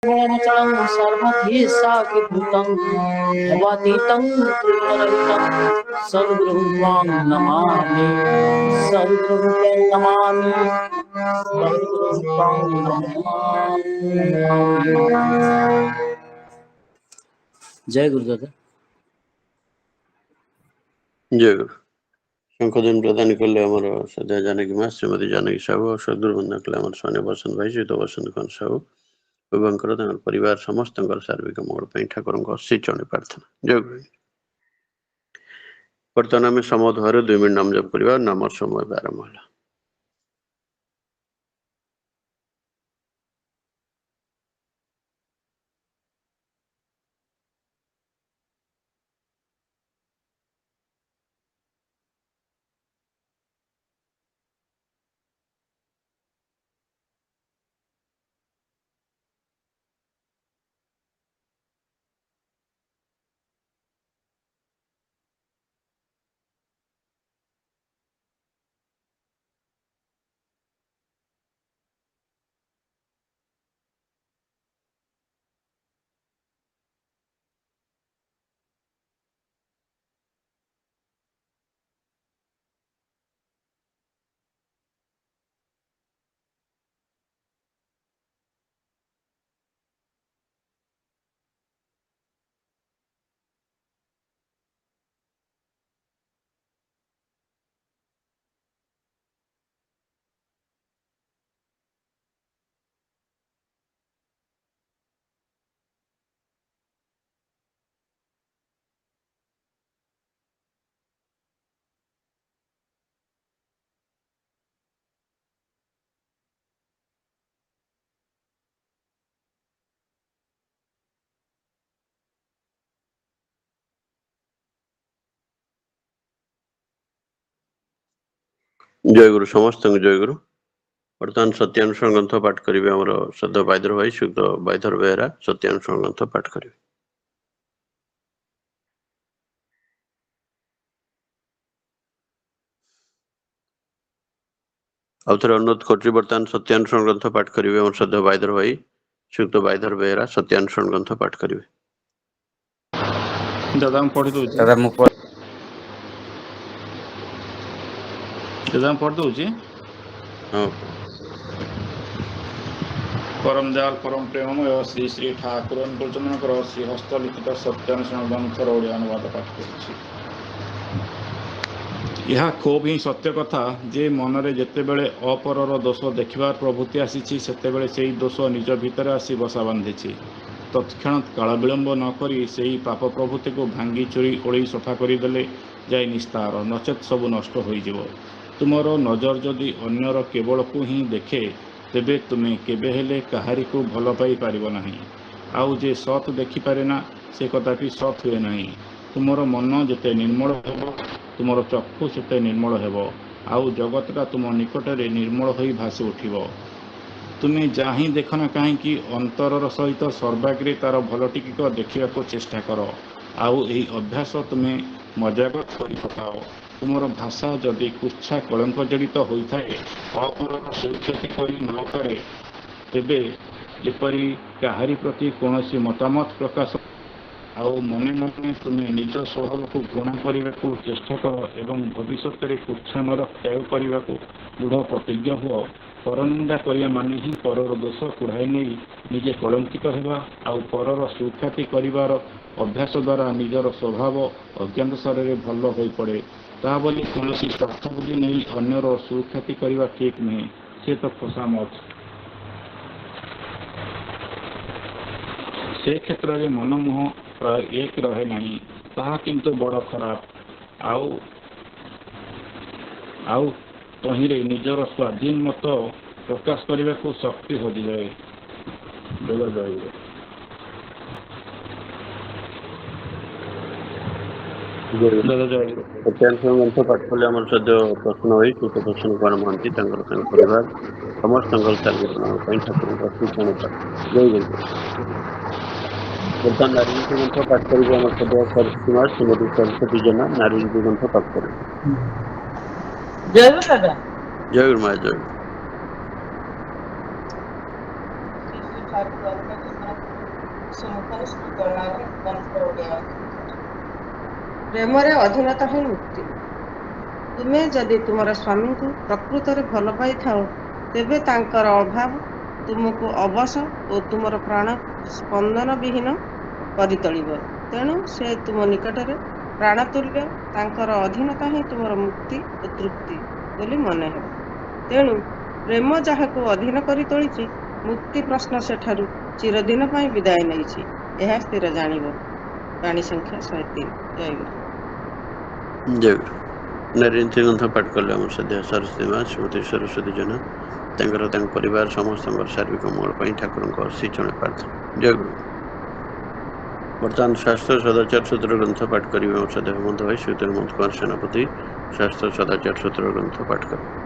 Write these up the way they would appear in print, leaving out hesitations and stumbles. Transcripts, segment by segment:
चलं सर्वधीशाखिभूतं भवातीतं त्रिगुणरहितं सद्गुरुं त्वां नमामि सद्गुरुं त्वां नमामि सद्गुरुं त्वां नमामि। जय गुरुदादा। जय गुरु। शंखधन प्रदान कले आमर श्रद्धा जानकी माँ श्रीमती जानकी साहू सदगुरु वंदन कले आमर स्वाने बसंत भाई सहित बसंत खन साहू एवं परिवार समस्त सार्विक मंगल ठाकुर अशी चरण प्रार्थना। जय गुरु। बर्तमान आम समूह 2 मिनट नाम जप करवा। नाम समय आरंभ है। जय गुरु समस्त जय गुरु। बर्तमान सत्यानुष्ठान ग्रंथ पाठ करेंगे आमर श्रद्धा बाइधर भाई शुद्ध बाइधर बेहरा सत्यानुष्ठान ग्रंथ पाठ करेंगे। आउथरे अनुरोध कर बर्तमान सत्यानुष्ठान ग्रंथ पाठ करेंगे आम श्रद्धा बाइधर भाई शुद्ध बाइधर बेहरा सत्यानुष्ठान ग्रंथ पाठ करेंगे। दादा पढ़ी दौर दादा पढ़ी दौर परम दयाल परम प्रेममय श्री श्री ठाकुर गुरुजनकर श्री हस्तलिखित सत्यानुष्ठान ग्रंथर ओडिया अनुवाद पाठ करुछि। यह खूब ही सत्य कथा जे मनरे जेतेबेले अपरर दोष देखिबार प्रवृत्ति आसीछि सेतेबेले सेही दोष निज भितर आसी बसा बांधिछि। तत्क्षणात काल विलंब न करी सेही पाप प्रवृत्ति को भांगी चोरी ओळी सफा करिदेले जाय निस्तार नचेत सबु नष्ट होइजिवो। तुमर नजर जदि अन्यर केवल को ही देखे तेबे तुमे केबे हेले काहारी को भल पाई पारिबो नाही। आउ जे सत देखि पारे ना से कदापि सत हुए नाही। तुमर मन जेते निर्मल हेबो तुमर चक्षु सेते निर्मल हेबो आउ जगतटा तुम निकटरे निर्मल होई भासी उठिबो। तुमे जाहि देखना कहीं अंतरर सहित सर्वाग्रे तार भल टिक देखा चेष्टा कर। आउ एही अभ्यास तुमे मजागत कर पकाओ। तुमर भाषा जदि कुच्छा कलंक जड़ित होता है अपरर सुक्षति कर न करे तेबे जेपरी काहारी प्रति कौनसी मतामत प्रकाश आउ मने मने तुम्हें निज स्वभाव को घृणा करने को चेष्टा कर एवं भविष्य में कुच्छामर त्याग करने को दृढ़ प्रतिज्ञ हुआ। परनिंदा करिया माने ही परर दोष कुढ़ाई नहीं निजे कलंकित हेबा आउ परर सुख्याति करिवार अभ्यास द्वारा निजर स्वभाव अज्ञातसार भल हो पड़े। ता बोली कौनसी स्वार्थ बुद्धि नहीं अन्यर सुख्याति करवा ठीक नहीं से तो खुशामत। से क्षेत्र में मनमोह प्राय एक रहे नहीं ताहा किंतु बड़ खराब। आउ तहिरे निजर स्वाधीन मत प्रकाश करने को शक्ति हजि जाए। ग्रंथ पाठ कले आम सद्य प्रश्न हुई सुख प्रश्न कुमार महंती परिवार समस्त ठाकुर जय गुरु। बर्तमान नारायण ग्रंथ पाठ करेंगे आम सद्य सरस्वती माँ श्रीमती सरस्वती जना नारायण ग्रंथ पाठ करें। जय गुरु दादा। जय गुरु माँ जय ସମ୍ମୁଖରେ ଶ୍ରୀକରଣରେ ଗ୍ରନ୍ଥ ଓଡ଼ିଆ। ପ୍ରେମରେ ଅଧୀନତା ହିଁ ମୁକ୍ତି। ତୁମେ ଯଦି ତୁମର ସ୍ୱାମୀଙ୍କୁ ପ୍ରକୃତରେ ଭଲ ପାଇଥାଅ, ତେବେ ତାଙ୍କର ଅଭାବ ତୁମକୁ ଅବଶ ଓ ତୁମର ପ୍ରାଣ ସ୍ପନ୍ଦନବିହୀନ କରି ତୋଳିବ। ତେଣୁ ସେ ତୁମ ନିକଟରେ ପ୍ରାଣତୁଲ୍ୟ। ତାଙ୍କର ଅଧୀନତା ହିଁ ତୁମର ମୁକ୍ତି ଓ ତୃପ୍ତି ବୋଲି ମନେ ହେବ। ତେଣୁ ପ୍ରେମ ଯାହାକୁ ଅଧୀନ କରି ତୋଳିଛି, ମୁକ୍ତି ପ୍ରଶ୍ନ ସେଠାରୁ ଚିରଦିନ ପାଇଁ ବିଦାୟ ନେଇଛି, ଏହା ସ୍ଥିର ଜାଣିବ। ବାଣୀ ସଂଖ୍ୟା 103। ଜୟଗୁରୁ। ଜୟଗୁରୁ। ନାରୀ ଗ୍ରନ୍ଥ ପାଠ କଲେ ଆମର ସଦ୍ୟ ସରସ୍ୱତୀ ମା ଶ୍ରୀମତୀ ସରସ୍ୱତୀ ଜେନା ତାଙ୍କର ତାଙ୍କ ପରିବାର ସମସ୍ତଙ୍କର ଶାରୀରିକ ମଙ୍ଗଳ ପାଇଁ ଠାକୁରଙ୍କ ଶ୍ରୀଚରଣ ପ୍ରାର୍ଥନା। ଜୟଗୁରୁ। ବର୍ତ୍ତମାନ ଶାସ୍ତ୍ର ସଦାଚାର ସୂତ୍ର ଗ୍ରନ୍ଥ ପାଠ କରିବେ ଆମର ସଦ୍ୟ ହେମନ୍ତ ଭାଇ ଶ୍ରୀଯୁକ୍ତ ହେମନ୍ତ କୁମାର ସେନାପତି। ଶାସ୍ତ୍ର ସଦାଚାର ସୂତ୍ର ଗ୍ରନ୍ଥ ପାଠ କରିବେ।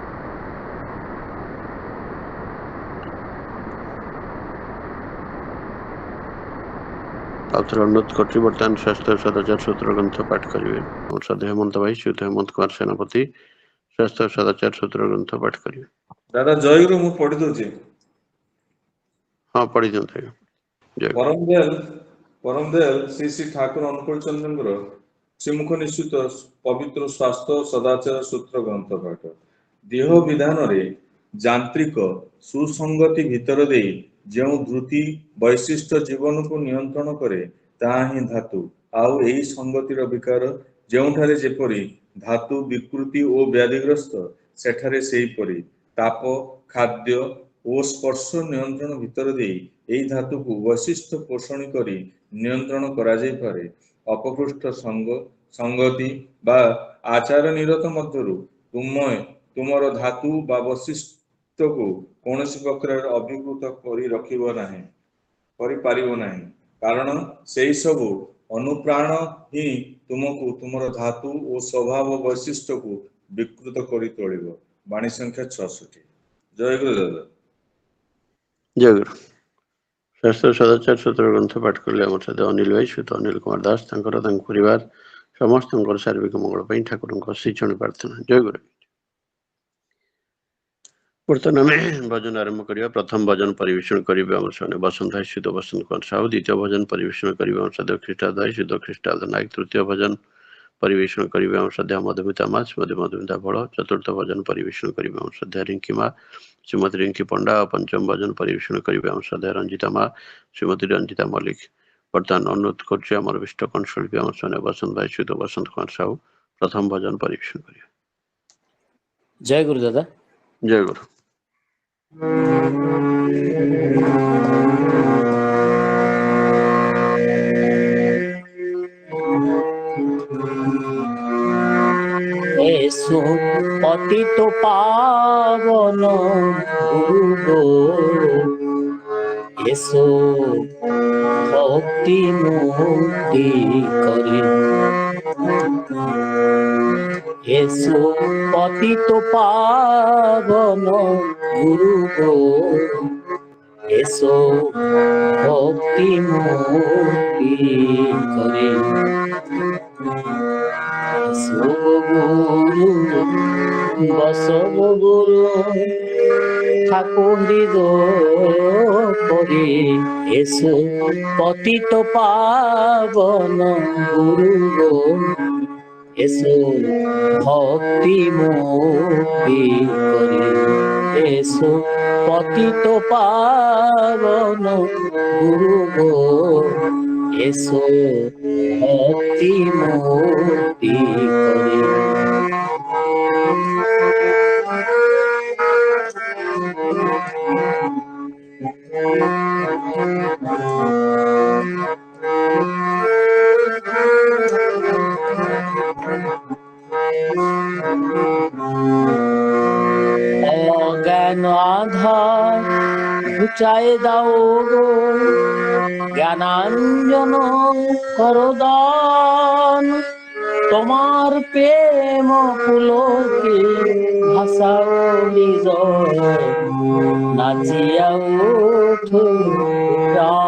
ଆଉ ଥରେ ଅନୁରୋଧ କରୁଛି, ବର୍ତ୍ତମାନ ଶାସ୍ତ୍ର ସଦାଚାର ସୂତ୍ର ଗ୍ରନ୍ଥ ପାଠ କରିବେ ଆମର ସଦ୍ୟ ହେମନ୍ତ ଭାଇ ଶ୍ରୀଯୁକ୍ତ ହେମନ୍ତ କୁମାର ସେନାପତି। ଶାସ୍ତ୍ର ସଦାଚାର ସୂତ୍ର ଗ୍ରନ୍ଥ ପାଠ କରିବେ। ଦାଦା ଜୟଗୁରୁ, ମୁଁ ପଢି ଦଉଛି। ହଁ, ପଢି ଦିଅନ୍ତୁ ଆଜ୍ଞା। ପରମଦେଲ ଶ୍ରୀ ଶ୍ରୀ ଠାକୁର ଅନୁକୂଳ ଚନ୍ଦ୍ରଙ୍କର ଶ୍ରୀମୁଖ ନିଶ୍ଚିତ ପବିତ୍ର ସ୍ୱାସ୍ଥ୍ୟ ସଦାଚାର ସୂତ୍ର ଗ୍ରନ୍ଥ ପାଠ। ଦେହ ବିଧାନରେ ଯାନ୍ତ୍ରିକ ସୁସଙ୍ଗତି ଭିତର ଦେଇ ଯେଉଁ ଧୃତି ବୈଶିଷ୍ଟ୍ୟ ଜୀବନକୁ ନିୟନ୍ତ୍ରଣ କରେ, ତାହା ହିଁ ଧାତୁ। ଆଉ ଏହି ସଙ୍ଗତିର ବିକାର ଯେଉଁଠାରେ ଯେପରି ଧାତୁ ବିକୃତି ଓ ବ୍ୟାଧିଗ୍ରସ୍ତ, ସେଠାରେ ସେହିପରି ତାପ, ଖାଦ୍ୟ ଓ ସ୍ପର୍ଶ ନିୟନ୍ତ୍ରଣ ଭିତର ଦେଇ ଏହି ଧାତୁକୁ ବୈଶିଷ୍ଟ୍ୟ ପୋଷଣ କରି ନିୟନ୍ତ୍ରଣ କରାଯାଇପାରେ। ଅପକୃଷ୍ଟ ସଙ୍ଗତି ବା ଆଚାର ନିରତ ମଧ୍ୟରୁ ତୁମର ଧାତୁ ବା ବୈଶିଷ୍ଟ୍ୟକୁ କୌଣସି ପ୍ରକାରରେ ଅଭିଭୂତ କରିପାରିବ ନାହିଁ, କାରଣ ସେହି ସବୁ ଅନୁପ୍ରାଣ ହିଁ ତୁମକୁ ତୁମର ଧାତୁ ଓ ସ୍ୱଭାବ ବୈଶିଷ୍ଟ୍ୟକୁ ବିକୃତ କରି ତୋଳିବ। ବାଣୀ ସଂଖ୍ୟା 66। ଜୟଗୁରୁ ଦାଦା। ଜୟଗୁରୁ। ଶାସ୍ତ୍ର ସଦାଚାର ସୂତ୍ର ଗ୍ରନ୍ଥ ପାଠ କଲେ ଆମର ସହିତ ଅନିଲ ଭାଇ ଶ୍ରୀଯୁକ୍ତ ଅନିଲ କୁମାର ଦାସ ତାଙ୍କର ତାଙ୍କ ପରିବାର ସମସ୍ତଙ୍କର ଶାରୀରିକ ମଙ୍ଗଳ ପାଇଁ ଠାକୁରଙ୍କ ଶ୍ରୀଚରଣ ପ୍ରାର୍ଥନା। ଜୟଗୁରୁ। ବର୍ତ୍ତମାନ ଆମେ ଭଜନ ଆରମ୍ଭ କରିବା। ପ୍ରଥମ ଭଜନ ପରିବେଷଣ କରିବେ ଆମର ସେମାନେ ବସନ୍ତ ଭାଇ ଶ୍ରୀଯୁକ୍ତ ବସନ୍ତ କୁମାର ସାହୁ। ଦ୍ୱିତୀୟ ଭଜନ ପରିବେଷଣ କରିବେ ଆମର ସଦୟ ଖ୍ରୀଷ୍ଟାଦ ଭାଇ ଶ୍ରୀଯୁକ୍ତ ଖ୍ରୀଷ୍ଟାଦ ନାୟକ। ତୃତୀୟ ଭଜନ ପରିବେଷଣ କରିବେ ଆମର ସଦ୍ୟ ମଧୁମିତା ମା ଶ୍ରୀମତୀ ମଧୁମିତା ବଳ। ଚତୁର୍ଥ ଭଜନ ପରିବେଷଣ କରିବେ ଆମର ସଦ୍ୟ ରିଙ୍କି ମା ଶ୍ରୀମତୀ ରିଙ୍କି ପଣ୍ଡା। ଆଉ ପଞ୍ଚମ ଭଜନ ପରିବେଷଣ କରିବେ ଆମର ସଦ୍ୟ ରଞ୍ଜିତା ମା ଶ୍ରୀମତୀ ରଞ୍ଜିତା ମଲ୍ଲିକ। ବର୍ତ୍ତମାନ ଅନୁରୋଧ କରୁଛି ଆମର ବିଷ୍ଟ କଣ୍ଠଶିଳ୍ପୀ ଆମର ସେମାନେ ବସନ୍ତ ଭାଇ ଶ୍ରୀଯୁକ୍ତ ବସନ୍ତ କୁମାର ସାହୁ ପ୍ରଥମ ଭଜନ ପରିବେଷଣ କରିବେ। ଜୟ ଗୁରୁ ଦାଦା। ଜୟ ଗୁରୁ। এসো পতিত পাবন গুরু এসো ভক্তি মুক্তি করে। এসো পতিত পাবন গুরু এসো ভক্তি মুক্তি করে। এসো গুরু বসব গুরু ঠাকুর হৃদয়। এসো পতিত পাবন গুরু এসো ভক্তি মুক্তি করে। এসো পতিত পাবন গুরু এসো ভক্তি মুক্তি করে। অজ্ঞান আধার ঘুচায় দাও গো, জ্ঞানাঞ্জন করো দান। তোমার প্রেম পুলকে ভাষাও হৃদয়, নাচিয়া ওঠো প্রাণ।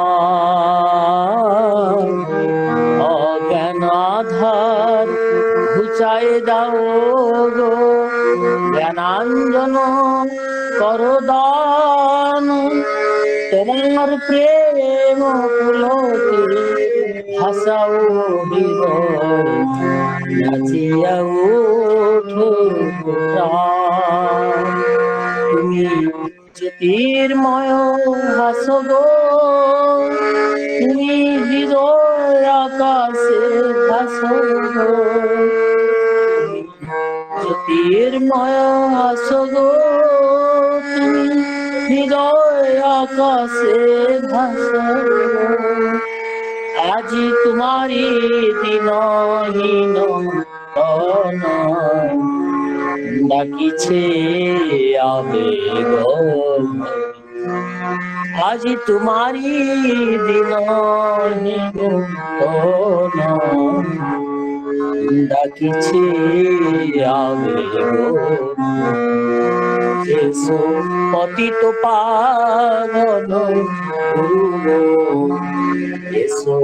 অজ্ঞান আধার ঘুচায় দাও গো, জ্ঞানাঞ্জন করো দান। তোমার প্রেম পুলকে ভাষাও হৃদয় নাচিয়া ওঠো প্রাণ। তুমি জ্যোতির্ময় হাস গো, তুমি হৃদয় আকাশে ভাসো গো। তুমি জ্যোতির্ময় হাস গো, তুমি হৃদয় আকাশে ভাসো গো। আজি তোমারি দিনহীন তন ডাকিছে আবেগ। আজি তোমারি দিনহীন তন ডাকিছে আবেগ। এসো পতিত পাবন গুরু গো, এসো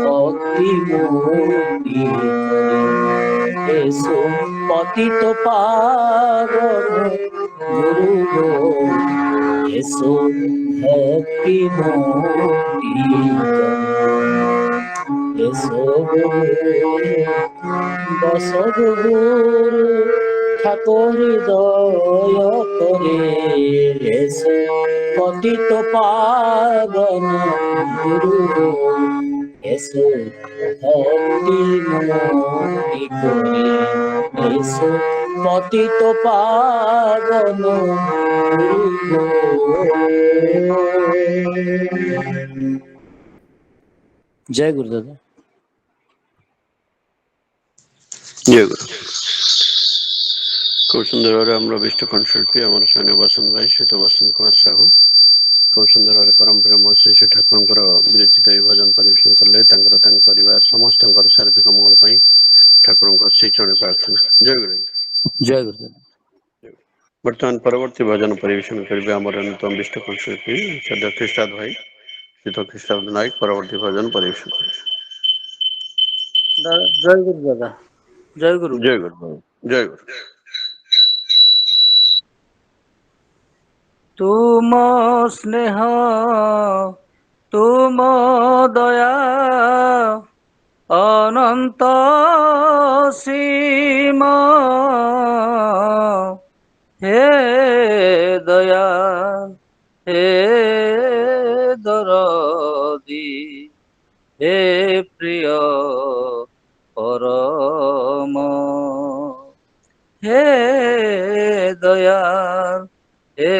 ভক্তি মুক্তি করে। এসো পতিত পাবন গুরু গো, এসো ভক্তি মুক্তি করে। এসো দশ গুরু ঠাকুর হৃদয় করে। এসো পতিত পাবন গুরু গো, এসো ভক্তি মুক্তি করে। এসো পতিত পাবন গুরু গো। জয় গুরু দাদা। জয় গুরু। খুব সুন্দর ভাবে আমরা বিষ্ণুকণ্ঠ শিল্পী আমার ସ୍ୱାମୀ ବସନ୍ତ ଭାଇ ସହିତ ବସନ୍ତ କୁମାର ସାହୁ খুব ସୁନ୍ଦର ଭାବରେ ପରମ୍ପରା ମହର୍ଷି ଠାକୁରଙ୍କର ବିରଚିତ ଏହି ଭଜନ ପରିବେଷଣ କଲେ। ତାଙ୍କର ତାଙ୍କ ପରିବାର ସମସ୍ତଙ୍କର ଶାରୀରିକ ମଙ୍ଗଳ ପାଇଁ ଠାକୁରଙ୍କ ସେଇ ଚରଣ ପ୍ରାର୍ଥନା। ଜୟ ଗୁରୁ। ଜୟ ଗୁରୁ ଦାଦା। ବର୍ତ୍ତମାନ ପରବର୍ତ୍ତୀ ଭଜନ ପରିବେଷଣ କରିବେ ଆମର ଅନ୍ୟତମ ବିଷ୍ଣୁକଣ୍ଠ ଶିଳ୍ପୀ ସଦା ଖ୍ରୀଷ୍ଟାଦ ଭାଇ ଶୀତ ଖ୍ରୀଷ୍ଟାଦ ନାୟକ ପରବର୍ତ୍ତୀ ଭଜନ ପରିବେଷଣ କରିବେ। ଜୟ ଗୁରୁ ଦାଦା। ଜୟ ଗୁରୁ। ଜୟ ଗୁରୁ। ଜୟ ଗୁରୁ। ତୁମ ସ୍ନେହ ତୁମ ଦୟା ଅନନ୍ତ ସୀମ, ହେ ଦୟା ହେ ଦରଦି, ହେ ପ୍ରିୟ ପରମ, ହେ ଦୟା ହେ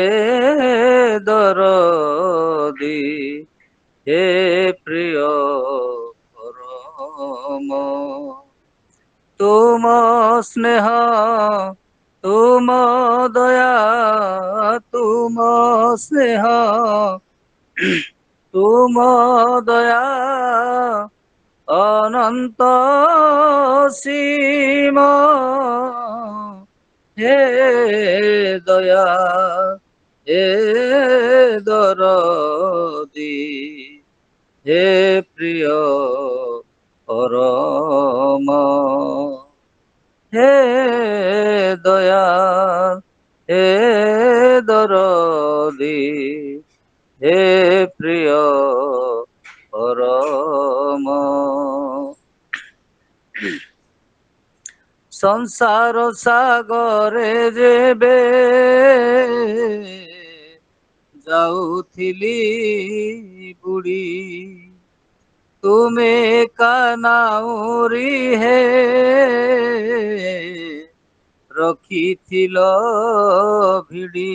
ଦରଦି, ହେ ପ୍ରିୟ ପରମ। ତୁମ ସ୍ନେହ ତୁମ ଦୟା ତୁମ ସ୍ନେହ ତୁମ ଦୟା ଅନନ୍ତ ସୀମ, ହେ ଦୟା ହେ ଦରଦି, ହେ ପ୍ରିୟ ପରମ, ହେ ଦୟା ହେ ଦରଦି, ହେ ପ୍ରିୟ ପରମ। ସଂସାର ସାଗରେ ଯେବେ ଯାଉଥିଲି ବୁଡ଼ି, ତୁମେ କାନାଉରି ହେ ରଖିଥିଲ ଭିଡ଼ି।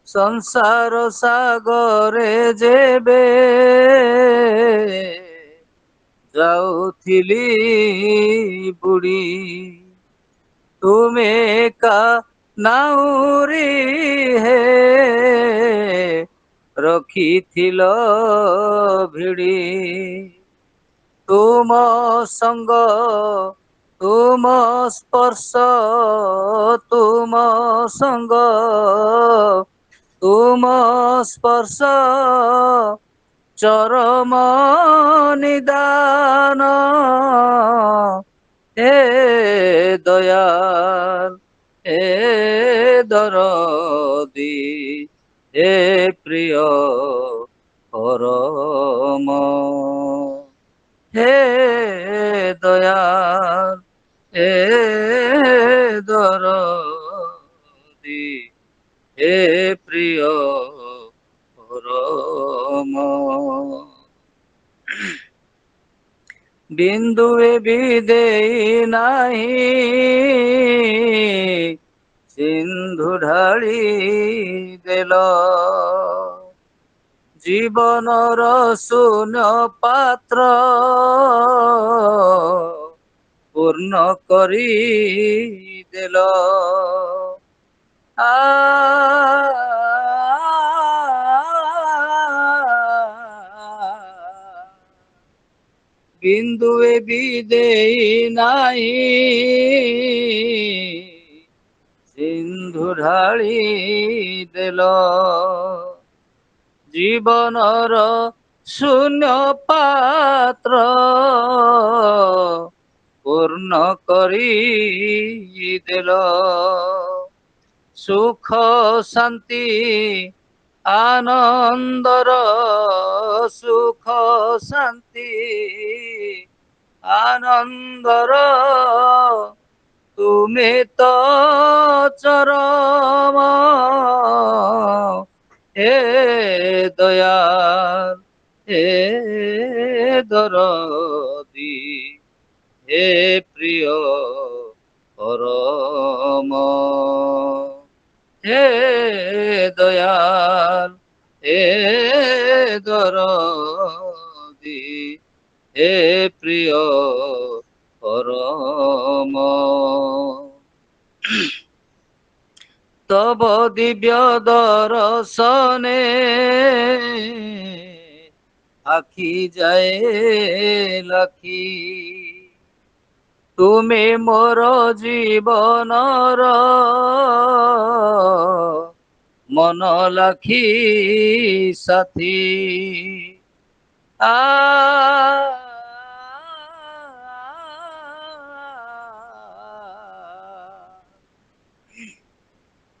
ସଂସାର ସାଗରେ ଯେବେ ଯାଉଥିଲି ବୁଡ଼ି, ତୁମେ କାନାଉରି ହେ ରଖିଥିଲ ଭିଡ଼ି। ତୁମ ସଙ୍ଗ ତୁମ ସ୍ପର୍ଶ ତୁମ ସଙ୍ଗ ତୁମ ସ୍ପର୍ଶ ଚରମ ନିଦାନ, ହେ ଦୟାଲ ହେ ଦରଦି, ହେ ପ୍ରିୟ ପରମ, হে দয়াল হে দরদি হে প্রিয় পরম বিন্দুয়ে বিদেই নাহি সিন্ধু ঢাଳି দেଲ জীবনর শূন্য পাত্র ପୂର୍ଣ୍ଣ କରି ଦେଲ ଆ ବିନ୍ଦୁଏ ବି ଦେଇ ନାହିଁ ସିନ୍ଧୁ ଢାଳି ଦେଲ ଜୀବନର ଶୂନ୍ୟ ପାତ୍ର ପୂର୍ଣ୍ଣ କରି ଦେଲ ସୁଖ ଶାନ୍ତି ଆନନ୍ଦର ସୁଖ ଶାନ୍ତି ଆନନ୍ଦର ତୁମେ ତ ଚରମ হে দয়াল হে দরদি হে প্রিয় পরম হে দয়াল হে দরদি হে প্রিয় পরম তব দিব্য দর্শনে আখি যায় লাখি তুমি মোর জীবনর মন লাখি সাথী আ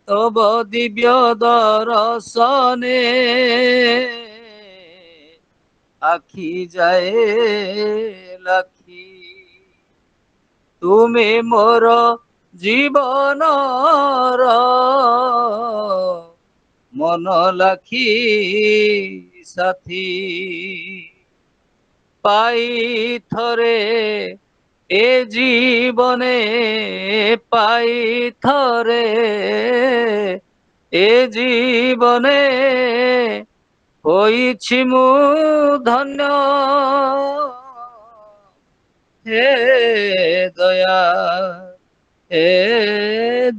তব দিব্য দর্শনে আখি যায় লাখি তুমি মোর জীবনর মন লাখি সাথী পাই থরে এ জীবনে পাই থরে এ জীবনে হইছি মু ধন্য হে দয়া হে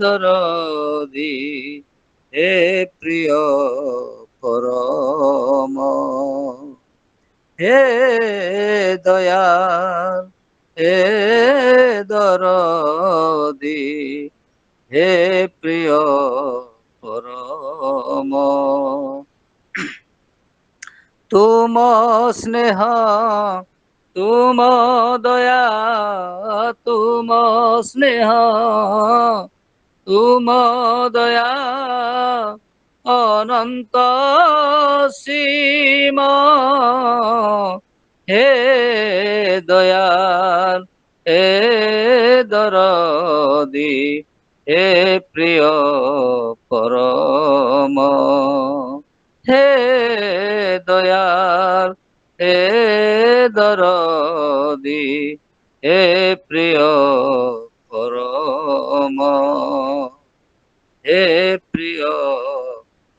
দরদি হে প্রিয় পরম হে দয়াল হে দরদি হে প্রিয় পরম তুম স্নেহ তুম দয়া তুম স্নেহ তুম দয়া অনন্ত সীম হে দয়াল হে দরদি হে প্রিয় পরম হে দয়াল হে দরদি হে প্রিয় পরম হে প্রিয়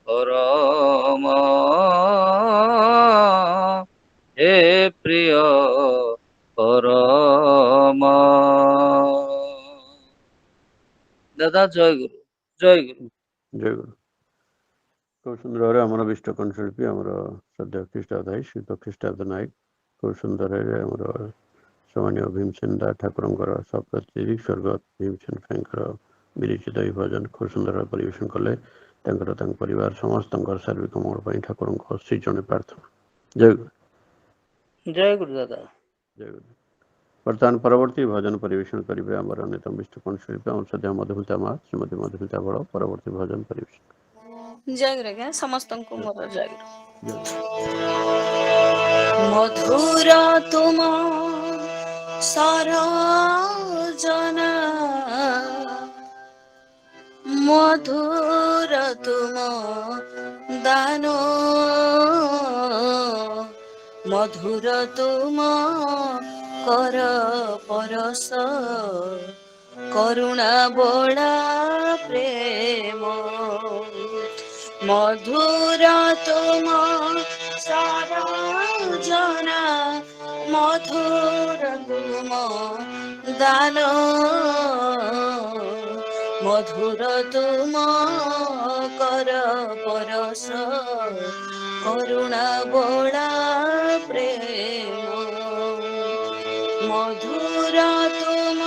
পরম হে প্রিয় পরম দাদা জয় গুরু জয় গুরু ଜୟ ଗୁରୁ। খুব সুন্দর ভাবে আমার বিষ্ট কণ্ঠশিল্পী আমার শ্রদ্ধেয় ଖ୍ରୀଷ୍ଟାବଧାୟୀ ଶ୍ରୀଯୁକ୍ତ ଖ୍ରୀଷ୍ଟାବ୍ଦ ନାୟକ খুব ସୁନ୍ଦର ଭାବେ ଆମର ସମ୍ମାନୀୟ ଭୀମସେନ ଦା ଠାକୁରଙ୍କର ସପ୍ରତି ସ୍ୱର୍ଗତ ଭୀମସେନ ଭାଇଙ୍କର ବିରଚିତ ଏହି ଭଜନ ଖୁବ୍ ସୁନ୍ଦର ଭାବେ ପରିବେଷଣ କଲେ। ତାଙ୍କର ତାଙ୍କ ପରିବାର ସମସ୍ତଙ୍କର ସାର୍ବିକ ମଙ୍ଗଳ ପାଇଁ ଠାକୁରଙ୍କ ଅଶୀ ଜଣେ ପ୍ରାର୍ଥନା। ଜୟ ଗୁରୁ। ଜୟ ଗୁରୁ ଦାଦା ଜୟ ଗୁରୁ। ବର୍ତ୍ତମାନ ପରବର୍ତ୍ତୀ ଭଜନ ପରିବେଷଣ କରିବେ ଆମର ଅନ୍ୟତମ ବିଷ୍ଟ କଣ୍ଠଶିଳ୍ପୀ ଆମର ଶ୍ରଦ୍ଧେୟ ମଧୁମିତା ମା ଶ୍ରୀମତୀ ମଧୁମିତା ବଳ ପରବର୍ତ୍ତୀ ଭଜନ ପରିବେଷଣ। ଜୟ ଗୁରୁ ଆଜ୍ଞା ସମସ୍ତଙ୍କୁ ମୋର ଜୟ ଗୁରୁ। ଜୟ ଗୁରୁ। মধুর তুম সরজনা, মধুর তুম দান, মধুর তুম কর পরশ, করুণা বোলা প্রেম। মধুর তুম সরজনা, মধুর তুম দান, মধুর তুম কর পরশ, করুণা বোলা প্রেম। মধুর তুম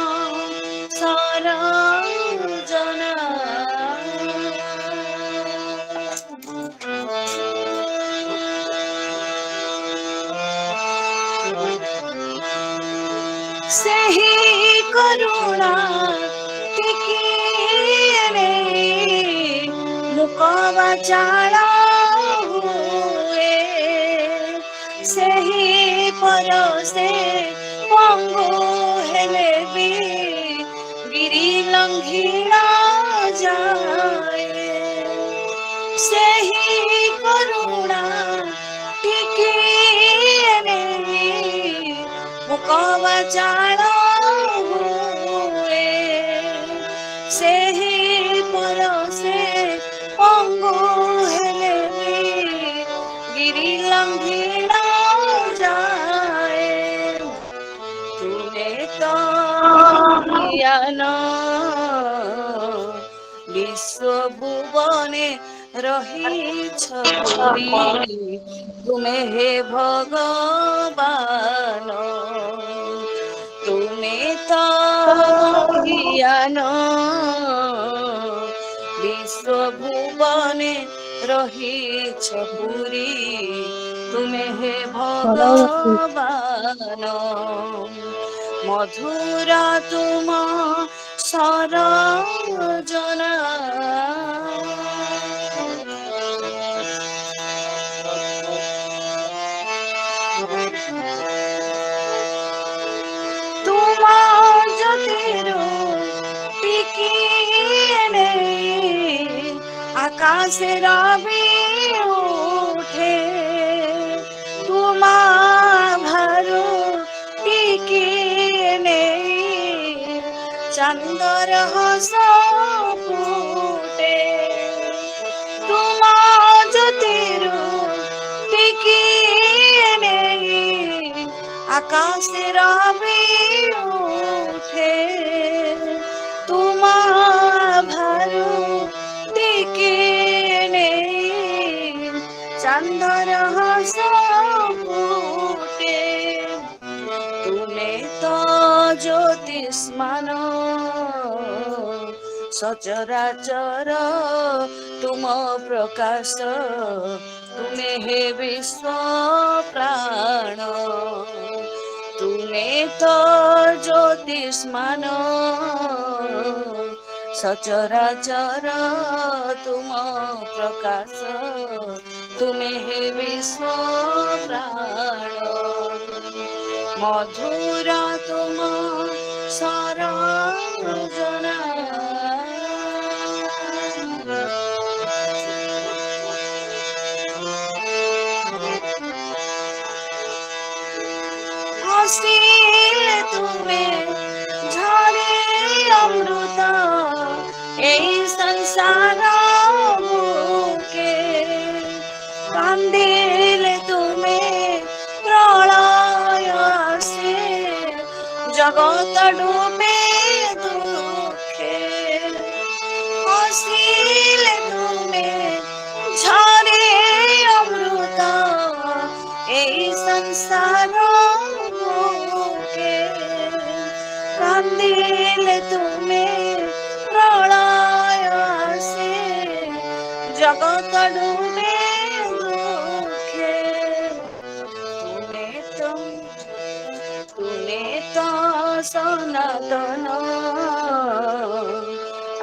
সরজনা, ସେହି କରୁଣା ଟିକିଏ ନେଇ ମୁକ ବାଚାଳ ହୁଏ, ସେହି ପରଶେ ପଙ୍ଗୁ ହେଲେ ବି ଗିରି ଲଙ୍ଘିଣ ଯାଏ। ସେହି କରୁଣା ଟିକିଏ ନେଇ ମୁକ ବାଚାଳ ହୁଏ, ସେହି ପରଶେ ପଙ୍ଗୁ ହେଲେ ବି ଗିରି ଲଙ୍ଘିଣ ଯାଏ। ତୁମେ ତ ଜ୍ଞାନ ବିଶ୍ୱ ଭୁବନେ ରହିଛ ପୁରୀ, ତୁମେ হে ভগবান। ତୁମେ ତ ଜ୍ଞାନ ବିଶ୍ୱ ভুবনে ରହିଛ ପୁରୀ, ତୁମେ হে ভগবান। মধুর তুম সরজনা, তুম জ্যোতির টিকিয়ে নেই আকাশে রবি উঠে, তুম ভারু টিকিয়ে নেই চান্দর হস ফুটে। তুম জ্যোতির টিকিয়ে নেই আকাশে রবি উঠে, তুম ভারু টিকিয়ে নেই চান্দর হস ফুটে। তুমে তো জ্যোতিষ্মান সচরাচর তুম প্রকাশ, তুমে হে বিশ্ব প্রাণ। তুমে তো জ্যোতিষ্মান সচরাচর তুম প্রকাশ, তুমে হে বিশ্ব প্রাণ। মধুর তুম সরজনা, হসিলে তুমে ঝরে অমৃত এই সংসার বুকে, কান্দিলে তুমে প্রলয় আসে জগত ডুবে দুঃখে। হসিলে তুমে ঝরে অমৃত এই সংসার বুকে, কান্দিলে তুমে প্রলয় আসে জগত ডুবে দুঃখে। তুমে তো সনাতন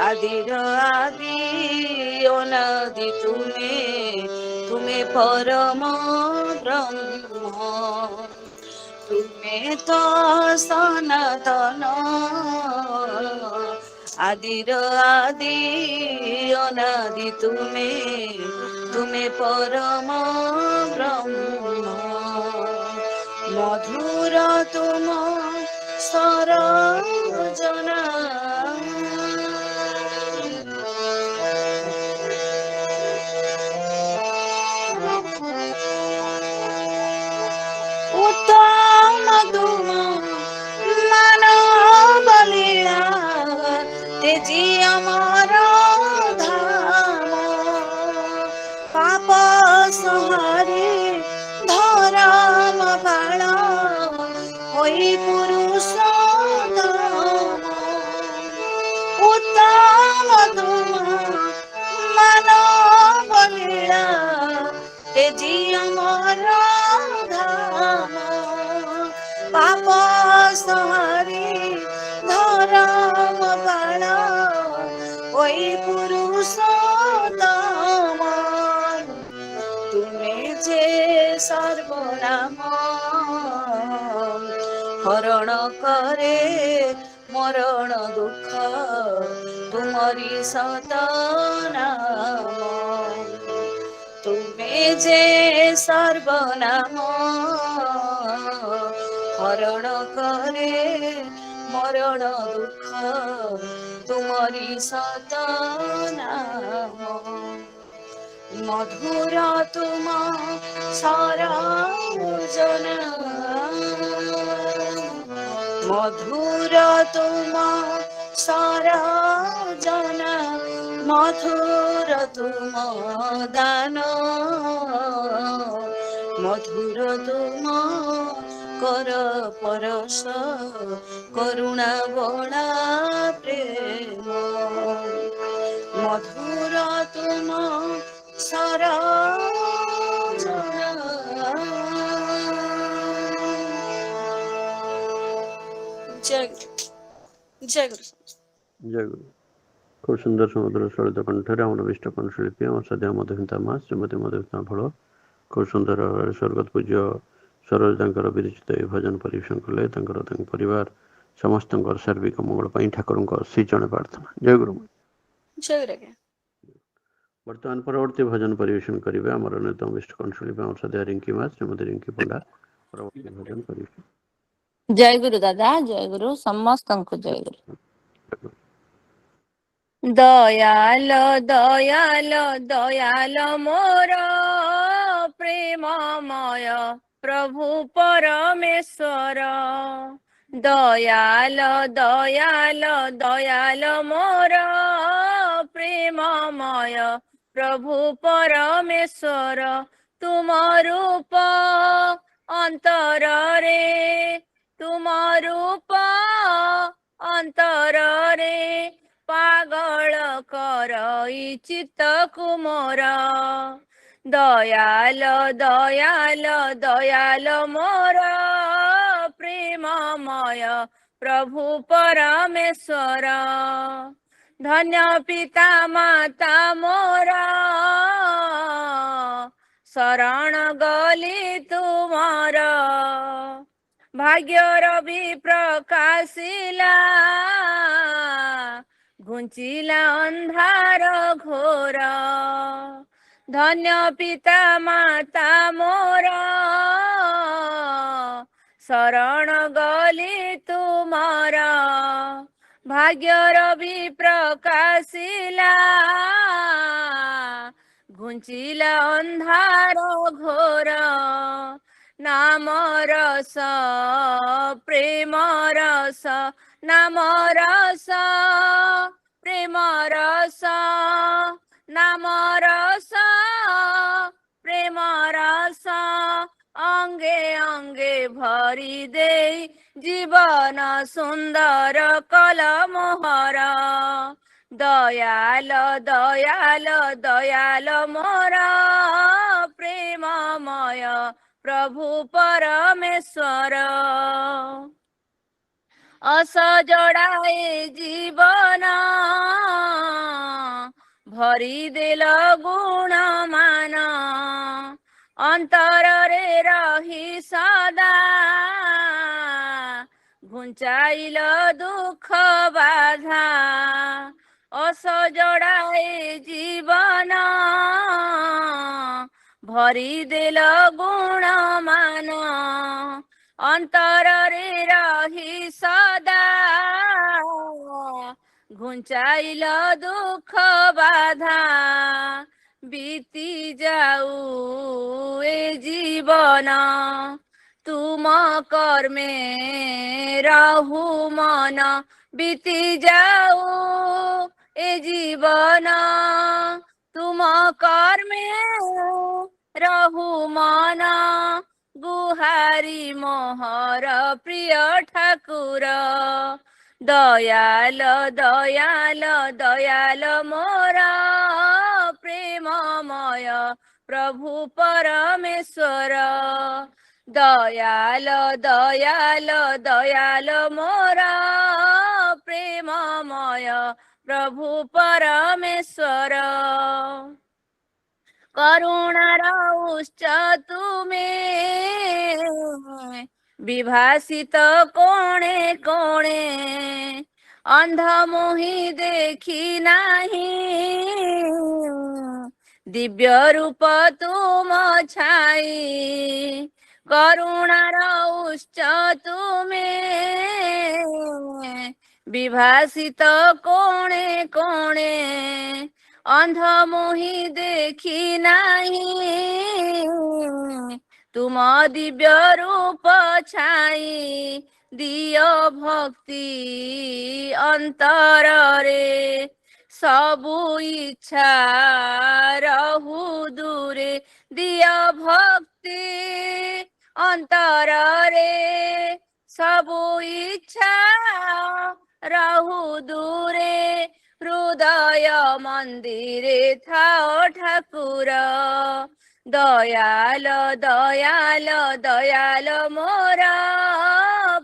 আদির আদি অনাদি, তুমে পরম ବ୍ରହ୍ମ ତୁମେ ତ ସନାତନ ଆଦିର ଆଦି ଅନାଦି ତୁମେ ପରମ ବ୍ରହ୍ମ ମଧୁର ତୁମ ସରଜନା উত্তম তুম মানব লীলা তেজি আমার ধাম পাপ সংহারে ধরম বাণ হই পুরুষোত্তম উত্তম তুম মানব লীলা তেজি আমার ধাম পাপ সংহারে ধরম বাণ ওই পুরুষোত্তম তুমি যে সর্বনাম হরণ করে মরণ দুঃখ তুমরি সতনাম তুমি যে সর্বনাম হরণ করে মরণ দুঃখ তুমরি সতনাম মধুর তুম সরজনা মধুর তুম সরজনা মধুর তুম দান মধুর তুম কর পরশ করুণা বণা প্রেম মধুর তুম সরজনা জয় জয় গুরু জয় গুরু। খুব সুন্দর সমুদ্র সলিত কণ্ঠରେ ଆମର ବିଷ୍ଟ କଣ୍ଠଶିଳ୍ପୀ ଆମର ସଦ୍ୟ ମଧୁସ୍ମିତା ମା ଶ୍ରୀମତୀ ମଧୁସ୍ମିତା ଫଳ খুব ସୁନ୍ଦର ଭାବରେ ସ୍ୱର୍ଗତ ପୂଜ୍ୟ ସରୋଜ ତାଙ୍କର ବିରଚିତ ଏହି ଭଜନ ପରିବେଷଣ କଲେ। ତାଙ୍କ ପରିବାର ସମସ୍ତଙ୍କର ସାର୍ବିକ ମଙ୍ଗଳ ପାଇଁ ଠାକୁରଙ୍କ ଶ୍ରୀଚରଣରେ ପ୍ରାର୍ଥନା। ଜୟ ଗୁରୁ। ଜୟ ଗୁରୁ ଆଜ୍ଞା। ବର୍ତ୍ତମାନ ପରବର୍ତ୍ତୀ ଭଜନ ପରିବେଷଣ କରିବେ ଆମର ଅନ୍ୟତମ ବିଷ୍ଟ କଣ୍ଠଶିଳ୍ପୀ ଆମର ସଦ୍ୟ ରିଙ୍କି ମା ଶ୍ରୀମତୀ ରିଙ୍କି ପଣ୍ଡା ପରବର୍ତ୍ତୀ ଭଜନ ପରିବେଷଣ। ଜୟ ଗୁରୁ ଦାଦା, ଜୟ ଗୁରୁ, ସମସ୍ତଙ୍କୁ ଜୟ ଗୁରୁ। ଦୟାଲ ଦୟାଲ ଦୟାଲ ମୋର ପ୍ରେମମୟ ପ୍ରଭୁ ପରମେଶ୍ୱର। ଦୟାଲ ଦୟାଲ ଦୟାଲ ମୋର ପ୍ରେମମୟ ପ୍ରଭୁ ପରମେଶ୍ୱର। ତୁମ ରୂପ ଅନ୍ତରରେ ତୁମ ରୂପ ଅନ୍ତରରେ ପାଗଳ କରଇ ଚିତ୍ତକୁ ମୋର। ଦୟାଲ ଦୟାଲ ଦୟାଲ ମୋର ପ୍ରେମମୟ ପ୍ରଭୁ ପରମେଶ୍ୱର। ଧନ୍ୟ ପିତା ମାତା ମୋର ଶରଣ ଗଲି ତୁମର। ଭାଗ୍ୟର ବି ପ୍ରକାଶିଲା ଘୁଞ୍ଚିଲା ଅନ୍ଧାର ଘୋର। ଧନ୍ୟ ପିତା ମାତା ମୋର ଶରଣ ଗଲି ତୁମର। ଭାଗ୍ୟର ବି ପ୍ରକାଶିଲା ଘୁଞ୍ଚିଲା ଅନ୍ଧାର ଘୋର। ନାମ ରସ ପ୍ରେମ ରସ ନାମ ରସ ପ୍ରେମ ରସ ନାମ ରସ ପ୍ରେମ ରସ ଅଙ୍ଗେ ଅଙ୍ଗେ ଭରି ଦେଇ ଜୀବନ ସୁନ୍ଦର କଲ ମୋହର। ଦୟାଲ ଦୟାଲ ଦୟାଲ ମୋର ପ୍ରେମମୟ ପ୍ରଭୁ ପରମେଶ୍ୱର। ଅସଜଡ଼ାଏ ଜୀବନ ଭରି ଦେଲ ଗୁଣମାନ। ଅନ୍ତରରେ ରହି ସଦା ଘୁଞ୍ଚାଇଲ ଦୁଃଖ ବାଧା ଅସଜଡ଼ାଏ ଜୀବନ ଭରିଦେଲ ଗୁଣମାନ ଅନ୍ତରରେ ରହି ସଦା ଘୁଞ୍ଚାଇଲ ଦୁଃଖ ବାଧା ବିତି ଯାଉ ଏ ଜୀବନ ତୁମ କର୍ମେ ରହୁ ମନ ବିତି ଯାଉ ଏ ଜୀବନ ତୁମ କର୍ମେ ରହୁ ମନ ଗୁହାରି ମୋହର ପ୍ରିୟ ଠାକୁର ଦୟାଲ ଦୟାଲ ଦୟାଲ ମୋର ପ୍ରେମମୟ ପ୍ରଭୁ ପରମେଶ୍ୱର ଦୟାଲ ଦୟାଲ ଦୟାଲ ମୋର ପ୍ରେମମୟ ପ୍ରଭୁ ପରମେଶ୍ୱର କରୁଣାର ଉତ୍ସ ତୁମେ ବିଭାସିତ କୋଣେ କୋଣେ ଅନ୍ଧ ମୋହି ଦେଖି ନାହିଁ ଦିବ୍ୟ ରୂପ ତୁମ ଛାଇ କରୁଣାର ଉତ୍ସ ତୁମେ ବିଭାସିତ କୋଣେ କୋଣେ ଅନ୍ଧ ମୋହି ଦେଖି ନାହିଁ ତୁମ ଦିବ୍ୟ ରୂପ ଛାଇ ଦିଅ ଭକ୍ତି ଅନ୍ତରରେ ସବୁ ଇଚ୍ଛା ରହୁ ଦୂରେ ଦିଅ ଭକ୍ତି ଅନ୍ତରରେ ସବୁ ଇଚ୍ଛା ରହୁ ଦୂରେ ହୃଦୟ ମନ୍ଦିରେ ଥାଅ ଠାକୁର ଦୟାଲ ଦୟାଲ ଦୟାଲ ମୋର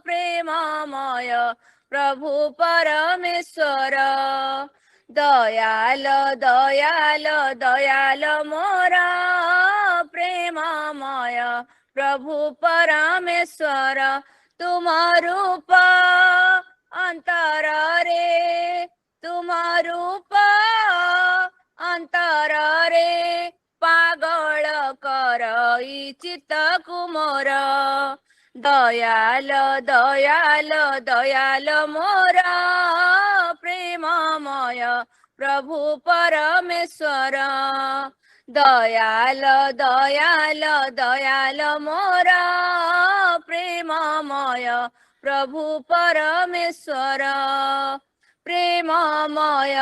ପ୍ରେମମୟ ପ୍ରଭୁ ପରମେଶ୍ୱର ଦୟାଲ ଦୟାଲ ଦୟାଲ ମୋର ପ୍ରେମମୟ ପ୍ରଭୁ ପରମେଶ୍ୱର ତୁମ ରୂପ ଅନ୍ତରରେ ତୁମ ରୂପ ଅନ୍ତରରେ ପାଗଳ କରଇ ଚିତ୍ତକୁ ମୋର ଦୟାଲ ଦୟାଲ ଦୟାଲ ମୋର ପ୍ରେମମୟ ପ୍ରଭୁ ପରମେଶ୍ୱର ଦୟାଲ ଦୟାଲ ଦୟାଲ ମୋର ପ୍ରେମମୟ ପ୍ରଭୁ ପରମେଶ୍ୱର ପ୍ରେମମୟ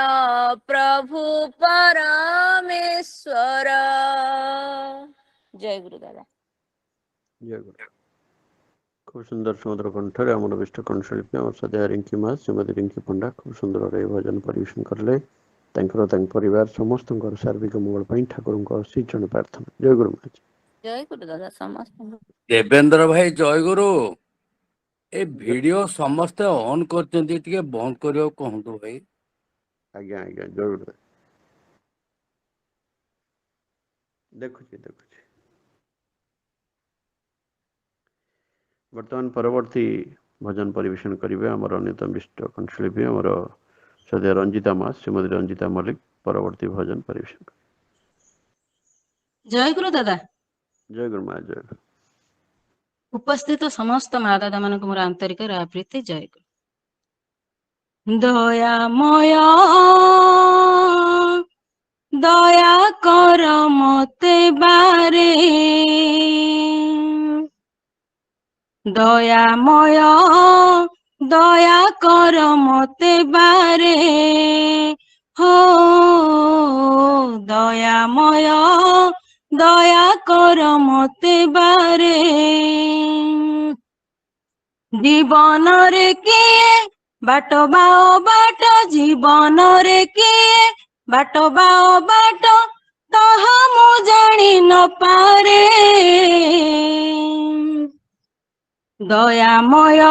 ପ୍ରଭୁ ପରମେଶ୍ୱର ଜୟ ଗୁରୁ ଦାଦା ଜୟ ଗୁରୁ। খুব সুন্দর সুমধুর কণ্ঠরে আমার বিষ্ট কণ্ঠশিল্পী আমার সদা রিঙ্কি মা শ্রীমতী রিঙ্কি পଣ୍ଡା খুব ସୁନ୍ଦର ଭାବେ ଭଜନ ପରିବେଷଣ କଲେ ତାଙ୍କର ତାଙ୍କ ପରିବାର ସମସ୍ତଙ୍କର ସାର୍ବିକ ମଙ୍ଗଳ ପାଇଁ ଠାକୁରଙ୍କ ଶ୍ରୀଚରଣ ପ୍ରାର୍ଥନା ଜୟ ଗୁରୁ ମା ଜୟ ଗୁରୁ ଦାଦା ସମସ୍ତଙ୍କୁ ଦେବେନ୍ଦ୍ର ଭାଇ ଜୟଗୁରୁ ଏ ଭିଡିଓ ସମସ୍ତେ ଅନ୍ କରିଛନ୍ତି ଟିକେ ବନ୍ଦ କରିବାକୁ କହନ୍ତୁ ଭାଇ। ଆଜ୍ଞା ଆଜ୍ଞା ଜୟ ଗୁରୁ ଦେଖୁଛି ବର୍ତ୍ତମାନ ପରବର୍ତ୍ତୀ ଭଜନ ପରିବେଷଣ କରିବେ ଆମର ଅନ୍ୟତମ ବିଷ୍ଟ କଣ୍ଠଶିଳ୍ପୀ ଆମର ସଦା ରଞ୍ଜିତା ମା ଶ୍ରୀମତୀ ରଞ୍ଜିତା ମଲ୍ଲିକ ପରବର୍ତ୍ତୀ ଭଜନ ପରିବେଷଣ କରିବେ। ଜୟ ଗୁରୁ ଦାଦା ଜୟ ଗୁରୁ ମା ଜୟ ଗୁରୁ। ଉପସ୍ଥିତ ସମସ୍ତ ମା ଦାଦା ମାନଙ୍କୁ ମୋର ଆନ୍ତରିକ ପ୍ରୀତି ଜୟ ଗୁରୁ। ଦୟାମୟ ଦୟା କର ମତେ ବାରେ ଦୟାମୟ ଦୟା କର ମତେ ବାରେ ହୋ ଦୟାମୟ ଦୟା କର ମତେ ବାରେ ଜୀବନରେ କିଏ ବାଟ ବାଓ ବାଟ ଜୀବନରେ କିଏ ବାଟ ବାଓ ବାଟ ତାହା ମୁଁ ଜାଣି ନପାରେ ଦୟାମୟ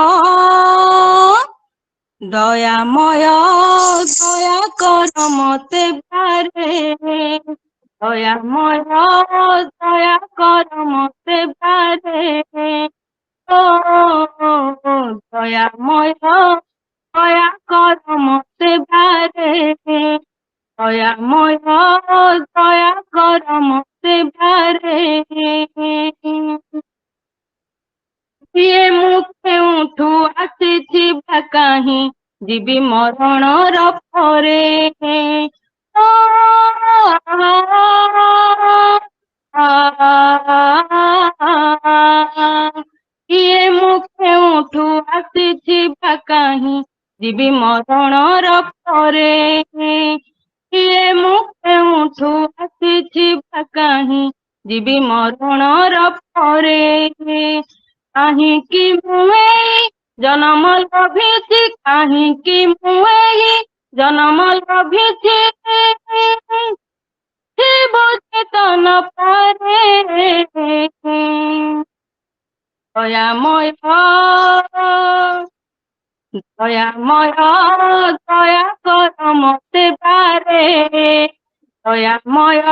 ଦୟାମୟ ଦୟା କର ମତେ ବାରେ ଦୟାମୟ ଦୟା କର ମତେ ଭାରେ ଓ ଦୟାମୟ ଦୟା କର ମତେ ଭାରେ ଦୟାମୟ ଦୟା କର ମତେ ଭାରେ କିଏ ମୁଁ କେଉଁଠୁ ଆସିଛି କାହିଁ ଯିବି ମରଣର ପରେ ଓ କିଏ ମୁଁ କେଉଁଠୁ ଆସିଛି କାହିଁ ଯିବି ମରଣର ପରେ କିଏ ମୁଁ କେଉଁଠୁ ଆସିଛି କାହିଁ ଯିବି ମରଣର ପରେ କାହିଁକି ମୁଁ ଏଇ ଜନମ ଲଭିଛି କାହିଁକି ମୁଁ ଏଇ ଜନମ ଲଭିଛି ଶିବ ଚେତନ ପାରେ ଦୟାମୟ ଦୟାମୟ ଦୟା କର ମତେ ଭାରେ ଦୟାମୟ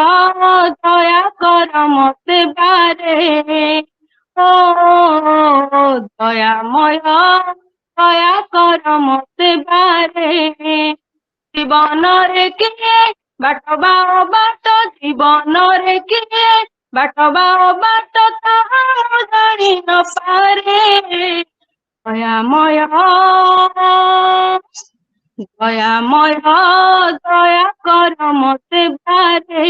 ଦୟା କର ମତେ ଭାରେ ଓ ଦୟାମୟ ଦୟା କର ମତେ ଭାରେ ଜୀବନରେ କିଏ ବାଟ ବାଟ ବାଟ ଜୀବନରେ କିଏ ବାଟ ବାଟ ତାହା ମୁଁ ଜାଣି ନ ପାରେ ଦୟାମୟ ଦୟାମୟ ଦୟା କର ମତେ ଭାରେ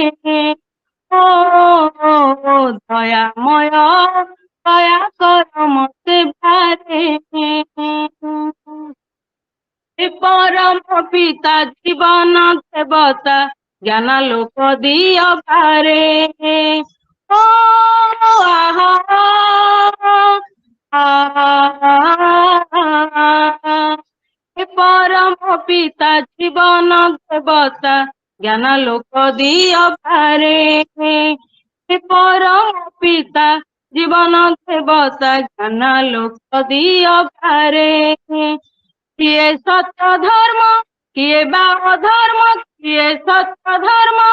ଓ ଦୟାମୟ ଦୟା କର ମତେ ଭାରେ ପରମ ପିତା ଜୀବନ ଦେବତା ଜ୍ଞାନ ଲୋକ ଦିଅ ଭାରେ ଓ ପରମ ପିତା ଜୀବନ ଦେବତା ଜ୍ଞାନ ଲୋକ ଦିଅ ଭାରେ ପରମ ପିତା ଜୀବନ ଦେବତା ଜ୍ଞାନ ଲୋକ ଦିଅ ଭାରେ କିଏ ସତ୍ୟ ଧର୍ମ କିଏ ବା ଅଧର୍ମ କିଏ ସତ୍ୟ ଧର୍ମ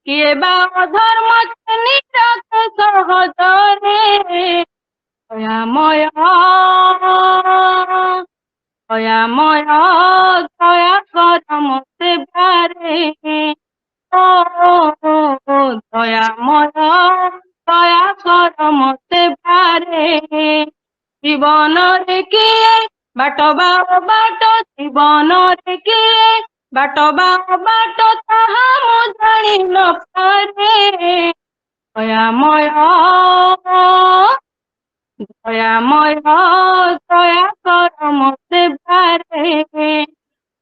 କିଏ ବା ଅଧର୍ମ ନିରାକ ସହଜରେ ଦୟାମୟ ଦୟାମୟ ଦୟା କର ମତେ ଭାରେ ଓ ଦୟାମୟ ଦୟା କର ମତେ ଭାରେ ଜୀବନରେ କିଏ ବାଟ ବାଟ ଜୀବନରେ କିଏ ବାଟ ବାଟ ତାହା ମୁଁ ଜାଣି ନ ପାରେ ଦୟାମୟ ଦୟାମୟ ଦୟା କର ମତେ ଭାରେ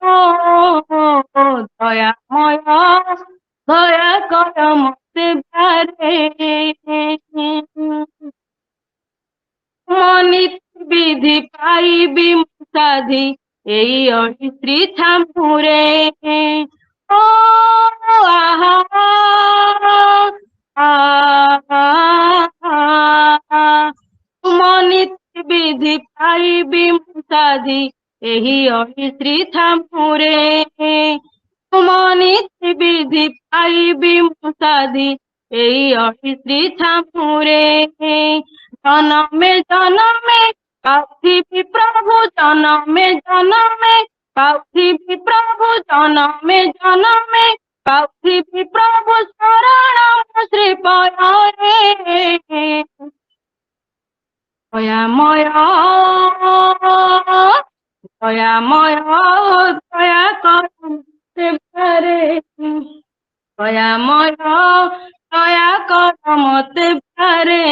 ଓ ଦୟାମୟ ଦୟା କର ମତେ ଭାରେ ମନିତ ବିଧି ପାଇବି ମୁଁ ସାଧି ଏଇ ଅହିଶ୍ରୀ ଛାମୁରେ ଓ ମନିତ ବିଧି ପାଇବି ମୁଁ ସାଧି ଏହି ଅହିଶ୍ରୀ ଛାମୁରେ ମନିତ ବିଧି ପାଇବି ମୁଁ ସାଧି এই অহিশ্রী ছামুরে জনমে জনমে পাউথিবি প্রভু জনমে জনমে পাউথিবি প্রভু জনমে জনমে পাউথিবি প্রভু শরণ শ্রী পরে দয়াময় দয়াময় দয়া করতে পারে দয়াময় দয়া কর মতে পারে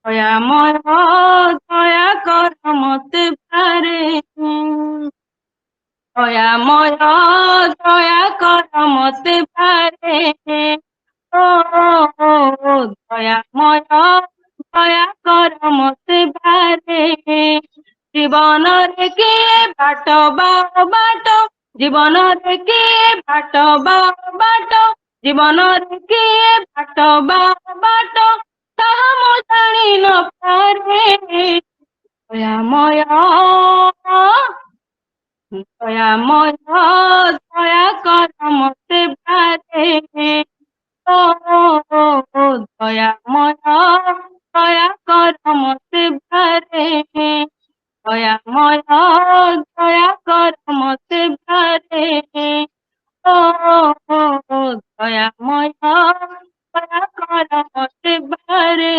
দয়াময় দয়া কর মতে পারে দয়াময় দয়া কর মতে পারে ও দয়াময় দয়া কর মতে পারে জীবନରେ কিଏ ବାଟ ବାଟ ଜୀବନରେ କିଏ ବାଟ ବାଟ ଜୀବନରେ କିଏ ବାଟ ବାଟ ତାହା ମୁଁ ଜାଣି ନ ପାରେ ଦୟାମୟ ଦୟାମୟ ଦୟା କର ମତେ ଭାରେ ও দয়াময় দয়া কর মতে ভারে, দয়াময় দয়া কর মতে ভারে, ও দয়াময় দয়া কর মতে ভারে।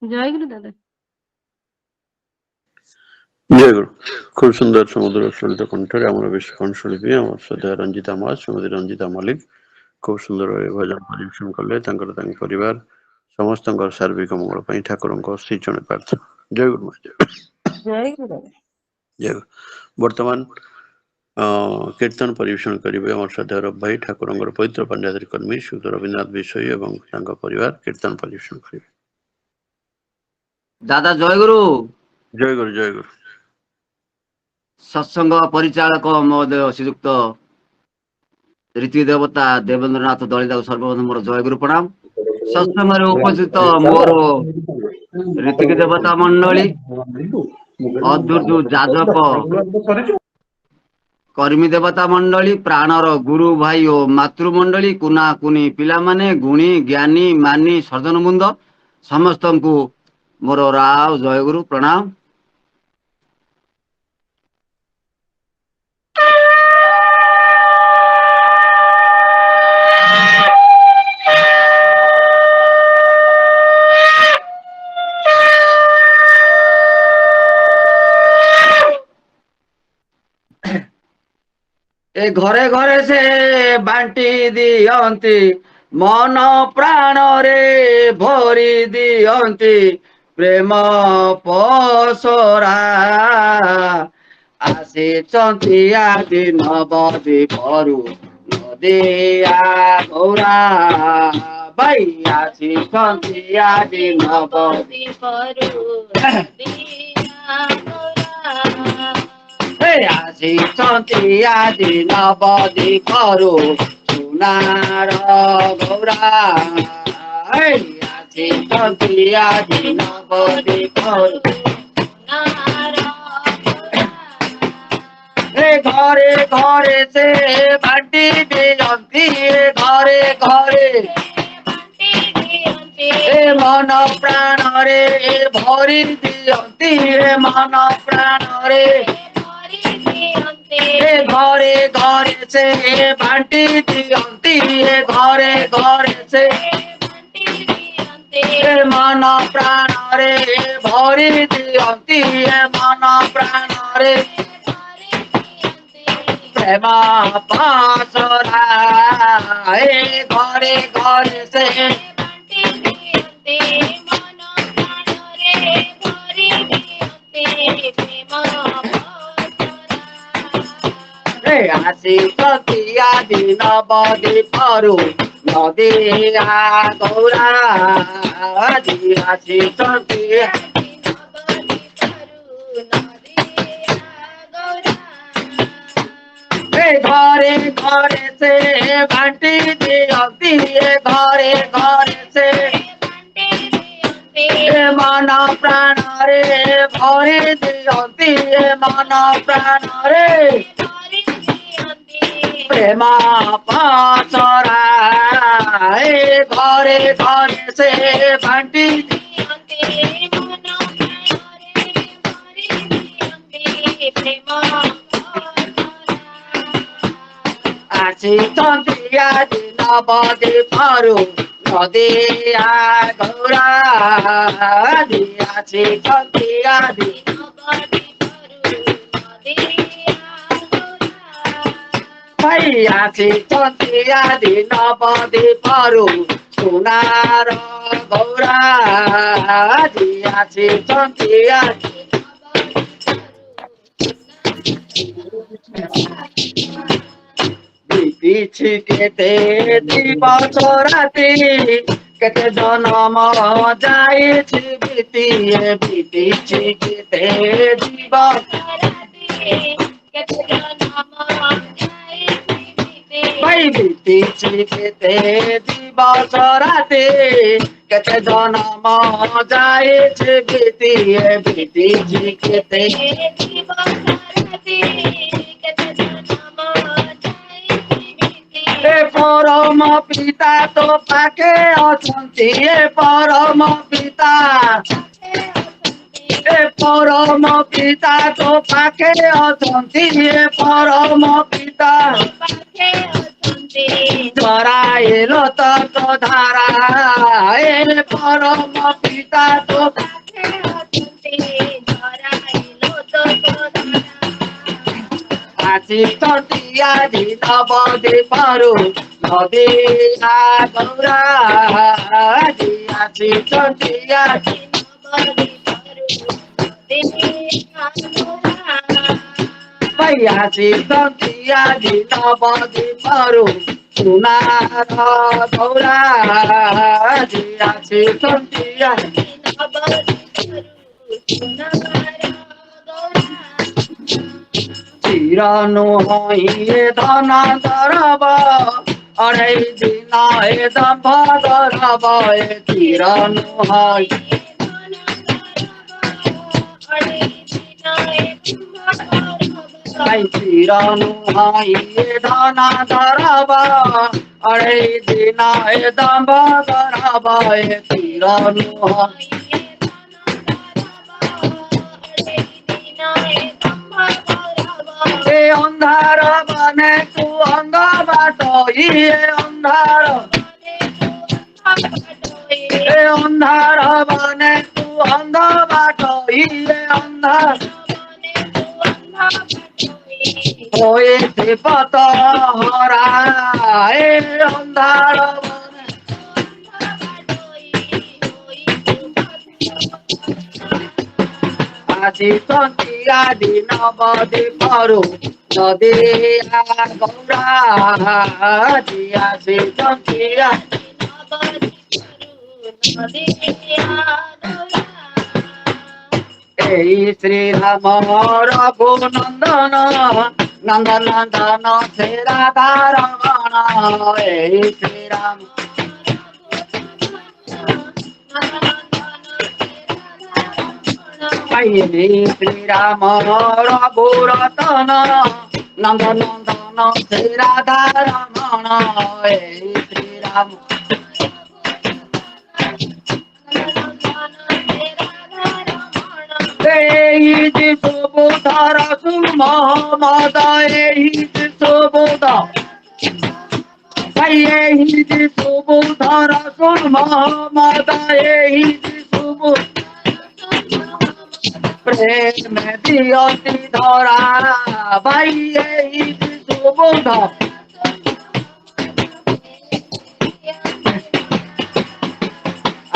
জয় গুরু দাদা। জয় গুরু। খুব সুন্দর সমুদ্র সলিত কণ্ঠরে আমরা বেশিক্ষণ শিল্পী আমার শ্রদ্ধা রঞ্জিতা মা, শ্রীমতী রঞ্জিতা মল্লিক খুব সুন্দর ଭାବେ ଭଜନ ପରିବେଷଣ କଲେ। ତାଙ୍କର ତାଙ୍କ ପରିବାର ସମସ୍ତଙ୍କର ସାର୍ବିକ ମଙ୍ଗଳ ପାଇଁ ଠାକୁରଙ୍କ ଶ୍ରୀଚରଣ ପ୍ରାର୍ଥନା। ଜୟ ଗୁରୁ ମା। ଜୟ ଗୁରୁ। ଜୟ ଗୁରୁ। ବର୍ତ୍ତମାନ କୀର୍ତ୍ତନ ପରିବେଷଣ କରିବେ ଆମର ଶ୍ରଦ୍ଧା ରବ ଭାଇ, ଠାକୁରଙ୍କର ପବିତ୍ର ପାଣ୍ଡାଧାରୀ କର୍ମୀ ସୁତ ରବୀନ୍ଦ୍ରନାଥ ବିଷୟ ଏବଂ ତାଙ୍କ ପରିବାର କୀର୍ତ୍ତନ ପରିବେଷଣ କରିବେ। ଦାଦା ଜୟ ଗୁରୁ। ଜୟ ଗୁରୁ। ଜୟ ଗୁରୁ। ସତ୍ସଙ୍ଗ ପରିଚାଳକ ମହୋଦୟ ଶ୍ରୀଯୁକ୍ତ ରୀତି ଦେବତା ଦେବେନ୍ଦ୍ରନାଥ ଦଳିତାକୁ ସର୍ବପ୍ରଥମ ମୋର ଜୟ ଗୁରୁ ପ୍ରଣାମ। ସତ୍ସଙ୍ଗରେ ଉପସ୍ଥିତ ମୋର ରୀତିକ ଦେବତା ମଣ୍ଡଳୀ, ଅଦୁର୍ଜୁ ଯାଜକ କର୍ମୀ ଦେବତା ମଣ୍ଡଳୀ, ପ୍ରାଣର ଗୁରୁ ଭାଇ ଓ ମାତୃମଣ୍ଡଳୀ, କୁନା କୁନି ପିଲାମାନେ, ଗୁଣୀ ଜ୍ଞାନୀ ମାନି ସର୍ଜନ ବୃନ୍ଦ ସମସ୍ତଙ୍କୁ ମୋର ରାव ଜୟ ଗୁରୁ ପ୍ରଣାମ। ଏ ଘରେ ଘରେ ସେ ବାଣ୍ଟି ଦିଅନ୍ତି, ମନ ପ୍ରାଣରେ ଭରି ଦିଅନ୍ତି ପ୍ରେମ ପସରା। ଆସିଛନ୍ତି ଆଜି ନବଦ୍ୱୀପରୁ ନଦିଆ ଗୌରା, ଭାଇ ଆସିଛନ୍ତି ଆଜି ନବଦ୍ୱୀପରୁ ନଦିଆ ଗୌରା, ଆସିଛନ୍ତି ଆଜି ନବଦ୍ୱୀପରୁ ସୁନାର ଗୌରା, ଆସିଛନ୍ତି ଆଜି ନବଦ୍ୱୀପରୁ ସୁନାର ଗୌରା। ଘରେ ଘରେ ସେ ବାଣ୍ଟି ଦିଅନ୍ତି, ଘରେ ଘରେ ମନ ପ୍ରାଣରେ ଭରି ଦିଅନ୍ତି, ମନ ପ୍ରାଣରେ ଘରେ ଘରେ ସେ ବାଣ୍ଟି ଦିଅନ୍ତି, ଘରେ ଘରେ ସେ ମନ ପ୍ରାଣରେ ଭରି ଦିଅନ୍ତି, ମନ ପ୍ରାଣରେ ପ୍ରେମ ପାସରା। ଘରେ ଘରେ ସେ ଆସିଛନ୍ତି ଆଜି ନବଦ୍ୱୀପରୁ ନଦିଆ ଗୌରା, ଆଜି ଆସିଛନ୍ତି ଘରେ ଘରେ ସେ ବାଣ୍ଟି ଦିଅନ୍ତି, ଘରେ ଘରେ ସେ ମନ ପ୍ରାଣରେ ଭରି ଦିଅନ୍ତି, ମନ ପ୍ରାଣରେ ପ୍ରେମ ପାସରା। ଘରେ ଘରେ ସେ ବାଣ୍ଟି ଦିଅନ୍ତି, ମନ ପ୍ରାଣରେ ପ୍ରେମ ଆସିଛନ୍ତି ଆଜି ନବଦ୍ୱୀପରୁ ନଦିଆ ଗୌରା, ଆଜି ଆସିଛନ୍ତି ଆଜି ଭାଇ ଆସିଛନ୍ତି ଆଜି ନବଦ୍ୱୀପରୁ ସୁନାର ଗୌରା, ଆଜି ଆସିଛନ୍ତି ଆଜି ବିତିଛି କେତେ ଦିବସ ରାତି, କେତେ ଜନମ ଯାଇଛି ବିତି, ବିତିଛି କେତେ ଦିବସ ରାତି, କେତେ ଜନମ ଭାଇ ବିତିଛି କେତେ ଦିବସ ରାତି, କେତେ ଜନମ ଯାଇଛି ବିତି, ବିତିଛି କେତେ ଦିବସ ରାତି, କେତେ ଜନମ परम पिता तो पाखे अछंती ए परम पिता ए परम पिता तो पाखे अछंती ए परम पिता जराइल तत्व धारा ए परम पिता तो आचिया नदी पारो नदी गौरा आचिया आचिया नदी पारो सुनार गौरा आचिया चिरानु हे धन धरब अढ़ाई दिन हे दम्भ धरब चिरानु चिरानु हे धन धरब अढ़ाई दिन हे दम्भ धरब चिरानु अंधार बने तू अंध बाटो ये अंधार बने तू अंध बाटो ये अंधार ओए ते पता हरा ए अंधार आदि नदी पारो नदी गौरा चंकिया श्री राम रघुनंदन नंदन नंदन श्री राधा रमण श्री राम श्री राम रघुरतन नंदन नंदन श्री राधा रमण श्री राम सुबोधर सुमहमद सुबोध सुबोधर सुमहमद सुबोध प्रेम दियति धरा भाई सुबोध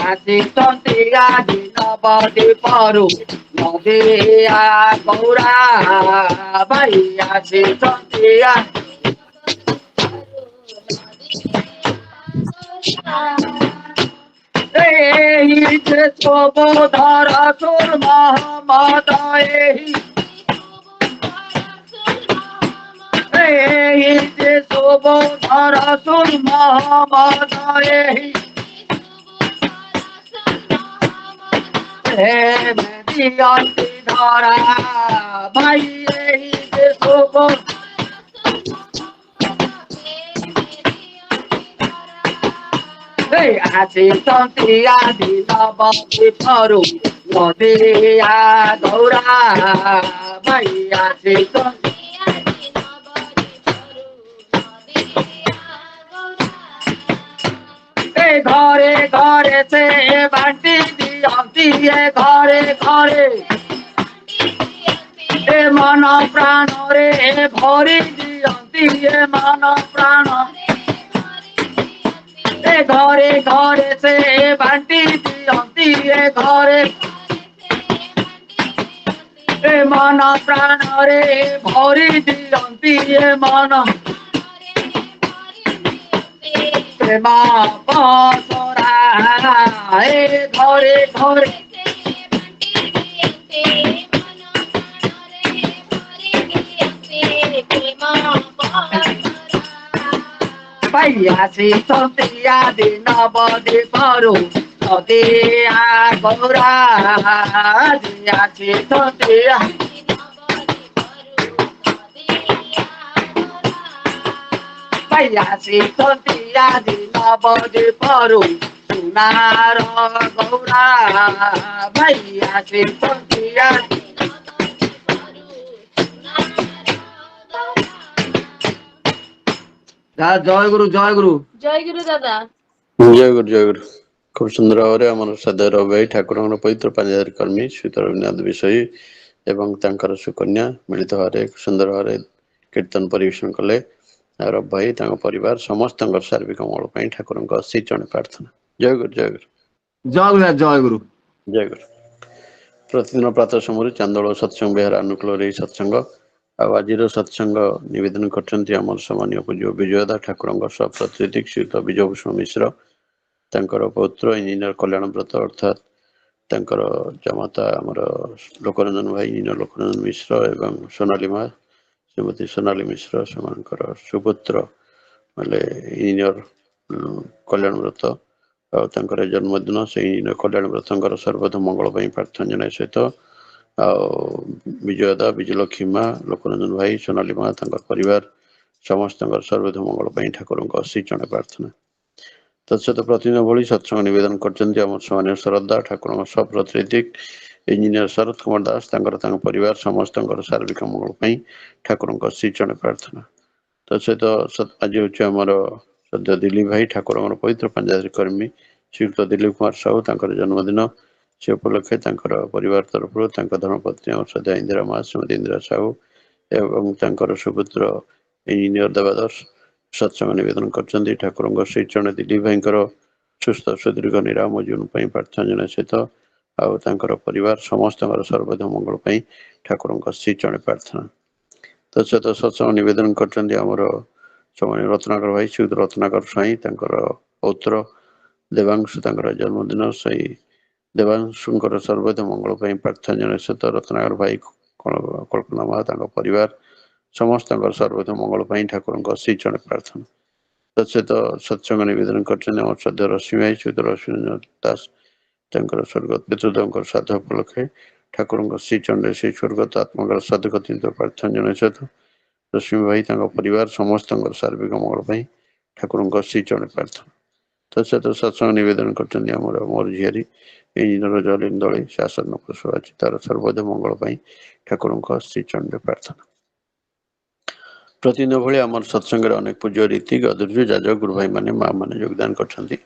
आदित्य आदि नदी पारो नदी गौरा भाई आदित्य सुबोधर सुर महमद सुबोधर सुर महमद दियति धरा भाई सुबोध आदि नदी पारो नदी गौरा भाई घरे घरे से बांटी दियती घरे घरे मन प्राण रे भरी दियती मन प्राण घरे घरे से बांटी दियती घरे मन प्राण रे भरी दियती मन प्रेमा पसरा घरे घरे पाइयासी संतिया दिन बदे पारो नदी गौरा दियासी संतिया ଭାଇ ଆସିଛନ୍ତି ଆଜି ନବଦ୍ୱୀପରୁ ସୁନାର ଗୌରା ଭାଇ ଆସିଛନ୍ତି ଆଜି ଜୟ ଗୁରୁ ଜୟ ଗୁରୁ ଜୟ ଗୁରୁ ଦାଦା। ଜୟ ଗୁରୁ ଜୟ ଗୁରୁ। খুব সুন্দর ভাবে আমার শ্ରଦ୍ଧାର ଭାଇ ଠାକୁରଙ୍କର ପବିତ୍ର ପାଞ୍ଜାଧାରୀ କର୍ମୀ ଶ୍ରୀତ ରବୀନ୍ଦ୍ରନାଥ ବିଷୟୀ ଏବଂ ତାଙ୍କର ସୁକନ୍ୟା ମିଳିତ ଭାବରେ ସୁନ୍ଦର ଭାବରେ କୀର୍ତ୍ତନ ପରିବେଷଣ କଲେ। ରବ ଭାଇ ତାଙ୍କ ପରିବାର ସମସ୍ତଙ୍କର ସାର୍ବିକ ମଙ୍ଗଳ ପାଇଁ ଠାକୁରଙ୍କ ଅଶୀ ଚରଣ ପ୍ରାର୍ଥନା। ଜୟ ଗୁରୁ ଜୟ ଗୁରୁ ଜୟ ଗୁରୁ ଜୟ ଗୁରୁ। ଜୟ ଗୁରୁ। ପ୍ରତିଦିନ ପ୍ରାତଃ ସମୟରେ ଚାନ୍ଦୋଳ ସତ୍ସଙ୍ଗ ବିହାର ଅନୁକୂଳରେ ଏହି ସତ୍ସଙ୍ଗ ଆଉ ଆଜିର ସତ୍ସଙ୍ଗ ନିବେଦନ କରିଛନ୍ତି ଆମର ସମ୍ମାନୀୟ ପୂଜ୍ୟ ବିଜୟଦା ଠାକୁରଙ୍କ ସପ୍ରତିନିଧି ଶ୍ରୀଯୁକ୍ତ ବିଜୟଭୂଷଣ ମିଶ୍ର, ତାଙ୍କର ପୌତ୍ର ଇଞ୍ଜିନିୟର କଲ୍ୟାଣ ବ୍ରତ ଅର୍ଥାତ୍ ତାଙ୍କର ଜାମାତା ଆମର ଲୋକରଞ୍ଜନ ଭାଇ ଇଞ୍ଜିନିୟର ଲୋକରଞ୍ଜନ ମିଶ୍ର ଏବଂ ସୋନାଲି ମା ଶ୍ରୀମତୀ ସୋନାଲି ମିଶ୍ର, ସେମାନଙ୍କର ସୁପୁତ୍ର ହେଲେ ଇଞ୍ଜିନିୟର କଲ୍ୟାଣ ବ୍ରତ ଆଉ ତାଙ୍କର ଜନ୍ମଦିନ ସେଇ ଇଞ୍ଜିନିୟର କଲ୍ୟାଣ ବ୍ରତଙ୍କର ସର୍ବତ ମଙ୍ଗଳ ପାଇଁ ପ୍ରାର୍ଥନା ଜଣାଇବା ସହିତ ଆଉ ବିଜୟଦା ବିଜୟଲକ୍ଷ୍ମୀ ମା ଲୋକରଞ୍ଜନ ଭାଇ ସୋନାଲି ମା ତାଙ୍କର ପରିବାର ସମସ୍ତଙ୍କର ସର୍ବତ ମଙ୍ଗଳ ପାଇଁ ଠାକୁରଙ୍କ ଅଶୀ ଚରଣ ପ୍ରାର୍ଥନା। ତତ୍ସହିତ ପ୍ରତିଦିନ ଭଳି ସତ୍ସଙ୍ଗ ନିବେଦନ କରିଛନ୍ତି ଆମର ସମ୍ମାନୀୟ ଶ୍ରଦ୍ଧା ଠାକୁରଙ୍କ ସପ୍ରତିନିଧି ଇଞ୍ଜିନିୟର ଶରତ କୁମାର ଦାସ, ତାଙ୍କ ପରିବାର ସମସ୍ତଙ୍କର ସାର୍ବିକ ମଙ୍ଗଳ ପାଇଁ ଠାକୁରଙ୍କ ଅଶୀ ଚରଣ ପ୍ରାର୍ଥନା। ତତ୍ସହିତ ଆଜି ହେଉଛି ଆମର ସଦ୍ୟ ଦିଲ୍ଲୀପ ଭାଇ ଠାକୁରଙ୍କର ପବିତ୍ର ପାଞ୍ଜାଧାରୀ କର୍ମୀ ଶ୍ରୀଯୁକ୍ତ ଦିଲ୍ଲୀପ କୁମାର ସାହୁ, ତାଙ୍କର ଜନ୍ମଦିନ ସେ ଉପଲକ୍ଷେ ତାଙ୍କର ପରିବାର ତରଫରୁ ତାଙ୍କ ଧର୍ମପତ୍ନୀ ଆମର ସଦ୍ୟ ଇନ୍ଦିରା ମା ଶ୍ରୀମତୀ ଇନ୍ଦିରା ସାହୁ ଏବଂ ତାଙ୍କର ସୁପୁତ୍ର ଇଞ୍ଜିନିୟର ଦେବାଦର୍ଶ ସତ୍ସଙ୍ଗ ନିବେଦନ କରିଛନ୍ତି। ଠାକୁରଙ୍କ ଶ୍ରୀ ଚରଣ ଦିଲ୍ଲୀପ ଭାଇଙ୍କର ସୁସ୍ଥ ସୁଦୀର୍ଘ ନିରାମ ଜୀବନ ପାଇଁ ପ୍ରାର୍ଥନା ଜଣାଇବା ସହିତ ଆଉ ତାଙ୍କର ପରିବାର ସମସ୍ତଙ୍କର ସର୍ବଦା ମଙ୍ଗଳ ପାଇଁ ଠାକୁରଙ୍କ ଶ୍ରୀ ଚରଣ ପ୍ରାର୍ଥନା। ତତ୍ସହିତ ସତ୍ସଙ୍ଗ ନିବେଦନ କରିଛନ୍ତି ଆମର ସମ୍ମାନୀୟ ରତ୍ନାକର ଭାଇ ଶ୍ରୀଯୁକ୍ତ ରତ୍ନାକର ସ୍ୱାଇଁ, ତାଙ୍କର ପୌତ୍ର ଦେବାଂଶୁ ତାଙ୍କର ଜନ୍ମଦିନ ସେଇ ଦେବାଂଶୁଙ୍କର ସର୍ବଦା ମଙ୍ଗଳ ପାଇଁ ପ୍ରାର୍ଥନା ଜଣାଇବା ସହିତ ରତ୍ନାକର ଭାଇ କଳ୍ପନା ମା ତାଙ୍କ ପରିବାର ସମସ୍ତଙ୍କର ସର୍ବଦା ମଙ୍ଗଳ ପାଇଁ ଠାକୁରଙ୍କ ଅଶୀ ଚରଣ ପ୍ରାର୍ଥନା। ତତ୍ସହିତ ସତ୍ସଙ୍ଗ ନିବେଦନ କରିଛନ୍ତି ଆମର ସଦ୍ୟ ରଶ୍ମି ଭାଇ ଶ୍ରୀଯୁକ୍ତ ରଶ୍ମି ଦାସ, ତାଙ୍କର ସ୍ୱର୍ଗତ ପିତୃଦେବଙ୍କର ଶ୍ରାଦ୍ଧ ଉପଲକ୍ଷେ ଠାକୁରଙ୍କ ଶ୍ରୀ ଚରଣରେ ସେଇ ସ୍ୱର୍ଗତ ଆତ୍ମାଙ୍କର ସଦ୍ଗତି ପ୍ରାର୍ଥନା ଜଣାଇବା ସହିତ ରଶ୍ମି ଭାଇ ତାଙ୍କ ପରିବାର ସମସ୍ତଙ୍କର ସାର୍ବିକ ମଙ୍ଗଳ ପାଇଁ ଠାକୁରଙ୍କ ଶ୍ରୀ ଚରଣ ପ୍ରାର୍ଥନା। ତତ୍ସହିତ ସତ୍ସଙ୍ଗ ନିବେଦନ କରିଛନ୍ତି ଆମର ମୋର ଝିଆରୀ ଇଞ୍ଜିନିୟର ଜଲିନ ଦଳେଇ ଶାସନ ପ୍ରସବ ଅଛି, ତାର ସର୍ବଦା ମଙ୍ଗଳ ପାଇଁ ଠାକୁରଙ୍କ ଶ୍ରୀ ଚରଣରେ ପ୍ରାର୍ଥନା। ପ୍ରତିଦିନ ଭଳି ଆମର ସତ୍ସଙ୍ଗରେ ଅନେକ ପୂଜ୍ୟ ରୀତି ଗଦୁର୍ଯ୍ୟ ଯାଜକ ଗୁରୁ ଭାଇମାନେ ମା ମାନେ ଯୋଗଦାନ କରିଛନ୍ତି।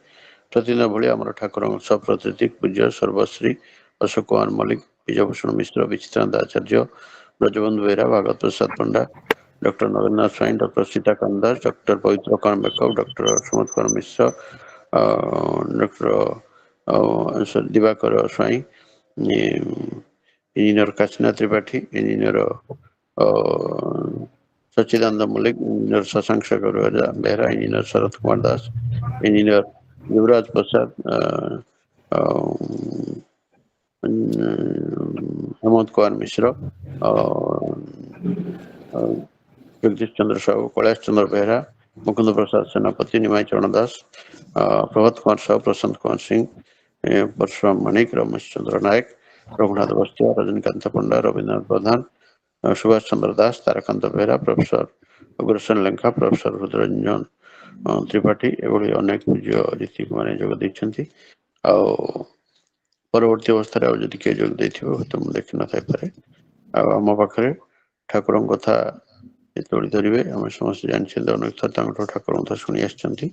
ପ୍ରତିଦିନ ଭଳି ଆମର ଠାକୁରଙ୍କ ସପ୍ରତିନିଧି ପୂଜ୍ୟ ସର୍ବଶ୍ରୀ Ashok Kumar Mallick, Bijayabhushan Mishra, Bichitrananda Acharya, Brajabandhu Behera, Bhagabat Prasad Panda, doctor Narendra Swain, doctor Sitakant Das, doctor Pabitra Karan Bekab, doctor Sumat Karan Mishra, doctor Dibakar Swain, engineer Kashinath Tripathy, engineer Sachidananda Mallick, engineer Shashanka Shekhar Behera, engineer Sarat Kumar Das, engineer Yubaraj Prasad, Hemant Kumar Mishra, Jagadish Chandra Sahu, Kailash Chandra Behera, Mukund Prasad Senapati, Nimai Charan Das, Prabhat Kumar Sahu, Prashant Kumar Singh, Parshuram माणिक, रमेश चंद्र नायक, रघुनाथ बस्तिया, रजनीकांत पंडा, रवीन्द्रनाथ प्रधान, सुभाष चंद्र दास, तारकांत बेहरा, प्रोफेसर उग्रसेन लेंखा, प्रोफेसर रुद्ररंजन त्रिपाठी एभली अनेक पूज्य रीति मैंने जोग देइछन्ति। परवर्ती अवस्था जदि किए जोग तो मुझे देखी न थाईपे आम पाखे ठाकुर कथा जोड़ी धरवे आम समस्त जानते अनेक थर ठाकुर कथा शुणी आसछन्ति।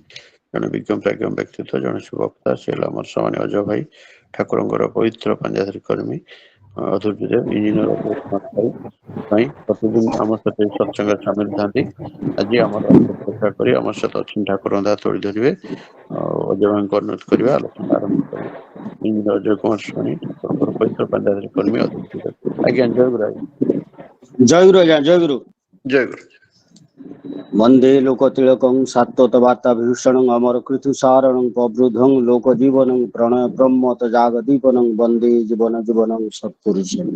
जड़े विज्ञ प्राज्ञ व्यक्तित्व जड़े सुभक्ता से सामान्य अजय भाई ठाकुर पवित्र पांजाधारी कर्मी अधुर्यदेव इंजीनियर प्रतिदिन आम सहित सत्संग सामिल था। आज आम अपेक्षा कर सहित अच्छी ठाकुर तोड़ धरवे अजय भाई को अनुरोध करवा आलोचना आरंभ करें। इंजीनियर अजय कुमार स्वाई ठाकुर पवित्र पांजाधारी कर्मी अधुर्यदेव। आज्ञा जय गुरु। जय गुरु आज्ञा जय गुरु जय गुरु। वंदे लोकतिलकं सात्वतवार्ता भूषणं अमर कृतुसारणं प्रबुद्धं लोकजीवनं प्रणय ब्रह्म तजागदीपनं वंदे जीवन जीवनं सत्पुरुषं।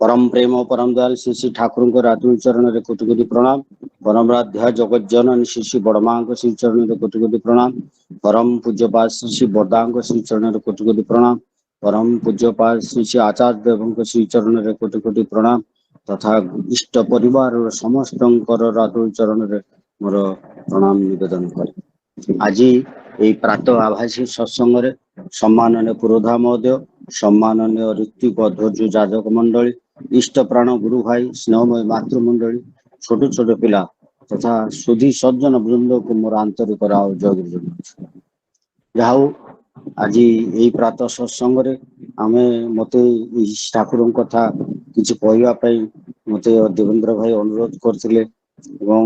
परम प्रेम परम दयाल श्री श्री ठाकुर को रातुल चरण रे कोटि कोटि प्रणाम। परम राध्या जगत जननी श्री श्री बड़मां श्री चरण रे कोटि कोटि प्रणाम। परम पूज्यपाद श्री श्री बरदां श्री चरण रे कोटि कोटि प्रणाम। परम पूज्यपाद श्री श्री आचार्य देव श्री चरण रे कोटि कोटि प्रणाम तथा इष्ट परिवार समस्त रातुल चरण रे मोर प्रणाम निवेदन करे। आज এই প্রাত আভাসী সৎসঙ্গরে সম্মাননীয় পুরোধা মহোদয়, সম্মাননীয় ঋত্বিক অধ্বর্য যাজক মন্ডলী, ইষ্টপ্রাণ গুরু ভাই, স্নেহময় মাতৃমণ্ডলী, ছোট ছোট পিলা তথা সুধী সজ্জন বৃন্দକୁ ମୋର ଆନ୍ତରିକ ରାଉ ଜୟ ଗୁରୁ ଜଣାଉଛି। ଯାହା ହଉ ଆଜି ଏଇ ପ୍ରାତ ସତ୍ସଙ୍ଗରେ ମତେ ଠାକୁରଙ୍କ କଥା କିଛି କହିବା ପାଇଁ ମତେ ଦେବେନ୍ଦ୍ର ଭାଇ ଅନୁରୋଧ କରିଥିଲେ ଏବଂ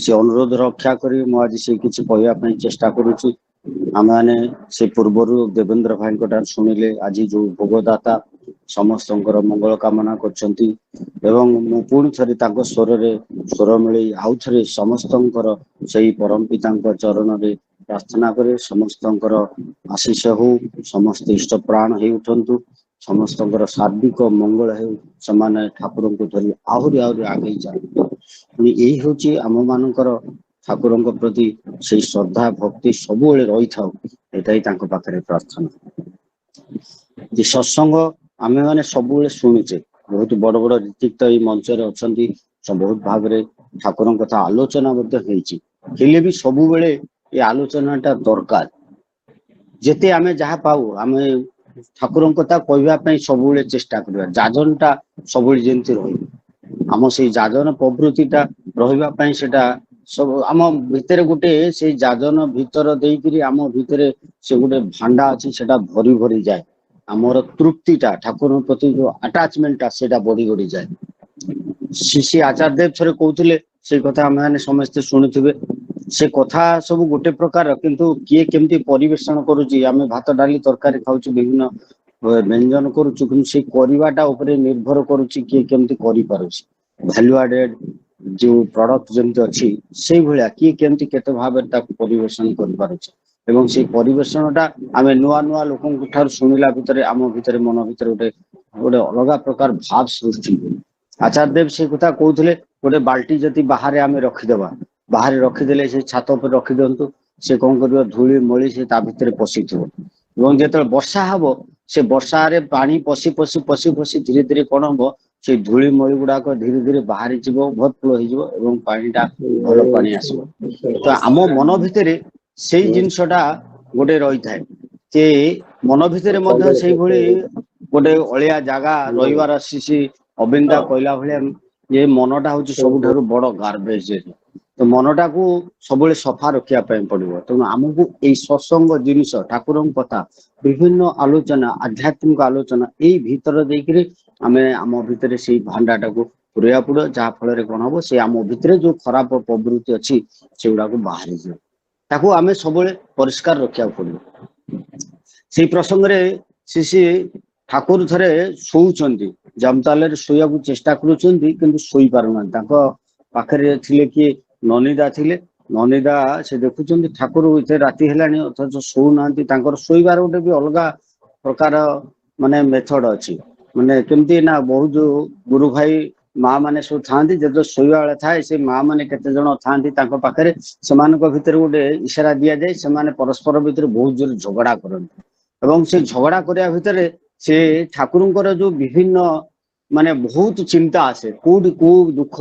ସେ ଅନୁରୋଧ ରକ୍ଷା କରି ମୁଁ ଆଜି ସେ କିଛି କହିବା ପାଇଁ ଚେଷ୍ଟା କରୁଛି। ଆମେମାନେ ସେ ପୂର୍ବରୁ ଦେବେନ୍ଦ୍ର ଭାଇଙ୍କ ଠାରୁ ଶୁଣିଲେ ଆଜି ଯୋଉ ଭୋଗଦାତା ସମସ୍ତଙ୍କର ମଙ୍ଗଳ କାମନା କରିଛନ୍ତି ଏବଂ ମୁଁ ପୁଣି ଥରେ ତାଙ୍କ ସ୍ୱର ମିଳେଇ ଆଉ ଥରେ ସମସ୍ତଙ୍କର ସେଇ ପରମ ପିତାଙ୍କ ଚରଣରେ ପ୍ରାର୍ଥନା କରି ସମସ୍ତଙ୍କର ଆଶୀଷ ହଉ, ସମସ୍ତେ ଇଷ୍ଟ ପ୍ରାଣ ହେଇ ଉଠନ୍ତୁ, ସମସ୍ତଙ୍କର ସାର୍ବିକ ମଙ୍ଗଳ ହେଉ, ସେମାନେ ଠାକୁରଙ୍କୁ ଧରି ଆହୁରି ଆହୁରି ଆଗେଇ ଚାଲନ୍ତୁ। ଏଇ ହଉଛି ଆମ ମାନଙ୍କର ଠାକୁରଙ୍କ ପ୍ରତି ସେଇ ଶ୍ରଦ୍ଧା ଭକ୍ତି ସବୁବେଳେ ରହିଥାଉ, ଏଇଟା ହିଁ ତାଙ୍କ ପାଖରେ ପ୍ରାର୍ଥନା। ଯେ ସତ୍ସଙ୍ଗ ଆମେ ମାନେ ସବୁବେଳେ ଶୁଣୁଛେ, ବହୁତ ବଡ ବଡ ରୀତିକ ଏଇ ମଞ୍ଚରେ ଅଛନ୍ତି, ବହୁତ ଭାବରେ ଠାକୁରଙ୍କ କଥା ଆଲୋଚନା ମଧ୍ୟ ହେଇଛି, ହେଲେ ବି ସବୁବେଳେ ଏ ଆଲୋଚନାଟା ଦରକାର। ଯେତେ ଆମେ ଯାହା ପାଉ ଆମେ ଠାକୁରଙ୍କ କଥା କହିବା ପାଇଁ ସବୁବେଳେ ଚେଷ୍ଟା କରିବା, ଯାଜନଟା ସବୁବେଳେ ଯେମିତି ରହିବ, ଆମ ସେଇ ଯାଜନ ପ୍ରବୃତ୍ତିଟା ରହିବା ପାଇଁ ସେଟା ସବୁ ଆମ ଭିତରେ ଗୋଟେ ସେଇ ଯାଜନ ଭିତର ଦେଇକିରି ଆମ ଭିତରେ ସେ ଗୋଟେ ଭାଣ୍ଡା ଅଛି, ସେଟା ଭରି ଭରି ଯାଏ। ଆମର ତୃପ୍ତିଟା ଠାକୁରଙ୍କ ପ୍ରତି ଯୋଉ ଆଟାଚମେଣ୍ଟଟା ସେଟା ବଢି ବଢି ଯାଏ। ଶ୍ରୀ ଆଚାର୍ଯ୍ୟ ଦେବ ଥରେ କହୁଥିଲେ, ସେଇ କଥା ଆମେ ସମସ୍ତେ ଶୁଣିଥିବେ। ସେ କଥା ସବୁ ଗୋଟେ ପ୍ରକାର, କିନ୍ତୁ କିଏ କେମିତି ପରିବେଷଣ କରୁଛି, ଆମେ ଭାତ ଡାଲି ତରକାରୀ ଖାଉଛୁ, ବିଭିନ୍ନ ବ୍ୟଞ୍ଜନ କରୁଛୁ, କିନ୍ତୁ ସେଇ କରିବାଟା ଉପରେ ନିର୍ଭର କରୁଛି କିଏ କେମିତି କରିପାରୁଛି। ଭ୍ୟାଲୁ ଆଡେଡ ଯୋଉ ପ୍ରଡକ୍ଟ ଯେମିତି ଅଛି ସେଇଭଳିଆ କିଏ କେମିତି କେତେ ଭାବରେ ତାକୁ ପରିବେଷଣ କରିପାରୁଛି ଏବଂ ସେଇ ପରିବେଷଣଟା ଆମେ ନୂଆ ନୂଆ ଲୋକଙ୍କ ଠାରୁ ଶୁଣିଲା ଭିତରେ ଆମ ଭିତରେ ମନ ଭିତରେ ଗୋଟେ ଅଲଗା ପ୍ରକାର ଭାବ ସୃଷ୍ଟି ହୁଏ। ଆଚାର୍ଯ୍ୟ ଦେବ ସେଇ କଥା କହୁଥିଲେ, ଗୋଟେ ବାଲ୍ଟି ଯଦି ବାହାରେ ଆମେ ରଖିଦେବା, ବାହାରେ ରଖିଦେଲେ ସେ ଛାତ ଉପରେ ରଖିଦିଅନ୍ତୁ, ସେ କଣ କରିବ, ଧୂଳି ମଳି ସେ ତା ଭିତରେ ପଶିଥିବ ଏବଂ ଯେତେବେଳେ ବର୍ଷା ହବ ସେ ବର୍ଷାରେ ପାଣି ପଶି ପଶି ପଶି ପଶି ଧୀରେ ଧୀରେ କଣ ହବ, ସେଇ ଧୂଳି ମଳି ଗୁଡାକ ଧୀରେ ଧୀରେ ବାହାରି ଯିବ, ଓଭରଫ୍ଲୋ ହେଇଯିବ ଏବଂ ପାଣିଟା ଭଲ ପାଣି ଆସିବ। ତ ଆମ ମନ ଭିତରେ ସେଇ ଜିନିଷଟା ଗୋଟେ ରହିଥାଏ ଯେ ମନ ଭିତରେ ମଧ୍ୟ ସେଇଭଳି ଗୋଟେ ଅଳିଆ ଜାଗା ରହିବାର ଅଛି। ଅବିନ୍ଦା କହିଲା ଭଳିଆ ଯେ ମନଟା ହଉଛି ସବୁଠାରୁ ବଡ ଗାର୍ବେଜ। ତ ମନଟାକୁ ସବୁବେଳେ ସଫା ରଖିବା ପାଇଁ ପଡିବ। ତେଣୁ ଆମକୁ ଏଇ ସତ୍ସଙ୍ଗ ଜିନିଷ, ଠାକୁରଙ୍କ କଥା, ବିଭିନ୍ନ ଆଲୋଚନା, ଆଧ୍ୟାତ୍ମିକ ଆଲୋଚନା ଏଇ ଭିତର ଦେଇକିରି ଆମେ ଆମ ଭିତରେ ସେଇ ଭାଣ୍ଡାଟାକୁ ପୁରେଇବାକୁ ପଡିବ, ଯାହା ଫଳରେ କଣ ହବ, ସେ ଆମ ଭିତରେ ଯୋଉ ଖରାପ ପ୍ରବୃତ୍ତି ଅଛି ସେଗୁଡାକୁ ବାହାରିଯିବ। ତାକୁ ଆମେ ସବୁବେଳେ ପରିଷ୍କାର ରଖିବାକୁ ପଡିବ। ସେଇ ପ୍ରସଙ୍ଗରେ ଶ୍ରୀ ଠାକୁର ଥରେ ଶୋଉଛନ୍ତି, ଜାମତାଲରେ ଶୋଇବାକୁ ଚେଷ୍ଟା କରୁଛନ୍ତି କିନ୍ତୁ ଶୋଇପାରୁନାହାନ୍ତି। ତାଙ୍କ ପାଖରେ ଥିଲେ କିଏ, ନନିଦା ଥିଲେ। ନନିଦା ସେ ଦେଖୁଛନ୍ତି ଠାକୁର ଏତେ ରାତି ହେଲାଣି ଅଥଚ ଶୋଉନାହାନ୍ତି। ତାଙ୍କର ଶୋଇବାର ଗୋଟେ ବି ଅଲଗା ପ୍ରକାର ମାନେ ମେଥଡ ଅଛି। ମାନେ କେମିତି ନା, ବହୁତ ଗୁରୁ ଭାଇ ମା ମାନେ ସବୁ ଥାଆନ୍ତି, ଯେତେବେଳେ ଶୋଇବା ବେଳେ ଥାଏ ସେ ମା ମାନେ କେତେ ଜଣ ଥାଆନ୍ତି ତାଙ୍କ ପାଖରେ, ସେମାନଙ୍କ ଭିତରେ ଗୋଟେ ଇସାରା ଦିଆଯାଏ, ସେମାନେ ପରସ୍ପର ଭିତରେ ବହୁତ ଜୋରେ ଝଗଡା କରନ୍ତି ଏବଂ ସେ ଝଗଡା କରିବା ଭିତରେ ସେ ଠାକୁରଙ୍କର ଯୋଉ ବିଭିନ୍ନ ମାନେ ବହୁତ ଚିନ୍ତା ଆସେ, କୋଉଠି କୋଉ ଦୁଃଖ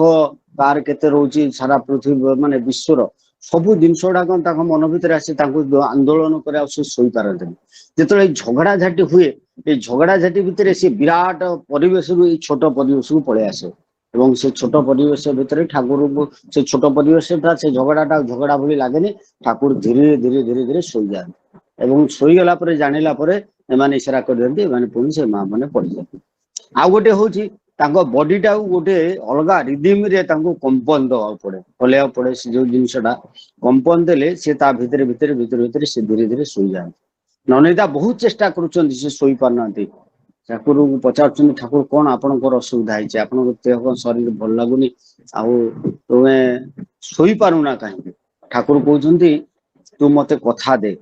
କାହାର କେତେ ରହୁଛି, ସାରା ପୃଥିବୀ ମାନେ ବିଶ୍ୱର ସବୁ ଜିନିଷ ଗୁଡାକ ତାଙ୍କ ମନ ଭିତରେ ଆସେ, ତାଙ୍କୁ ଆନ୍ଦୋଳନ କରି ଆଉ ସେ ଶୋଇପାରନ୍ତିନି। ଯେତେବେଳେ ଏଇ ଝଗଡା ଝାଟି ହୁଏ, ଏଇ ଝଗଡା ଝାଟି ଭିତରେ ସେ ବିରାଟ ପରିବେଶରୁ ଏଇ ଛୋଟ ପରିବେଶକୁ ପଳେଇ ଆସେ ଏବଂ ସେ ଛୋଟ ପରିବେଶ ଭିତରେ ଠାକୁରଙ୍କୁ, ସେ ଛୋଟ ପରିବେଶଟା ସେ ଝଗଡାଟା ଝଗଡା ଭଳି ଲାଗେନି। ଠାକୁର ଧୀରେ ଧୀରେ ଧୀରେ ଧୀରେ ଶୋଇଯାଆନ୍ତି ଏବଂ ଶୋଇଗଲା ପରେ ଜାଣିଲା ପରେ ଏମାନେ ଇସାରା କରିଦିଅନ୍ତି, ଏମାନେ ପୁଣି ସେ ମା ମାନେ ପଡିଯାନ୍ତି। ଆଉ ଗୋଟେ ହଉଛି ତାଙ୍କ ବଡିଟାକୁ ଗୋଟେ ଅଲଗା ରିଦିମରେ ତାଙ୍କୁ କମ୍ପନ ଦେବାକୁ ପଡେ, ହଲେଇବାକୁ ପଡେ। ସେ ଯୋଉ ଜିନିଷଟା କମ୍ପନ ଦେଲେ ସେ ତା ଭିତରେ ଭିତରେ ଭିତରେ ଭିତରେ ସେ ଧୀରେ ଧୀରେ ଶୋଇଯାଆନ୍ତି। ନନିଦା ବହୁତ ଚେଷ୍ଟା କରୁଛନ୍ତି, ସେ ଶୋଇପାରୁନାହାନ୍ତି। ଠାକୁରଙ୍କୁ ପଚାରୁଛନ୍ତି, ଠାକୁର କଣ ଆପଣଙ୍କର ଅସୁବିଧା ହେଇଛି, ଆପଣଙ୍କ ଦେହ କଣ ଶରୀର ଭଲ ଲାଗୁନି, ଆଉ ତୁମେ ଶୋଇପାରୁନା କାହିଁକି? ଠାକୁର କହୁଛନ୍ତି, ତୁ ମତେ କଥା ଦେ,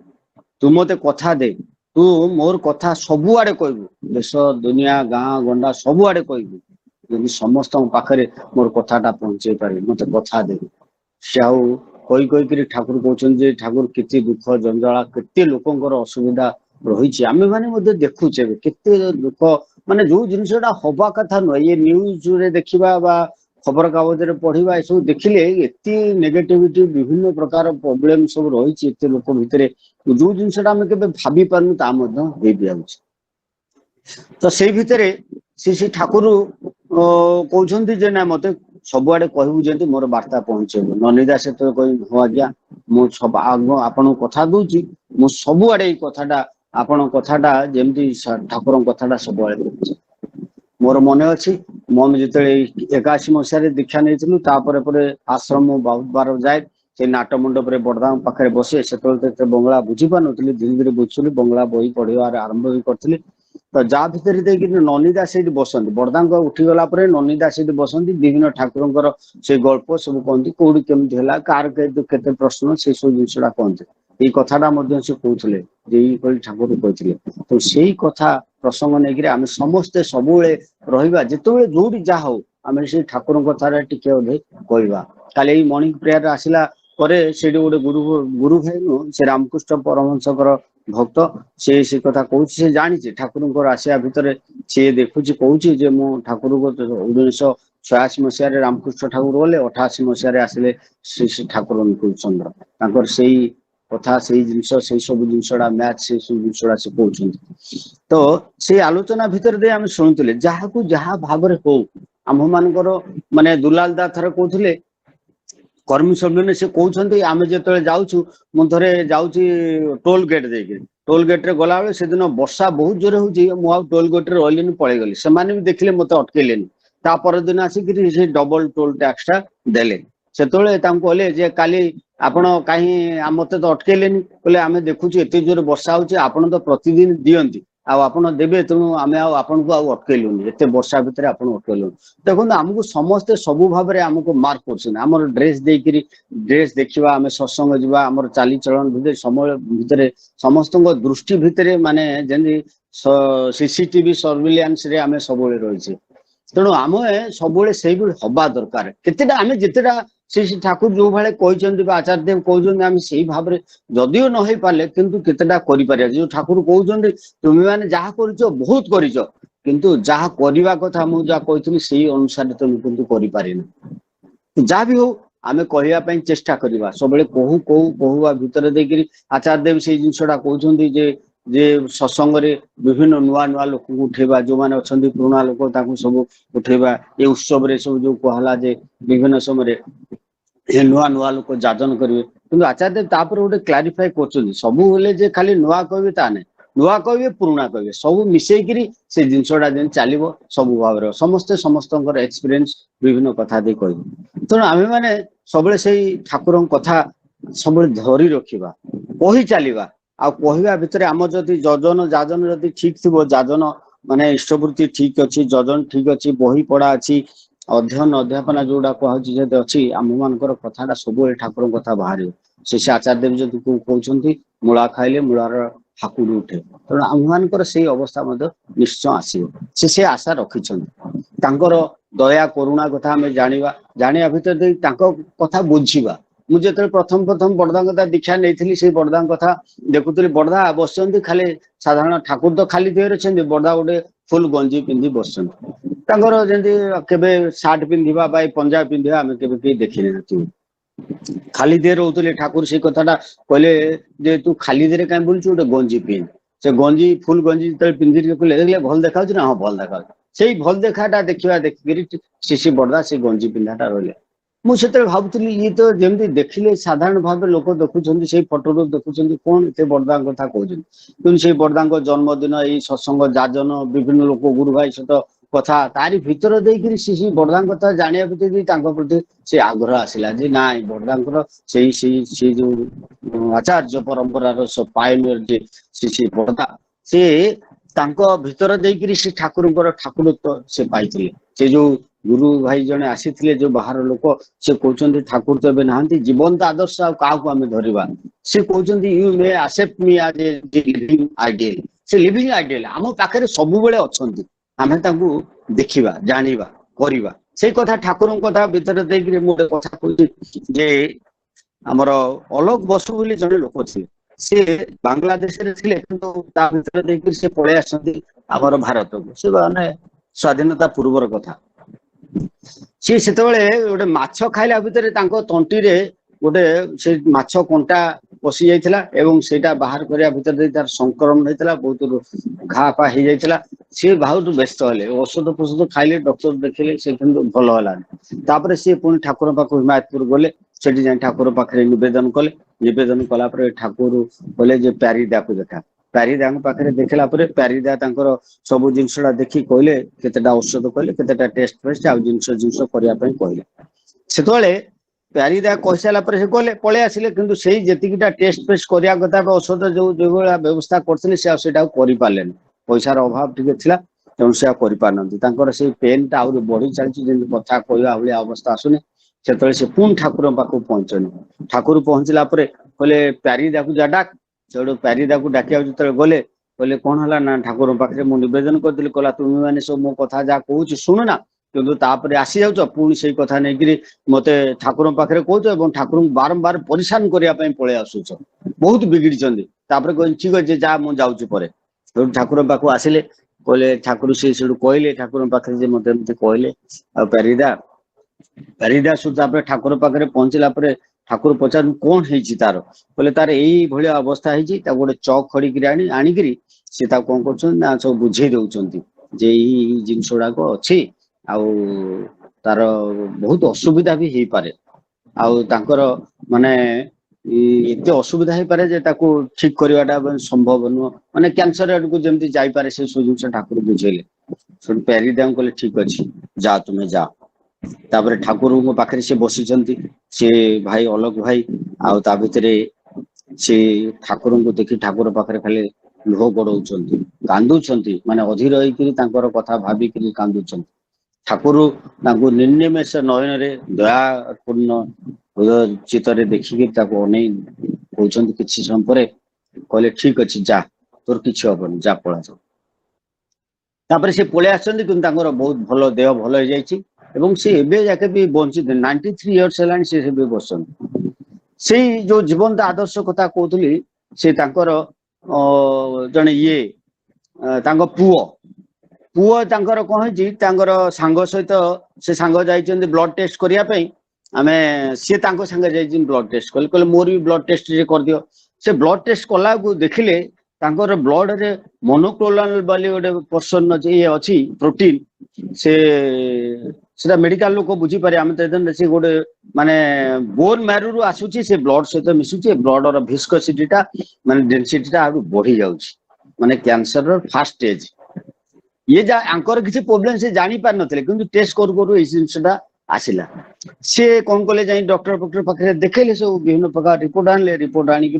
ତୁ ମତେ କଥା ଦେ, ତୁ ମୋର କଥା ସବୁଆଡେ କହିବୁ, ଦେଶ ଦୁନିଆ ଗାଁ ଗଣ୍ଡା ସବୁଆଡେ କହିବୁ, ଯଦି ସମସ୍ତଙ୍କ ପାଖରେ ମୋର କଥାଟା ପହଞ୍ଚେଇ ପାରିବି, ମତେ କଥା ଦେ। ସେ ଆଉ କହିକିରି ଠାକୁର କହୁଛନ୍ତି ଯେ, ଠାକୁର କେତେ ଦୁଃଖ ଜଞ୍ଜାଳ, କେତେ ଲୋକଙ୍କର ଅସୁବିଧା ରହିଛି, ଆମେ ମାନେ ମଧ୍ୟ ଦେଖୁଛେ କେତେ ଦୁଃଖ, ମାନେ ଯୋଉ ଜିନିଷଟା ହବା କଥା ନୁହେଁ, ଇଏ ନ୍ୟୁଜରେ ଦେଖିବା ବା खबर कागज पढ़ा ये सब देखिले एत नेगेटिविटी विभिन्न प्रकार प्रोब्लेम सब रही एत लोक भितर जो जिनसा आम के भावी पार्नु ता तो से भितर से ठाकुर कहते जे ना मत सबुआडे कहबू जमी मोर वार्ता पहुंचेब ननिदा से तो कह हाँ आज्ञा मुझे आपन कथा दूची मु सबुआडे कथाटा आपण कथाटा जमती ठाकुर कथाटा सबुआडे मोर मन अच्छी मन जो 81 मसीह दीक्षा नहीं आश्रम बहुत बार जाए से नाट मंडप बड़दा पाखे बसे से बंगला बुझी पार नी धीरे धीरे बुझुली बंगला बही पढ़ार आरंभ भी करी तो जा भितर ननिदा से बसती बड़दा उठीगला ननिदा से बसती विभिन्न ठाकुर से गल्प सब कहती कौटी केमती है कार केते प्रश्न से सब जिनसा कहते ये कथाटा से कहते ठाकुर कहते तो से कथा प्रसंग नहीं आम समस्ते सब रहा जिते जो जहाँ हो आम से ठाकुर कथा टिके अधे कहवा काली मॉर्निंग प्रेयर आसला से गोटे गुरु भाई नु से रामकृष्ण परमहंसकर भक्त से कथा कहूँ जानी ठाकुर आसिया भितर सी देखुची कहूँ मु ठाकुर को 1986 मसीह रामकृष्ण ठाकुर गले 88 मसीह आसिले श्री ठाकुर अनुकूल चंद्र से कथा से जिनस से सब जिनसा मैच से सब जिनसा से कहते तो से आलोचना भितर दे आम शुणुले जहाँ को जहाँ भाव हो आम मानकर माने दुलाल दा थर कहते कर्मी सम्मेलन से कहते आम जो जाऊँ मुझे जाऊँगी टोल गेट देखे टोल गेट रे गला बेले से दिन वर्षा बहुत जोर हो टोल गेट रे रही पलि गली से भी देखिले मत अटकेले ता पर दिन आसिक डबल टोल टैक्स टा देले से कहले जे काली आपण कहीं मत तो अटकेले बोले आम देखुच एत जोर वर्षा हो तो प्रतिदिन दियंती आपण देवे तेणु आम आपन को अटकेलुनि एत वर्षा भितर आप अटकेलु देखो आमको समस्ते सबु भाव में आमको मार्क कर ड्रेस देकर ड्रेस देखा आम सत्संग जावा आम चालीचलन भितर समय भितर समस्त दृष्टि भितर माने जमी सीसीटीवी सर्विलांस रे आम सब रही तेणु आम सब से हवा दरकार केतेटा आम जितेटा श्री ठाकुर जो भाई कहते आचार्य देव कहते आम से भाव में जदिव न हो पारे किंतु केतेटा कर जो ठाकुर कहते तुम्हें मैंने जहाँ कर बहुत कर किंतु जहाँ करवा कथा मुझे जहाँ कही से अनुसार तुम किंतु कर जहाँ भी हो आम कहवाई चेष्टा करवा सब कहू कहू कहूआ भितर देकर आचार्य देव से जिनसा कहते जे सत्संग विभिन्न नुआ नुआ लोक को उठेबा जो माने अछंती पुराना लोक ताकू सब उठेबा ये उत्सव रे सब जो कहला जे विभिन्न समय ये नुआ नुआ लोक जाजन करेंगे किंतु आचार्य देव तापर गोटे क्लारिफाई कर सब बोले जे खाली नुआ कहबे ता नहीं नुआ कहबे पुराना कहबे सब मिसेकरी से जिनसटा जेन चलिबो सब भाव समस्ते समस्त एक्सपीरियंस विभिन्न कथा दे कहबे तेणु आमे माने सबले से ठाकुर कथा सब धरी रखिबा कही चलिबा आ कहवा भितर आम जदि जजन जाजन जदि ठीक थी जाजन माने इष्टवृत्ति ठीक अच्छी जजन ठीक अच्छी बही पढ़ा अच्छी अध्ययन अध्यापना जोड़ा कहूँ अच्छी आम मानकर कथाटा सब ठाकुर कथा बाहर से आचार्य देव जदि कहते मूला खाइले मूलार हाकुड़ उठे तेणु आम मानकर से अवस्था निश्चय आसो से आशा रखिंट दया करुणा कथा आम जाना भितर कथा बुझा मुझे प्रथम प्रथम बड़दा कथा दीक्षा नहीं से बड़दा कथा देखुली बड़दा बस खाली साधारण ठाकुर तो खाली देहर अच्छे बड़दा गोटे फुल गंजी पिंधि बस जमी सार्ट पिंधा पंजाब पिंधा आम के देखी ना खाली देह रोते ठाकुर से कथाटा कहले जे तू खाली देह कहीं बोलु गोटे गंजी पिंध से गंजी फुल गंजी जो पिंधि देखले भल देखा ना हाँ भल देखा से भल देखाटा देखा देखिक शिशि बड़दा से गंजी पिंधाटा रहा मुझे भावुली ये तो जमी देखिले साधारण भाव लोक देखुं से फटो देखुं कौन एत बड़दा कथा कहते से बड़दा जन्मदिन यही सत्संग जाजन विभिन्न लोक गुरु भाई सहित कथा तारी भितर देकर से बड़दा कथा जाना भितर प्रति से आग्रह आसला जे ना बड़दा से जो आचार्य परंपरार पायनियर जे श्री बड़दा से भितर देकर से ठाकुर ठाकुरत्व से पाई से जो गुरु भाई जने आसी जो बाहर लोक से कहते ठाकुर तो एवं नहांती जीवंत आदर्श आम धरवा से कहते you may accept me as a living ideal से लिविंग आइडियल आम पाखे सब अच्छा आम देखा जाना करवा से कथा ठाकुर कथा भितर देकर मुझे कथा कहूँ जे आमर अलग बसु बोली जड़े लोक थे से बांग्लादेश भितर देकर से पलि आसर भारत को से माने स्वाधीनता पूर्वर कथा सी से गोटे माछ खाइला भितर तंटीरे गोटे से माछ कंटा पशि जाइथिला एवं सेटा बाहर करिया भितर तार संक्रमण होइतिला बहुत घा पा हो जाइथिला सी बहुत व्यस्त हेले औषध फौषध खाइले डॉक्टर देखिले से भल हलानी तापर सी पुणी ठाकुर पाखु हिमायतपुर गले सेठी जाई ठाकुर पाखरे निवेदन कले निवेदन कला पर ठाकुर कहले जे प्यारीदा को देखा प्यारीदा पाखरे देखला पर प्यारीदा तांकर सब जिनसडा देखि कहले केतेटा औषध कहले केतेटा टेस्ट फेस्ट आ जिनस करिया पई कहले सेतोले प्यारीदा कह सारा पर गले पळे आसिले किंतु सेही जेतिकिटा टेस्ट फेस्ट करिया कथा औषध जो जोगळा व्यवस्था करथिले से सेटा करि पालेन पैसार अभाव टिके थिला तेणु से करि पारनंती तांकर से पेन टा आउर बढ़ी चलछि जे कथा कहया भलिया अवस्था आसुने सेतोले से पुन ठाकुर पाखु पहुंचने ठाकुर पहुंचला पर कहले प्यारीदा को जाडाक सेडो प्यारीदा को डाकिया जतले गले कहले कोन हला ना ठाकुर पाखरे मु निवेदन करदिले कहला तुम माने सब मो कथा जा कहूछि सुन ना किंतु तापर आसी जाउछ पुणी से कथा नै कि मते ठाकुर पाखरे कहूछ एवं ठाकुर बारंबार परेशान करिया पई पळे आसुछ बहुत बिगड़ी चंदी तापर कहन ठीक अछि जा मु जाउछ परे ठाकुर पाखु आसिले कहले ठाकुर से सेडो कहले ठाकुर पाखरे जे मते मते कहले आ प्यारीदा सुधा ठाकुर पाखरे पहुंचला पर ठाकुर पचार कौन है तार बोले तार यही भाया अवस्था है गोटे चक खड़ी आनिकी सी कौन कर सब बुझे दौरान जे यही जिनस गुड़ाक अच्छी तार बहुत असुविधा भी हो पारे आर माने एते असुविधा हो पारे जे ठीक करवाटा संभव नुह माने कैंसर आड़ को जमी जापे से सब जिन ठाकुर बुझेले सब प्यारीदा कहले ठीक अच्छे जा तुम्हें जा तापर ठाकुर पाखे से बसी से भाई अलग भाई आ भितरे से ठाकुर को देखी ठाकुर पाखे खाली लुह गड़ौंट कांदुंट माने अधीर होकर कथा भाविक कांदुंट ठाकुर निर्निमेष नयन रे दयापूर्ण चित्तर देखिकी अनै कहते किसी समय पर कहले ठीक अच्छे जा तोर किसी हबन जा पड़ा तापर से पलि आसछन्ती किंतु बहुत भल देह भल हो जाइए एवं से एबे जाके भी बंची 93 इयर्स हेलानी से बसन से जो जीवंत आदर्श कथा कहतली से तांकर जने ये पुओ कौन है सांग सहित से सांग जाइछन्ती ब्लड टेस्ट करिया पई आमे से तांको संगे जाइछिन ब्लड टेस्ट कले मोर भी ब्लड टेस्ट जे कर दियो से ब्लड टेस्ट कला को देखिले तांकर ब्लड रे मोनोक्लोनल वाली गोटे पर्सन ये अच्छी प्रोटीन से मेडिकल लोक बुझी पारे आम तो से गोटे माने बोन मैरो रु आसुची से ब्लड सहित मिसुची ब्लड रो विस्कोसिटी टा माने डेंसिटी टा आडू बढ़ी जाउची माने कैंसर रो फर्स्ट स्टेज ये जा आंकर किसी प्रॉब्लम से जानी पार नथिले किंतु टेस्ट करू ए जिनसटा आसिला से कौन कले जाई डॉक्टर पाखे देखेले सब विभिन्न प्रकार रिपोर्ट आनले रिपोर्ट आनिक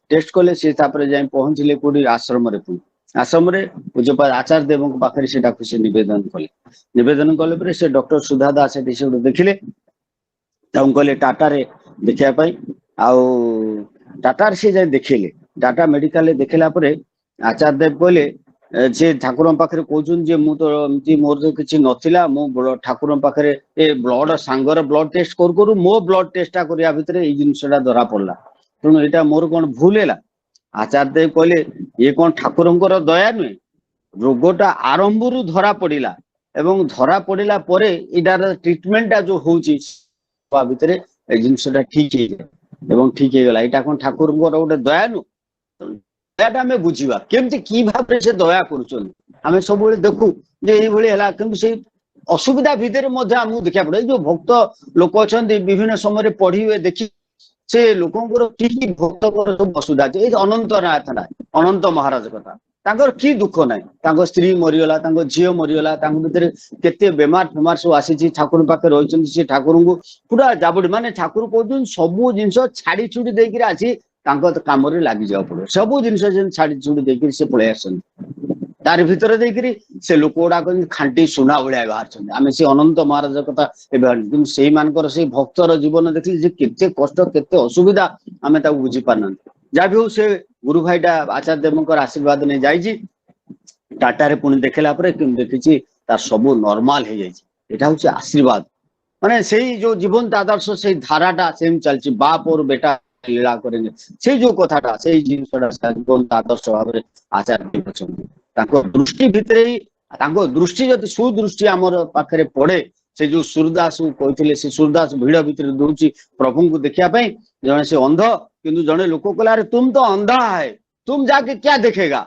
टेस्ट कले से जाई पहुंचले कोडी आश्रम रे पूज्यपाद आचार्य देव पाखे से से निवेदन कले पर से डॉक्टर सुधा दास से देखिले कहले टाटा रे देखिया पाई आउ टाटा से जाई देखिले टाटा मेडिकल देखला पर आचार्य देव कहले से ठाकुर पाखे कहउछन जे मु तो एमती मोर तो किछि नथिला मु ठाकुर पाखे ए ब्लड सांगर ब्लड टेस्ट करू मो ब्लड टेस्टा करिया भितर ए जिनसटा धरा पड़ला तेणु एटा मोर कोन भूल हैला आचार्य देव कहले ये कौन ठाकुरंकर दया नुहे रोगटा आरंभ रु धरा पड़िला एवं धरा पड़िला परे इडार ट्रीटमेंटा जो होउची भितर ए जिनसटा ठीक है एवं ठीक है गला एटा कौन ठाकुरंकर गोटे दया नु दयाटा आमे बुझिबा केमति की भाबरे से दया करूछन आमे सब बेले देखु जे एई भली हला किंतु से असुविधा भितर मध्ये हमहु देखिया पड़े जो भक्त लोक अछन्ती विभिन्न समय पढ़ी हुए देखि से लोकंकर की भक्त सब असुविधा अनंत नाथ ना अनंत महाराज कथा तांकर की दुख ना तांको स्त्री मरीगला तांको झील मरीगला तांको भितर केते बेमार फेमार सब आसी ठाकुर पाखे रही से ठाकुर को पूरा जाबुड़ी माने ठाकुर कहते सबू जिनस छाड़ी छुड़ी देकर आसी काम लगी जाओ पड़ो सबू जिनस छाड़ी छुड़ी देकर से पलि आसन तार भितर देकरी से लोक गुड़ा खांटी सुना भाया बाहर आम से अनंत महाराज कथा कि से मानकर से भक्तर जीवन देखिए केते कष्ट केते असुविधा आम बुझी पारना जहाँ भी हो से गुरु भाईटा आचार्य देव आशीर्वाद नहीं जाइए टाटा रे पुणी देखला देखी तार सबू नॉर्मल हो जाए आशीर्वाद माने से जो जीवंत आदर्श से धाराटा सेम चलती बाप और बेटा लीला करेंगे से जो कथाटा से जिनसटा जीवंत आदर्श भाव में आचार्य दृष्टि भितर दृष्टि जदि सुदृष्टि आमर पाखे पड़े से जो सूरदास कहते से सूरदास भिड़ भितर दौर प्रभु को देखा जड़े से अंध किंतु जड़े लोक कहला अरे तुम तो अंधा है, तुम जाके क्या देखेगा?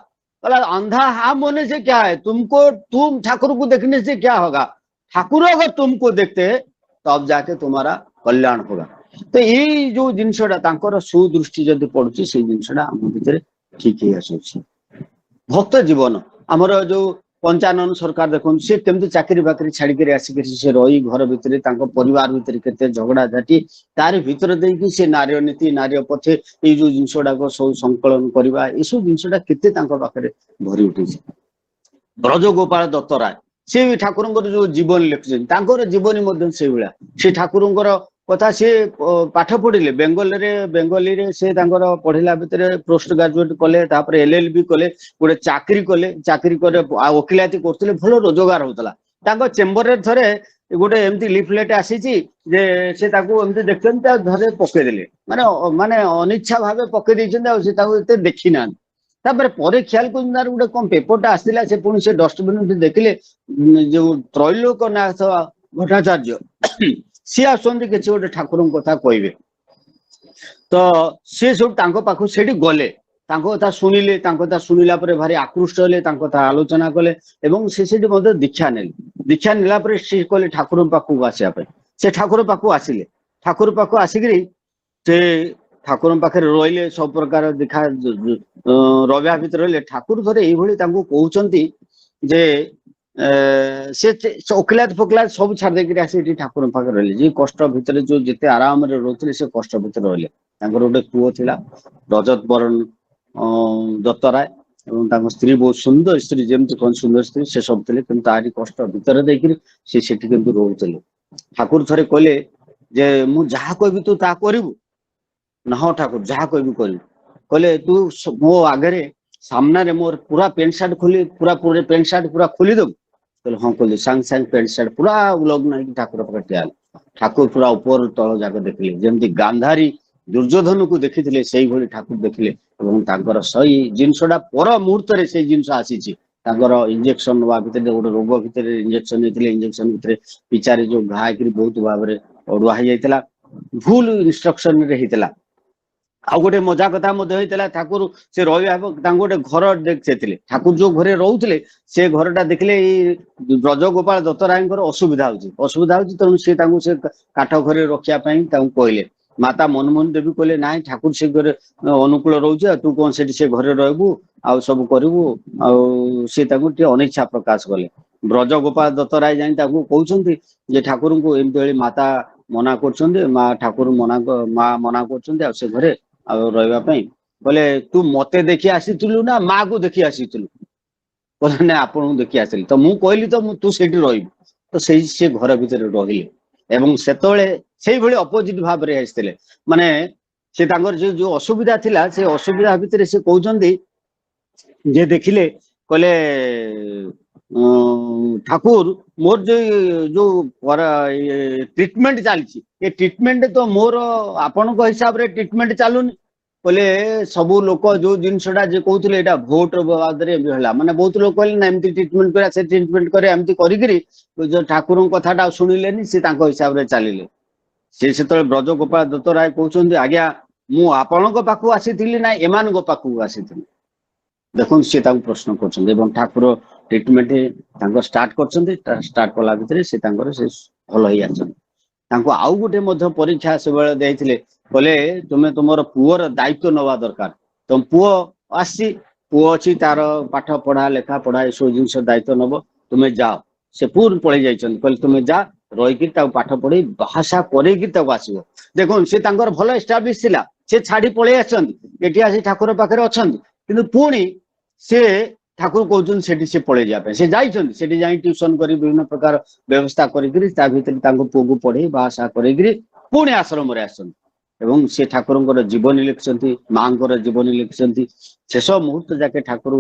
कहला अंधा हम होने से क्या है, तुम ठाकुर को देखने से क्या होगा? ठाकुर अगर तुमको देखते हैं तो अब जाके तुम्हारा कल्याण होगा। तो ये जो जिनसा सुदृष्टि जदि पड़ुची से जिनसा आम भीतर ठीक ही आसूची। भक्त जीवन आमर जो पंचानन सरकार देखो सी केमती चाकरी बाकरी छाड़ी आसिक से रही घर भितर परिवार भितर केते झगड़ा झाटी तार भितर देकी से नारी नीति नारी पथे ये जो जिनस गुड़ाक सब संकलन करवा ये सब जिनसा केते पाखे भरी उठी। ब्रजगोपाल दत्त राय से भी ठाकुर जो जीवन लिखुं जीवनी से भाया से ठाकुर कथा सी पाठ पढ़िले बेंगली रे से पढ़ला भितर पोस्ट ग्रेजुएट कले LLB कले गोटे चाकरी करे वकिलाती करते भल रोजगार होता चेम्बर रे थरे गोटे एमती लिफलेट आसी से देखते धरे पकईदे माने अनिच्छा भाव पकई से देखी ना पर ख्याल कर गोटे कौन पेपरटा आसला से पुणी से डस्टबिन देखिले जो त्रैलोकनाथ भट्टाचार्य सी आसुँच कि गोटे ठाकुर कथा कहे तो सी सब पाखु से गले कथा शुणिले शुणिला भारी आकृष्ट हेले कथा आलोचना कले से दीक्षा ने दीक्षा नेला सी कहले ठाकुर पाखु आसवाई से ठाकुर पाखु आसिले ठाकुर पाखु आसिक से ठाकुर पाखे रहिले सब प्रकार देखा रहा भितर रहिले ठाकुर थे ये कहते जे से ओकिलात फोकिलात सब छाड़ देकर आसी ठाकुर पाखे रहिले जी कष्ट भितर जो जिते आराम रोते से कष्ट भितर रहिले गोटे पुओ थिला रजत बरण दत्त राय और स्त्री बहुत सुंदर स्त्री जमती कौन सुंदर स्त्री से सब थे कि तारी कष्ट भितर देकर से रोते ठाकुर थे कहले जे मु जहा कहबी तू ता करिवु ना हाँ ठाकुर जहा कहबी करिवु कहले तू मो आगे सामना रे मोर पूरा पेंट सार्ट खोली पूरा पेंट सार्ट पूरा खोली दब कहले हाँ कहली सांग सांग पेंट सार्ट पूरा उलग्न ठाकुर पाखे ठिया ठाकुर पूरा ऊपर तल जाक देखिले जमती गांधारी दुर्योधन को देखी से भाई ठाकुर देखिले सही जिनसा पर मुहूर्त से जिनस आसी इंजेक्शन वा भितर गोटे रोग भितर इंजेक्शन इंजेक्शन भितर पिचारे जो घा बहुत भाव में अड़ुआ हो जाता भूल इंस्ट्रक्शन होता आ गोटे मजा कथा होता ठाकुर से गोटे घर देखते ठाकुर जो घरे रोते से घरटा देखले ब्रजगोपाल दत्त राय असुविधा असुविधा तेणु सी काठ घरे रखापी कहले माता मनमोहन देवी कहले ना ठाकुर से घरे अनुकूल रोचे तू कौन से घरे रहबू आ सब करू सी अनिच्छा प्रकाश कले ब्रजगोपाल दत्त राय जाई कहते ठाकुर को एमती माता मना कर माँ ठाकुर माँ मना कर घरे रही बोले तू मते देखी आसीलु ना माँ को देखी आसीलु बोले ना आपन देखी आसली तो मुझे कहली तो तू से रही तो से घर भितर रहिले एवं से भाई अपोजिट भाव में आसते माने से जो असुविधा थिला से असुविधा भितर से कहते जे देखिले कहले ठाकुर मोर जो ट्रीटमेंट चलती ये ट्रीटमेंट तो मोर आपण हिसाब रे ट्रीटमेंट चलुनी बोले सबू लोक जो जिनसा जे कहते यहाँ भोट बाद माने बहुत लोग कहले ना एमती ट्रीटमेंट कर से ट्रीटमेंट करे एमती करी ठाकुर कथा शुणिले सी हिसाब से चलिले से ब्रजगोपाल दत्त राय कहते आज्ञा मु आपण पाखु आसी ना एमान पाखु आसी देखो सी प्रश्न कर ठाकुर ट्रीटमेंट स्टार्ट कर स्टार्ट कला भितर से भल ही आउ गोटे परीक्षा से बेले बोले तुम्हें तुम पुअर दायित्व नवा दरकार तुम पुओ आसी पुओ अच्छी तार पाठ पढ़ा लेखा पढ़ा ये सब जिन दायित्व नब तुम्हें जाओ से पूर्ण पढ़े जाइए तुम्हें जा रही पाठ पढ़े भाषा कर आसो देखो सी भल एस्टाब्लीश थिला से छाड़ी पलि आसी ठाकुर पाखे अच्छा कि पुणी से ठाकुर कहते से पलि जाए से जाइए ट्यूशन कर विभिन्न प्रकार व्यवस्था कर पुओ को पढ़े भाषा कर पुणी आश्रम एवं से ठाकुर जीवनी लिखिं माँ जीवनी लिखिं शेष मुहूर्त जाके ठाकुर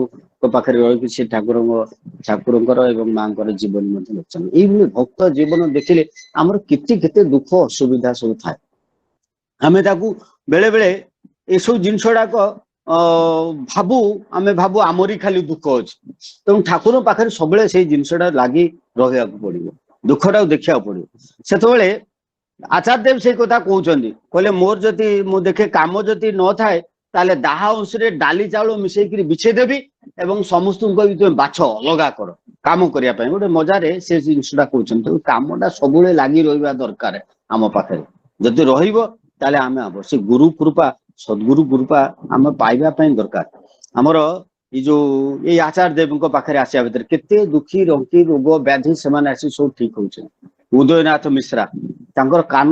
पाखे रही से ठाकुर माँ जीवनी लिखिं ये भक्त जीवन देखिले आमर केते दुख असुविधा सब थाए आमे बेले बेले ये सब जिनस गुड़ाक भाबू आमरी खाली दुख अच्छे तेणु ठाकुर पाखे सब से जिनसा लगी रहा पड़ो ଦୁଃଖଟାକୁ ଦେଖିବାକୁ ପଡିବ। ସେତେବେଳେ ଆଚାର୍ଯ୍ୟ ଦେବ ସେଇ କଥା କହୁଛନ୍ତି, କହିଲେ ମୋର ଯଦି ମୁଁ ଦେଖେ କାମ ଯଦି ନଥାଏ ତାହେଲେ ଦାହା ଅଂଶରେ ଡାଲି ଚାଉଳ ମିଶେଇକିରି ବିଛେଇ ଦେବି ଏବଂ ସମସ୍ତଙ୍କୁ କହିବି ତୁମେ ବାଛ ଅଲଗା କର କାମ କରିବା ପାଇଁ। ଗୋଟେ ମଜାରେ ସେ ଜିନିଷଟା କହୁଛନ୍ତି। କାମଟା ସବୁବେଳେ ଲାଗି ରହିବା ଦରକାର ଆମ ପାଖରେ, ଯଦି ରହିବ ତାହେଲେ ଆମେ ହବ। ସେ ଗୁରୁ କୃପା ସଦ୍ଗୁରୁ କୃପା ଆମେ ପାଇବା ପାଇଁ ଦରକାର। ଆମର ଏଇ ଯୋଉ ଏଇ ଆଚାର୍ଯ୍ୟ ଦେବଙ୍କ ପାଖରେ ଆସିବା ଭିତରେ କେତେ ଦୁଃଖୀ ରଙ୍କି ରୋଗ ବ୍ୟାଧି ସେମାନେ ଆସି ସବୁ ଠିକ ହଉଛନ୍ତି। ଉଦୟନାଥ ମିଶ୍ରା ତାଙ୍କର କାନ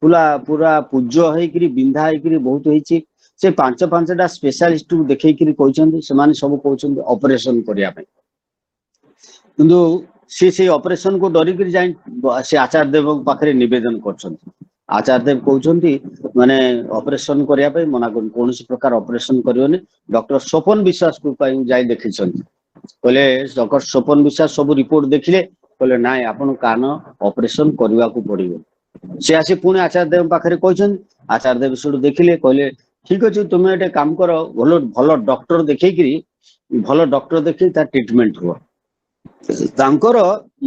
ପୁରା ପୁରା ପୂଜ ହେଇକିରି ବିନ୍ଧା ହେଇକିରି ବହୁତ ହେଇଛି। ସେ ପାଞ୍ଚଟା ସ୍ପେଶାଲିଷ୍ଟକୁ ଦେଖେଇକିରି କହିଛନ୍ତି, ସେମାନେ ସବୁ କହୁଛନ୍ତି ଅପରେସନ କରିବା ପାଇଁ, କିନ୍ତୁ ସେ ସେଇ ଅପରେସନକୁ ଡରିକିରି ଯାଇ ସେ ଆଚାର୍ଯ୍ୟ ଦେବଙ୍କ ପାଖରେ ନିବେଦନ କରୁଛନ୍ତି। ଆଚାର୍ଯ୍ୟ ଦେବ କହୁଛନ୍ତି ମାନେ ଅପରେସନ କରିବା ପାଇଁ ମନା କରୁଛନ୍ତି, କୌଣସି ପ୍ରକାର ଅପରେସନ କରିବନି। ଡକ୍ଟର ସ୍ୱପନ ବିଶ୍ୱାସକୁ ଯାଇ ଦେଖିଛନ୍ତି, କହିଲେ ଡକ୍ଟର ସ୍ୱପନ ବିଶ୍ୱାସ ସବୁ ରିପୋର୍ଟ ଦେଖିଲେ, କହିଲେ ନାଇଁ ଆପଣ କାନ ଅପରେସନ କରିବାକୁ ପଡିବ। ସେ ଆସି ପୁଣି ଆଚାର୍ଯ୍ୟ ଦେବଙ୍କ ପାଖରେ କହିଛନ୍ତି, ଆଚାର୍ଯ୍ୟ ଦେବ ସେଠୁ ଦେଖିଲେ, କହିଲେ ଠିକ ଅଛି ତୁମେ ଗୋଟେ କାମ କର, ଭଲ ଡକ୍ଟର ଦେଖେଇକିରି ତା ଟ୍ରିଟମେଣ୍ଟ ହୁଅ। ତାଙ୍କର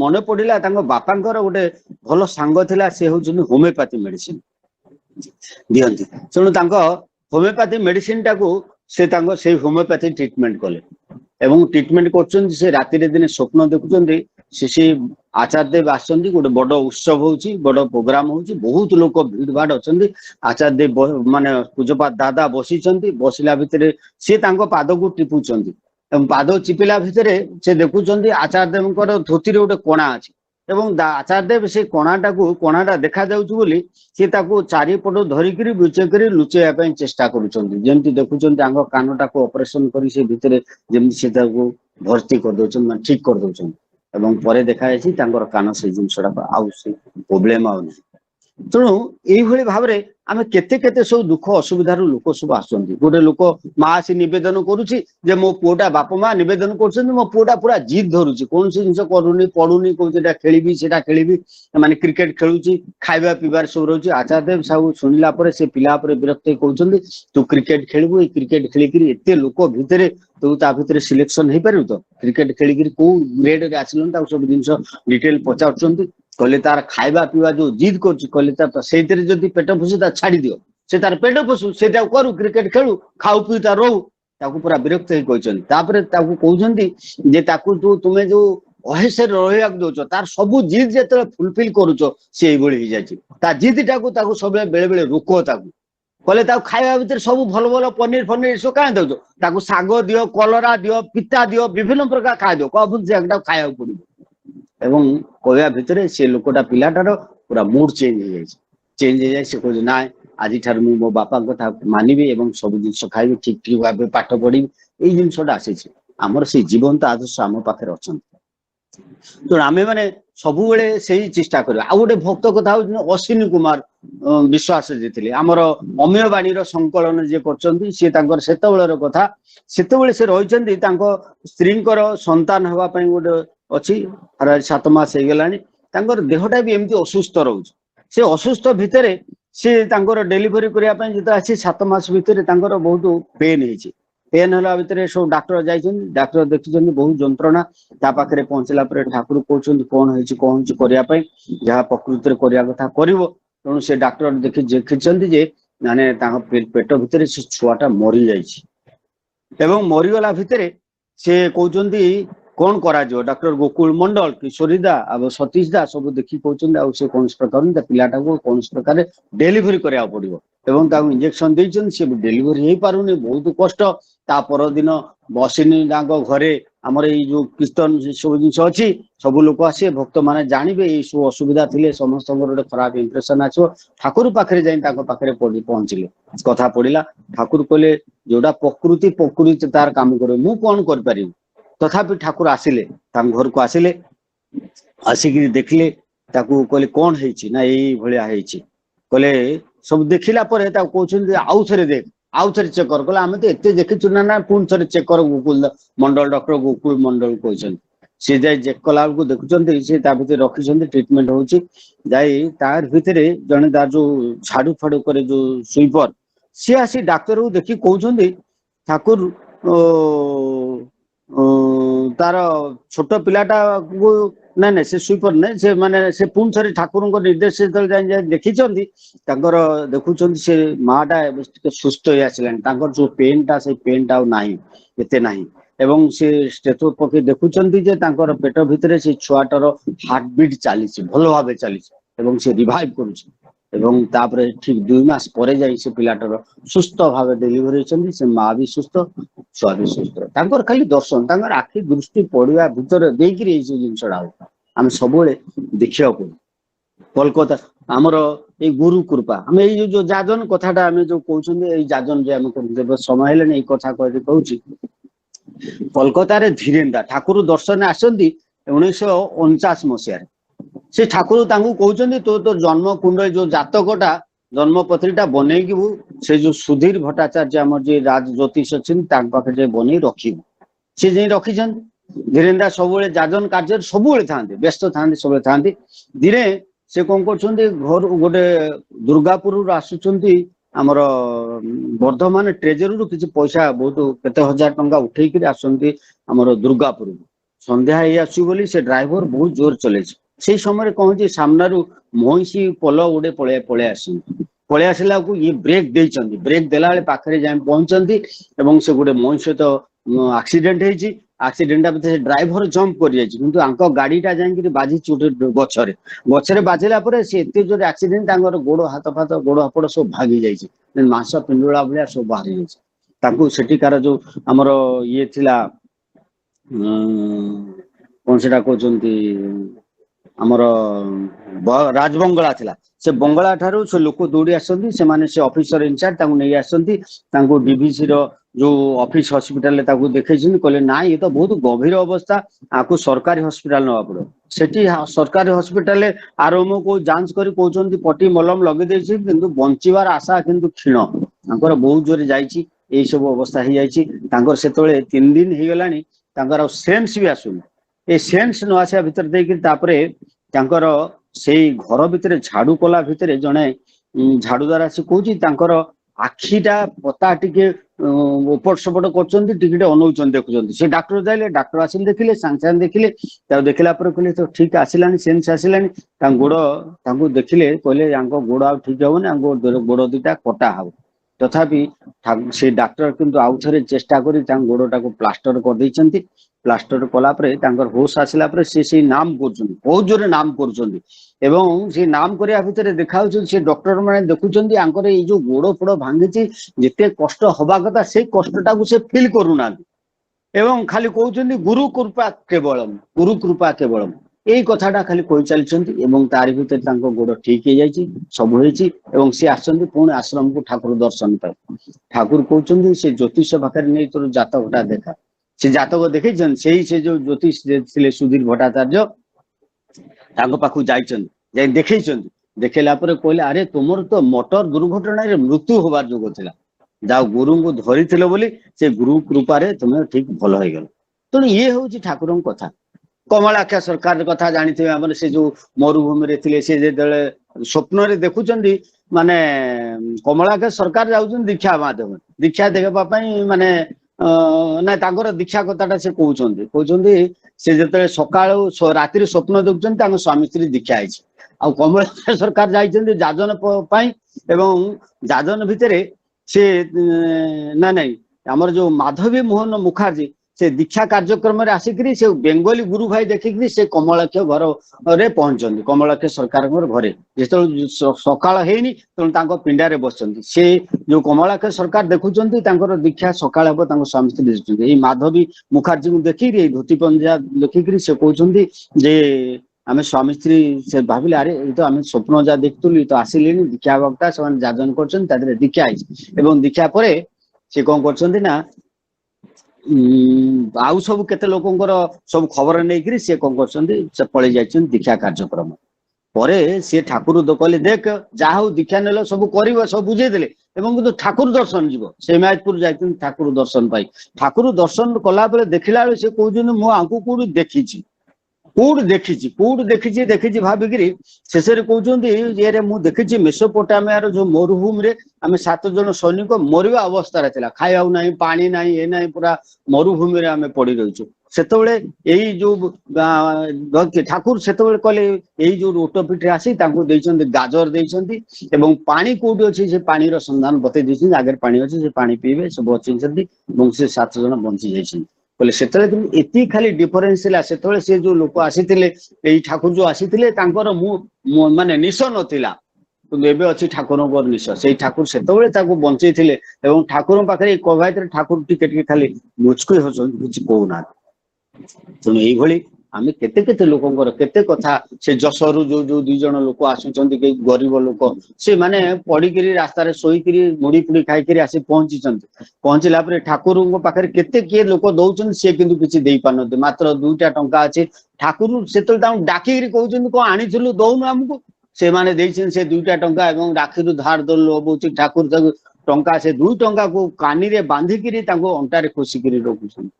ମନେ ପଡିଲା ତାଙ୍କ ବାପାଙ୍କର ଗୋଟେ ଭଲ ସାଙ୍ଗ ଥିଲା, ସେ ହଉଛନ୍ତି ହୋମିଓପାଥି ମେଡିସିନ ଦିଅନ୍ତି। ତେଣୁ ତାଙ୍କ ହୋମିଓପାଥି ମେଡିସିନ ଟାକୁ ସେ ତାଙ୍କ ସେଇ ହୋମିଓପାଥି ଟ୍ରିଟମେଣ୍ଟ କଲେ ଏବଂ ଟ୍ରିଟମେଣ୍ଟ କରୁଛନ୍ତି। ସେ ରାତିରେ ଦିନେ ସ୍ୱପ୍ନ ଦେଖୁଛନ୍ତି ସେ ଆଚାର୍ଯ୍ୟ ଦେବ ଆସିଛନ୍ତି, ଗୋଟେ ବଡ ଉତ୍ସବ ହଉଛି, ବଡ ପ୍ରୋଗ୍ରାମ ହଉଛି, ବହୁତ ଲୋକ ଭିଡ ଭାଡ ଅଛନ୍ତି। ଆଚାର୍ଯ୍ୟ ଦେବ ମାନେ ପୂଜପାତ ଦାଦା ବସିଛନ୍ତି, ବସିଲା ଭିତରେ ସେ ତାଙ୍କ ପାଦକୁ ଟିପୁଛନ୍ତି ଏବଂ ପାଦ ଚିପିଲା ଭିତରେ ସେ ଦେଖୁଛନ୍ତି ଆଚାର୍ଯ୍ୟ ଦେବଙ୍କର ଧୋତିରେ ଗୋଟେ କଣା ଅଛି ଏବଂ ଆଚାର୍ଯ୍ୟ ଦେବ ସେ କଣାଟା ଦେଖାଯାଉଛି ବୋଲି ସେ ତାକୁ ଚାରିପଟୁ ଧରିକିରି ଲୁଚେଇବା ପାଇଁ ଚେଷ୍ଟା କରୁଛନ୍ତି। ଯେମିତି ଦେଖୁଛନ୍ତି ତାଙ୍କ କାନଟାକୁ ଅପରେସନ କରି ସେ ଭିତରେ ଯେମିତି ସେ ତାକୁ ଭର୍ତ୍ତି କରିଦଉଛନ୍ତି, ମାନେ ଠିକ କରିଦଉଛନ୍ତି ଏବଂ ପରେ ଦେଖାଯାଇଛି ତାଙ୍କର କାନ ସେଇ ଜିନିଷଟା ଆଉ ସେ ପ୍ରୋବ୍ଲେମ ଆଉ ନାହିଁ। ତେଣୁ ଏଇଭଳି ଭାବରେ ଆମେ କେତେ ସବୁ ଦୁଃଖ ଅସୁବିଧାରୁ ଲୋକ ସବୁ ଆସୁଛନ୍ତି। ଗୋଟେ ଲୋକ ମା ଆସି ନିବେଦନ କରୁଛି ଯେ ମୋ ପୁଅଟା, ବାପା ମା ନିବେଦନ କରୁଛନ୍ତି ମୋ ପୁଅଟା ପୁରା ଜିଦ୍ ଧରୁଛି, କୌଣସି ଜିନିଷ କରୁନି, ପଢୁନି, କହୁଛି ଏଟା ଖେଳିବି ସେଟା ଖେଳିବି, ମାନେ କ୍ରିକେଟ ଖେଳୁଛି, ଖାଇବା ପିଇବାରେ ସବୁ ରହୁଛି। ଆଚାର୍ଯ୍ୟ ଦେବ ସବୁ ଶୁଣିଲା ପରେ ସେ ପିଲା ଉପରେ ବିରକ୍ତ କହୁଛନ୍ତି ତୁ କ୍ରିକେଟ ଖେଳିବୁ, ଏଇ କ୍ରିକେଟ ଖେଳିକିରି ଏତେ ଲୋକ ଭିତରେ ତୁ ତା ଭିତରେ ସିଲେକ୍ସନ ହେଇପାରିବୁ ତ? କ୍ରିକେଟ ଖେଳିକିରି କୋଉ ଗ୍ରେଡରେ ଆସିଲୁନି? ତାକୁ ସବୁ ଜିନିଷ ଡିଟେଲ ପଚାରୁଛନ୍ତି। କହିଲେ ତାର ଖାଇବା ପିଇବା ଯୋଉ ଜିଦ୍ କରୁଛି, କହିଲେ ସେଇଥିରେ ଯଦି ପେଟ ପୋଷୁ ତା ଛାଡି ଦିଅ, ସେ ତାର ପେଟ ପୋଷୁ, ସେଇଟାକୁ କରୁ, କ୍ରିକେଟ ଖେଳୁ, ଖାଉ ପିଉ ତା ରହୁ। ତାକୁ ପୁରା ବିରକ୍ତ ହେଇ କହିଛନ୍ତି। ତାପରେ ତାକୁ କହୁଛନ୍ତି ଯେ ତାକୁ ତୁମେ ଯୋଉ ଅହେସରେ ରହିବାକୁ ଦଉଛ, ତାର ସବୁ ଜିଦ୍ ଯେତେବେଳେ ଫୁଲଫିଲ କରୁଛ ସେ ଏଇଭଳି ହେଇଯାଇଛି। ତା ଜିଦ୍ ଟାକୁ ସବୁବେଳେ ବେଳେ ବେଳେ ରୋକ ତାକୁ। କହିଲେ ତାକୁ ଖାଇବା ଭିତରେ ସବୁ ଭଲ ପନିର ଏସବୁ କାହିଁ ଦଉଛ? ତାକୁ ଶାଗ ଦିଅ, କଲରା ଦିଅ, ପିତା ଦିଅ, ବିଭିନ୍ନ ପ୍ରକାର ଖାଦ୍ୟ ତାକୁ ଖାଇବାକୁ ପଡିବ। ଏବଂ କହିବା ଭିତରେ ସେ ଲୋକଟା ପିଲାଟାର ପୁରା ମୁଡ ଚେଞ୍ଜ ହେଇଯାଇଛି। ସେ କହୁଛି ନାଇଁ ଆଜିଠାରୁ ମୁଁ ମୋ ବାପାଙ୍କ କଥା ମାନିବି ଏବଂ ସବୁ ଜିନିଷ ଖାଇବି, ଠିକ ଭାବେ ପାଠ ପଢିବି। ଏଇ ଜିନିଷଟା ଆସିଛି। ଆମର ସେଇ ଜୀବନ୍ତ ଆଦର୍ଶ ଆମ ପାଖରେ ଅଛନ୍ତି। ତେଣୁ ଆମେ ମାନେ ସବୁବେଳେ ସେଇ ଚେଷ୍ଟା କରିବା। ଆଉ ଗୋଟେ ଭକ୍ତ କଥା ହଉଛି ଅଶ୍ୱିନୀ କୁମାର ବିଶ୍ୱାସ ଯିଏ ଥିଲେ, ଆମର ଅମୀୟ ବାଣୀର ସଂକଳନ ଯିଏ କରିଛନ୍ତି, ସିଏ ତାଙ୍କର ସେତେବେଳର କଥା, ସେତେବେଳେ ସେ ରହିଛନ୍ତି ତାଙ୍କ ସ୍ତ୍ରୀଙ୍କର ସନ୍ତାନ ହେବା ପାଇଁ ଗୋଟେ ଅଛି, 7 ମାସ ହେଇଗଲାଣି, ତାଙ୍କର ଦେହଟା ବି ଏମିତି ଅସୁସ୍ଥ ରହୁଛି। ସେ ଅସୁସ୍ଥ ଭିତରେ ସେ ତାଙ୍କର ଡେଲିଭରି କରିବା ପାଇଁ ଯେତେବେଳେ ଆସି 7 ମାସ ଭିତରେ ତାଙ୍କର ବହୁତ ପେନ୍ ହେଇଛି। ପେନ୍ ହେଲା ଭିତରେ ସବୁ ଡାକ୍ତର ଯାଇଛନ୍ତି, ଡାକ୍ତର ଦେଖିଛନ୍ତି ବହୁତ ଯନ୍ତ୍ରଣା। ତା ପାଖରେ ପହଞ୍ଚିଲା ପରେ ଠାକୁର କହୁଛନ୍ତି କଣ ହେଇଛି କରିବା ପାଇଁ, ଯାହା ପ୍ରକୃତିରେ କରିବା କଥା କରିବ। ତେଣୁ ସେ ଡାକ୍ତର ଦେଖିଛନ୍ତି ଯେ ମାନେ ତାଙ୍କ ପେଟ ଭିତରେ ସେ ଛୁଆଟା ମରିଯାଇଛି ଏବଂ ମରିଗଲା ଭିତରେ ସେ କହୁଛନ୍ତି କଣ କରାଯିବ? ଡକ୍ଟର ଗୋକୁଳ ମଣ୍ଡଳ, କିଶୋରୀ ଦା ଆଉ ସତୀଶ ଦା ସବୁ ଦେଖି କହୁଛନ୍ତି ଆଉ ସେ କୌଣସି ପ୍ରକାର ପିଲାଟାକୁ କୌଣସି ପ୍ରକାର ଡେଲିଭରି କରିବାକୁ ପଡିବ ଏବଂ ତାକୁ ଇଞ୍ଜେକ୍ସନ ଦେଇଛନ୍ତି। ସେ ଡେଲିଭରି ହେଇପାରୁନି, ବହୁତ କଷ୍ଟ। ତା ପରଦିନ ବସିନି ତାଙ୍କ ଘରେ ଆମର ଏଇ ଯୋଉ କୀର୍ତ୍ତନ ସବୁ ଜିନିଷ ଅଛି, ସବୁ ଲୋକ ଆସିବେ, ଭକ୍ତ ମାନେ ଜାଣିବେ ଏଇ ସବୁ ଅସୁବିଧା ଥିଲେ ସମସ୍ତଙ୍କର ଗୋଟେ ଖରାପ ଇମ୍ପ୍ରେସନ ଆସିବ। ଠାକୁର ପାଖରେ ଯାଇ ତାଙ୍କ ପାଖରେ ପହଞ୍ଚିଲେ, କଥା ପଡିଲା। ଠାକୁର କହିଲେ ଯୋଉଟା ପ୍ରକୃତି ତାର କାମ କରିବ, ମୁଁ କଣ କରିପାରିବି? ତଥାପି ଠାକୁର ଆସିଲେ, ତାଙ୍କ ଘରକୁ ଆସିଲେ, ଆସିକିରି ଦେଖିଲେ, ତାକୁ କହିଲେ କଣ ହେଇଛି? ନା ଏଇ ଭଳିଆ ହେଇଛି। କହିଲେ ସବୁ ଦେଖିଲା ପରେ ତାକୁ କହୁଛନ୍ତି ଆଉ ଥରେ ଦେଖ, ଆଉ ଥରେ ଚେକ୍ କର। କହିଲେ ଆମେ ତ ଏତେ ଦେଖିଛୁ ନା ପୁଣି ଥରେ ଚେକ୍ କର ଗୋକୁଳ ମଣ୍ଡଳ, ଡକ୍ଟର ଗୋକୁଳ ମଣ୍ଡଳ କହିଛନ୍ତି। ସେ ଯାଇ ଚେକ୍ କଲା ବେଳକୁ ଦେଖୁଛନ୍ତି ସେ ତା ଭିତରେ ରଖିଛନ୍ତି, ଟ୍ରିଟମେଣ୍ଟ ହଉଛି। ଯାଇ ତାର ଭିତରେ ଜଣେ ତାର ଯୋଉ ଝାଡୁ ଫାଡୁ করে ଯୋଉ ସୁଇପର, ସିଏ ଆସି ଡାକ୍ତରକୁ ଦେଖି କହୁଛନ୍ତି ଠାକୁର तार छोट पिलाटा ना ना से सुपर नहीं से माने से पुन थरे ठाकुर निर्देश देखी देखुं से माटा सुस्थ हो आसान जो पेनटा से पेनटा नहीं एते नहीं एवं से स्टेथो पके देखुचंती जे तांकर पेट भितरे से छुआटर हार्ट बीट चली भल भाव चली एवं से रिवाइव करुछि एवं तापर ठीक 2 मास परे जाई से पिलाटर सुस्थ भाव डेलीवरी होचंती से माँ भी सुस्थ छुआ भी सुस्थ तांकर खाली दर्शन तांकर आखि दृष्टि पड़िया भीतर देकरी ए जिनसडा आम सबुले देखिया को कोलकाता आमर ए गुरु कृपा आम ए जो जाजन कथाटा आम जो कहउछन ए जाजन जे आम समय हेले ए कथा कहउछि कोलकाता रे धीरेन्द्र ठाकुर दर्शन आसंती 1949 मसीह से ठाकुर तांकू कहउछन तो जन्म कुंड जो जातकटा जन्म पत्रीटा बनेगी से जो सुधीर भट्टाचार्य आमर जे राज ज्योतिष अच्छी पाखे बन रखी से जे रखी धीरेन्द्र सब जाजन कार्य सब था व्यस्त था सब था धीरे से कौन कर घर गोटे दुर्गापुर आसुंच आमर वर्धमान ट्रेजरी रू किसी पैसा बहुत केते हजार टंका उठेक आसुंच आमर दुर्गापुर संध्या बोली से ड्राइवर बहुत जोर चले से समय कौन सामनारू महिषी पोल गोटे पलि पलि आसला को ये ब्रेक देइचंदी ब्रेक देला बेले पाखरे जाय पहुंचंदी एवं से गोटे महिषी तो एक्सीडेंट हेची एक्सीडेंट से ड्राइवर जंप कर जाय किंतु आंको गाड़ीटा जाय बाजी चोटे गछरे गछरे बाजिला परे से एते जोर एक्सीडेंट तांगर गोड़ हाथ फाथ गोड़ हापड़ सब भागी जाय मांस पिंडुला भलिया सब बाहरी जाय ताकू सेठिकार जो आमर ये थिला कौन सेटा कहउचंती आमर राजबंगला थिला से बंगला ठारू से लोक दौड़ी आसती से ऑफिसर इंचार्ज तांको नहीं आसती तांको डीवीसी रो जो ऑफिस हॉस्पिटल ताकू देखै कहले ना ये तो बहुत गंभीर अवस्था आपको सरकारी हॉस्पिटल नवा पड़ो सेठी सरकारी हॉस्पिटल आरएमओ को जांच करी कहउचंती पट्टी मलम लगे देछि किंतु बंचिवार आशा किंतु क्षीण तांकर बहुत जोरे जाइछि एई सब अवस्था हो जाइछि तांकर सेतळे 3 दिन हे गलानी तांकर सेंस भी आसुनी ए सेंस न आसिया भीतर देकी तापरे तांकर से घर भितर झाड़ू कला भितर जड़े झाड़ूदार आसी कहूँ आखिटा पता टिके उपट सपट कर अनौन देखुं से डाक्टर जाइले डाक्टर आसिले देखिले सांगे देखिले देखला कहले तो ठीक आसलानी सेन्स आसलानी गोड़ देखिले कहले गोड़ आ ठीक हेनी गोड़ दुटा कटा हो तथापि से डाक्टर किंतु आउ थे चेष्टा करी गोड़टा को प्लास्टर कर देइचंती प्लास्टर कला परे तांकर होश आसला परे से नाम कर बहुत जोरे नाम कर से नाम करिया भितर देखा से डॉक्टर माने देखुचंदी आंकर ए जो गोड़ फोड़ भांगी जिते कष्ट हवा कथा से कष्टटा को से फील करूना एवं खाली कहउचंदी गुरु कृपा केवलम यही कथाटा खाली कही चलती तारी भितर तांको गोड़ ठीक हो जाइए सब हो सी आसती पुणी आश्रम को ठाकुर दर्शन पाए ठाकुर कहउचंदी से ज्योतिष पाखे नहीं तोर जातकटा देखा से जातक देखे से जो ज्योतिष थे सुधीर भट्टाचार्य पाखु जाई देखे देखेला कहले अरे तुमर तो मोटर दुर्घटना मृत्यु होबार जोग थिला जा गुरु को धरी बोली से गुरु कृपारे तुम्हें ठीक भल हो गल तेणु ये हूँ ठाकुर कथा कमलाख्या सरकार कथा जानी से जो मरुभूमि थे से स्वप्न रे देखुचंदी माने कमलाख्या सरकार जाउछन दीक्षा माध्यम दीक्षा देखापाई माने ना तांकर दीक्षा कथाटा से कहउछंदी से जते सकाळो रात्रि स्वप्न देखुछन स्वामी स्त्री दीक्षा आइछि आ कमला सरकार जाइछन जाजन पाई एवं जाजन भितरे से ना नहीं हमर जो माधवी मोहन मुखर्जी से दीक्षा कार्यक्रम रे आसिकरी से बेंगली गुरु भाई देखिकरी से कमलाख्य घर रे पहुंचंदी कमलाख्य सरकार घरे जेतल सकाळ हेनी तण तांको पिंडारे बसचंदी से जो कमलाख्य सरकार देखुचंदी तांकर दीक्षा सकाळ हबो तांको स्वामी स्त्री देखुचंदी ए माधवी मुखर्जी को देखिकरी धोती पंजा देखिकरी से कहउचंदी जे आमे स्वामी स्त्री से भाबिले अरे ए तो आमे स्वप्न जा देखतुली तो आसिलेनी दीक्षा वक्ता समान जाजन करचन तादरे दीक्षा आइछ एवं दीक्षा परे से कोन करचंदी ना आउ सब केते लोकंकर सब खबर नहीं से कौन कर पलि जाइछन दीक्षा कार्यक्रम परे से ठाकुर कहले देख जा हूँ दीक्षा नेल सब कर सब बुझे देले एवं ठाकुर दर्शन जीव से मैजपुर जाइछन ठाकुर दर्शन पाई ठाकुर दर्शन कला बेले देखिला बेले से कहउछन मु आंकु कोड देखिछि देखिछि भाबिकरी शेषे कहउछन ये मु देखिछि मेसोपोटामिया जो मरुभूमि रे आमे 7 जन सैनिक मरिवा अवस्था रे थिला खाइबा नाही पानी नाही ए नाही पूरा मरुभूमि रे आमे पड़ी रहिछु ସେତେବେଳେ ଏଇ ଯୋଉ ଠାକୁର ସେତେବେଳେ କହିଲେ ଏଇ ଯୋଉ ଓଟପିଠରେ ଆସି ତାଙ୍କୁ ଦେଇଛନ୍ତି ଗାଜର ଦେଇଛନ୍ତି ଏବଂ ପାଣି କୋଉଠି ଅଛି ସେ ପାଣିର ସନ୍ଧାନ ବତେଇ ଦେଇଛନ୍ତି, ଆଗରେ ପାଣି ଅଛି ସେ ପାଣି ପିଇବେ, ସେ ବଞ୍ଚିଛନ୍ତି ଏବଂ ସେ 7 ଜଣ ବଞ୍ଚି ଯାଇଛନ୍ତି କହିଲେ। ସେତେବେଳେ କିନ୍ତୁ ଏତିକି ଖାଲି ଡିଫରେନ୍ସ ଥିଲା, ସେତେବେଳେ ସେ ଯୋଉ ଲୋକ ଆସିଥିଲେ ଏଇ ଠାକୁର ଯୋଉ ଆସିଥିଲେ ତାଙ୍କର ମାନେ ନିଶ ନଥିଲା, କିନ୍ତୁ ଏବେ ଅଛି ଠାକୁରଙ୍କର ନିଶ। ସେଇ ଠାକୁର ସେତେବେଳେ ତାକୁ ବଞ୍ଚେଇଥିଲେ ଏବଂ ଠାକୁରଙ୍କ ପାଖରେ ଏଇ କବାୟତରେ ଠାକୁର ଟିକେ ଟିକେ ଖାଲି ମୁଚକୁଇ ହଉଛନ୍ତି, କିଛି କହୁନାହାନ୍ତି। ତେଣୁ ଏଇଭଳି ଆମେ କେତେ କେତେ ଲୋକଙ୍କର କେତେ କଥା, ସେ ଯଶୋରୁ ଯୋଉ 2 ଜଣ ଲୋକ ଆସୁଛନ୍ତି, କେହି ଗରିବ ଲୋକ, ସେମାନେ ପଡିକିରି ରାସ୍ତାରେ ଶୋଇକିରି ମୁଢି ଫୁଡି ଖାଇକିରି ଆସି ପହଞ୍ଚିଛନ୍ତି। ପହଞ୍ଚିଲା ପରେ ଠାକୁରଙ୍କ ପାଖରେ କେତେ କିଏ ଲୋକ ଦଉଛନ୍ତି, ସିଏ କିନ୍ତୁ କିଛି ଦେଇପାରୁନାହାନ୍ତି, ମାତ୍ର 2ଟା ଟଙ୍କା ଅଛି। ଠାକୁର ସେତେବେଳେ ତାଙ୍କୁ ଡାକିକିରି କହୁଛନ୍ତି କଣ ଆଣିଥିଲୁ ଦଉନୁ ଆମକୁ, ସେମାନେ ଦେଇଛନ୍ତି ସେ 2ଟା ଟଙ୍କା ଏବଂ ରାକ୍ଷୀରୁ ଧାର ଦୋଲ ଲବଉଛି। ଠାକୁର ତାକୁ ଟଙ୍କା, ସେ 2 ଟଙ୍କାକୁ କାନିରେ ବାନ୍ଧିକିରି ତାଙ୍କୁ ଅଣ୍ଟାରେ ଖୋସିକିରି ରଖୁଛନ୍ତି।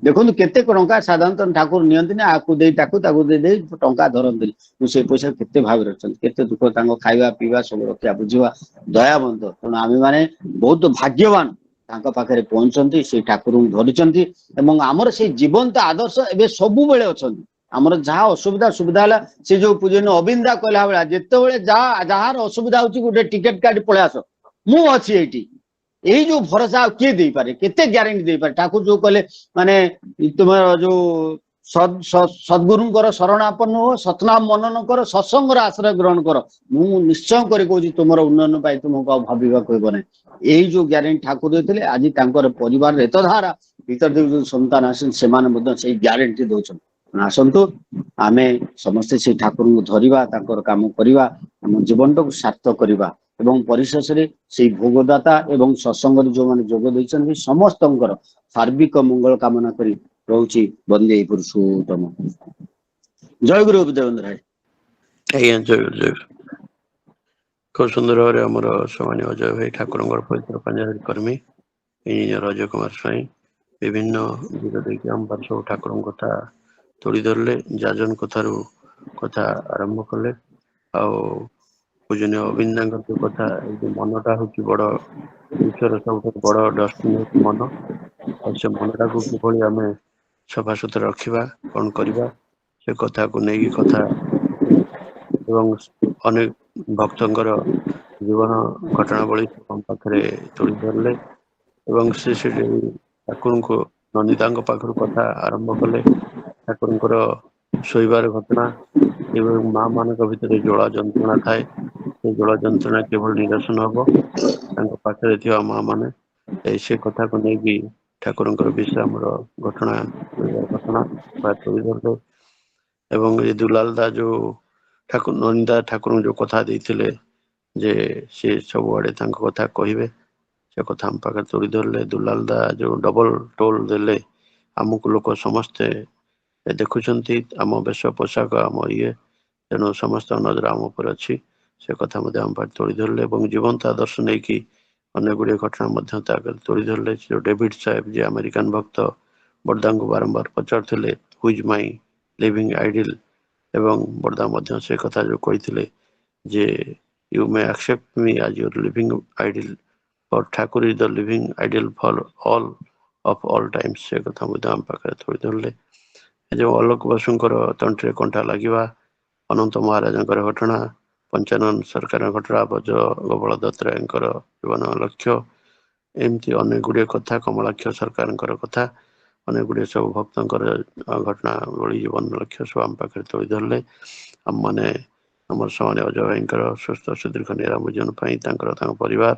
ଦେଖନ୍ତୁ କେତେ ଟଙ୍କା ସାଧାରଣତଃ ଠାକୁର ନିଅନ୍ତିନି, ଆକୁ ଦେଇ ତାକୁ ଦେଇ ଟଙ୍କା ଧରନ୍ତିନି, ସେ ପଇସା କେତେ ଭାବରେ ଅଛନ୍ତି, କେତେ ଦୁଃଖ, ତାଙ୍କ ଖାଇବା ପିଇବା ସବୁ ରକ୍ଷା ବୁଝିବା ଦୟାବନ୍ଧ। ତେଣୁ ଆମେ ମାନେ ବହୁତ ଭାଗ୍ୟବାନ ତାଙ୍କ ପାଖରେ ପହଞ୍ଚନ୍ତି, ସେଇ ଠାକୁରଙ୍କୁ ଧରିଛନ୍ତି ଏବଂ ଆମର ସେଇ ଜୀବନ୍ତ ଆଦର୍ଶ ଏବେ ସବୁବେଳେ ଅଛନ୍ତି। ଆମର ଯାହା ଅସୁବିଧା ସୁବିଧା ହେଲା, ସେ ଯୋଉ ପୂଜନୀୟ ଅବିନ୍ଦା କହିଲା ଭଳିଆ ଯେତେବେଳେ ଯାହାର ଅସୁବିଧା ହଉଛି ଗୋଟେ ଟିକେଟ କାଟି ପଳେଇ ଆସ, ମୁଁ ଅଛି ଏଇଠି। ଏଇ ଯୋଉ ଭରସା ଆଉ କିଏ ଦେଇପାରେ, କେତେ ଗ୍ୟାରେଣ୍ଟି ଦେଇପାରେ? ଠାକୁର ଯୋଉ କହିଲେ ମାନେ ତୁମର ଯୋଉ ସଦ୍ଗୁରୁଙ୍କର ଶରଣାପନ୍ନ ହୁଅ, ସତନାମ ମନନ କର, ସତ୍ସଙ୍ଗର ଆଶ୍ରୟ ଗ୍ରହଣ କର, ମୁଁ ନିଶ୍ଚୟ କରି କହୁଛି ତୁମର ଉନ୍ନୟନ ପାଇଁ ତୁମକୁ ଆଉ ଭାବିବାକୁ ହେବ ନାହିଁ। ଏଇ ଯୋଉ ଗ୍ୟାରେଣ୍ଟି ଠାକୁର ଦେଇଥିଲେ, ଆଜି ତାଙ୍କର ପରିବାରରେ ଏତଧାରା ଭିତର ଯୋଉ ସନ୍ତାନ ଆସନ୍ତି ସେମାନେ ମଧ୍ୟ ସେଇ ଗ୍ୟାରେଣ୍ଟି ଦଉଛନ୍ତି। ଆସନ୍ତୁ ଆମେ ସମସ୍ତେ ସେଇ ଠାକୁରଙ୍କୁ ଧରିବା, ତାଙ୍କର କାମ କରିବା, ଆମ ଜୀବନଟାକୁ ସାର୍ଥକ କରିବା ଏବଂ ପରିଶେଷରେ ସେଇ ଭୋଗଦାତା ଏବଂ ସତ୍ସଙ୍ଗରେ ଯୋଉମାନେ ଯୋଗ ଦେଇଛନ୍ତି ସମସ୍ତଙ୍କର ସାର୍ବିକ ମଙ୍ଗଳ କାମନା କରି ରହୁଛି। ବନ୍ଦେ ପୁରୁଷୋତ୍ତମ। ଜୟ ଗୁରୁ ଦେବେନ୍ଦ୍ର ଭାଇ। ଆଜ୍ଞା, ଜୟ ଗୁରୁ, ଜୟ ଗୁରୁ। ଖୁବ ସୁନ୍ଦର ଭାବରେ ଆମର ସୌମାନ୍ୟ ଅଜୟ ଭାଇ ଠାକୁରଙ୍କର ପବିତ୍ର ପାଞ୍ଜାବୀ କର୍ମୀ ଇଞ୍ଜିନିୟର ଅଜୟ କୁମାର ସ୍ୱାଇଁ ବିଭିନ୍ନ ଗୀତ ଦେଇକି ଆମ ପାଖରେ ସବୁ ଠାକୁରଙ୍କ କଥା ତୋଳି ଧରିଲେ, ଯାଜନ କଥାରୁ କଥା ଆରମ୍ଭ କଲେ। ଆଉ ପୂଜନୀୟ ଅବିନ୍ଦାଙ୍କ ଯୋଉ କଥା, ଏଇ ଯୋଉ ମନଟା ହଉଛି ବଡ ବିଶ୍ୱର ସବୁଠାରୁ ବଡ ଡଷ୍ଟବିନ୍ ହଉଛି ମନ, ଆଉ ସେ ମନଟାକୁ କିଭଳି ଆମେ ସଫାସୁତୁରା ରଖିବା, କଣ କରିବା, ସେ କଥାକୁ ନେଇକି କଥା ଏବଂ ଅନେକ ଭକ୍ତଙ୍କର ଜୀବନ ଘଟଣାବଳୀ ଆମ ପାଖରେ ତୁଳି ଧରିଲେ ଏବଂ ସେ ସେଠି ଠାକୁରଙ୍କୁ ନନ୍ଦିତାଙ୍କ ପାଖରୁ କଥା ଆରମ୍ଭ କଲେ। ଠାକୁରଙ୍କର ଶୋଇବାର ଘଟଣା ଏବଂ ମା ମାନଙ୍କ ଭିତରେ ଜ୍ୱାଳା ଯନ୍ତ୍ରଣା ଥାଏ, ସେ ଜ୍ୱାଳା ଯନ୍ତ୍ରଣା କିଭଳି ନିରସନ ହବ ତାଙ୍କ ପାଖରେ ଥିବା ମା ମାନେ, ସେ କଥାକୁ ନେଇକି ଠାକୁରଙ୍କର ବିଶ୍ରାମର ଘଟଣା ବା ତୁଳି ଧରିଲେ। ଏବଂ ଏ ଦୁଲାଲ ଦା ଯୋଉ ନନ୍ଦିତା ଠାକୁରଙ୍କୁ ଯୋଉ କଥା ଦେଇଥିଲେ ଯେ ସେ ସବୁଆଡେ ତାଙ୍କ କଥା କହିବେ, ସେ କଥା ଆମ ପାଖରେ ତୁଳି ଧରିଲେ। ଦୁଲାଲ ଦା ଯୋଉ ଡବଲ ଟୋଲ ଦେଲେ, ଆମକୁ ଲୋକ ସମସ୍ତେ ଦେଖୁଛନ୍ତି, ଆମ ବେଶ ପୋଷାକ, ଆମ ଇଏ, ତେଣୁ ସମସ୍ତଙ୍କ ନଜର ଆମ ଉପରେ ଅଛି, ସେ କଥା ମଧ୍ୟ ଆମ ପାଖରେ ତୁଳି ଧରିଲେ। ଏବଂ ଜୀବନ୍ତ ଆଦର୍ଶ ନେଇକି ଅନେକ ଗୁଡ଼ିଏ ଘଟଣା ମଧ୍ୟ ତା ଆଗରେ ତୁଳି ଧରିଲେ। ଯୋଉ ଡେଭିଡ ସାହେବ ଯେ ଆମେରିକାନ ଭକ୍ତ ବର୍ଦାଙ୍କୁ ବାରମ୍ବାର ପଚାରୁଥିଲେ ହୁ ଇଜ ମାଇ ଲିଭିଂ ଆଇଡିଲ, ଏବଂ ବର୍ଦା ମଧ୍ୟ ସେ କଥା ଯୋଉ କହିଥିଲେ ଯେ you May accept me as your living ideal, for Thakur is the living ideal for all of all times, ସେ କଥା ମଧ୍ୟ ଆମ ପାଖରେ ତୁଳି ଧରିଲେ। ଯେଉଁ ଅଲୋକ ବସୁଙ୍କର ତଣ୍ଟିରେ କଣ୍ଟା ଲାଗିବା, ଅନନ୍ତ ମହାରାଜଙ୍କର ଘଟଣା, ପଞ୍ଚାନନ ସରକାରଙ୍କ ଘଟଣା, ବଜ ଗୋପାଳ ଦତ୍ତାତ୍ରେୟଙ୍କର ଜୀବନ ଲକ୍ଷ୍ୟ, ଏମିତି ଅନେକ ଗୁଡ଼ିଏ କଥା, କମଳାକ୍ଷ ସରକାରଙ୍କର କଥା, ଅନେକ ଗୁଡ଼ିଏ ସବୁ ଭକ୍ତଙ୍କର ଘଟଣା ବଳି ଜୀବନ ଲକ୍ଷ୍ୟ ସବୁ ଆମ ପାଖରେ ତୁଳି ଧରିଲେ। ଆମମାନେ ଆମର ସୌମାନ୍ୟ ଅଜୟ ଭାଇଙ୍କର ସୁସ୍ଥ ସୁଦୀର୍ଘ ନିରାମ ଜୀବନ ପାଇଁ, ତାଙ୍କ ପରିବାର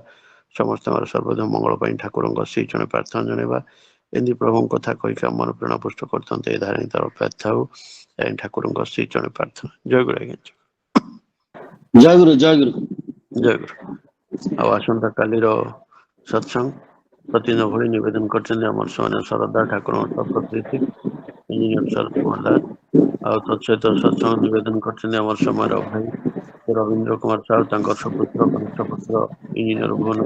ସମସ୍ତଙ୍କର ସର୍ବଦା ମଙ୍ଗଳ ପାଇଁ ଠାକୁରଙ୍କ ଶ୍ରୀ ଚରଣ ପ୍ରାର୍ଥନା ଜଣାଇବା। ଏମିତି ପ୍ରଭୁଙ୍କ କଥା କହିକି ଆମ ମନ ପ୍ରେରଣା ପୁଷ୍ଟ କରୁଛନ୍ତି, ଏ ଧାରଣୀ ତାର ଥାଉ ଠାକୁରଙ୍କ ଶ୍ରୀ ଚରଣ ପ୍ରାର୍ଥନା। ଜୟ ଗୁରୁ ଆଜ୍ଞା, ଜୟ ଗୁରୁ, ଜୟ ଗୁରୁ, ଜୟ ଗୁରୁ। ଆଉ ଆସନ୍ତା କାଲିର ସତ୍ସଙ୍ଗ ପ୍ରତିଦିନ ଭଳି ନିବେଦନ କରିଛନ୍ତି ଆମର ସେମାନେ ଶରଦା ଠାକୁରଙ୍କ ସପ୍ତପ୍ରୀତି ଇଞ୍ଜିନିୟର ଶରଦ କୁମାର ଦାସ। ଆଉ ତତ୍ସହିତ ସତ୍ସଙ୍ଗ ନିବେଦନ କରିଛନ୍ତି ଆମର ସମୟର ଭାଇ ରବୀନ୍ଦ୍ର କୁମାର ସାହୁ, ତାଙ୍କର ସୁପୁତ୍ର କନିଷ୍ଠ ପୁତ୍ର ଇଞ୍ଜିନିୟର ଭୁବନ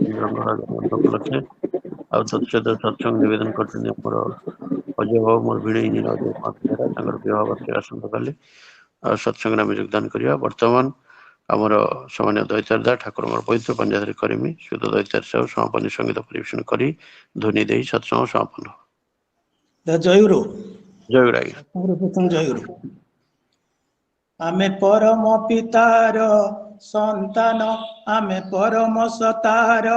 ଉପଲକ୍ଷେ। ଆଉ ତତ୍ସହିତ ସତ୍ସଙ୍ଗ ନିବେଦନ କରିଛନ୍ତି ଆମର ଅଜୟ ବାବୁ, ମୋର ଭିଣେଇ ଇଞ୍ଜିନିୟର ଅଜୟ କୁମାର ବେହେରା, ତାଙ୍କର ବିବାହ ବାର୍ଷିକ ଆସନ୍ତାକାଲି। ଆଉ ସତ୍ସଙ୍ଗରେ ଆମେ ଯୋଗଦାନ କରିବା। ବର୍ତ୍ତମାନ ଆମର ସୌମାନ୍ୟ ଦୈତାର ଦା ଠାକୁରଙ୍କର ପବିତ୍ର ପାଞ୍ଜାଧାରୀ କରିମି ଶୁଦ୍ଧ ଦୈତାର ସାହୁ ସମାପନୀ ସଙ୍ଗୀତ ପରିବେଷଣ କରି ଧ୍ୱନି ଦେଇ ସତ୍ସଙ୍ଗ ସମାପନ। ଜୟ ଗୁରୁ। ଜୟଗୁରୁ ଆଜ୍ଞା। ଗୁରୁପତନ ଜୟଗୁରୁ। ଆମେ ପରମ ପିତାର ସନ୍ତାନ, ଆମେ ପରମ ସତାର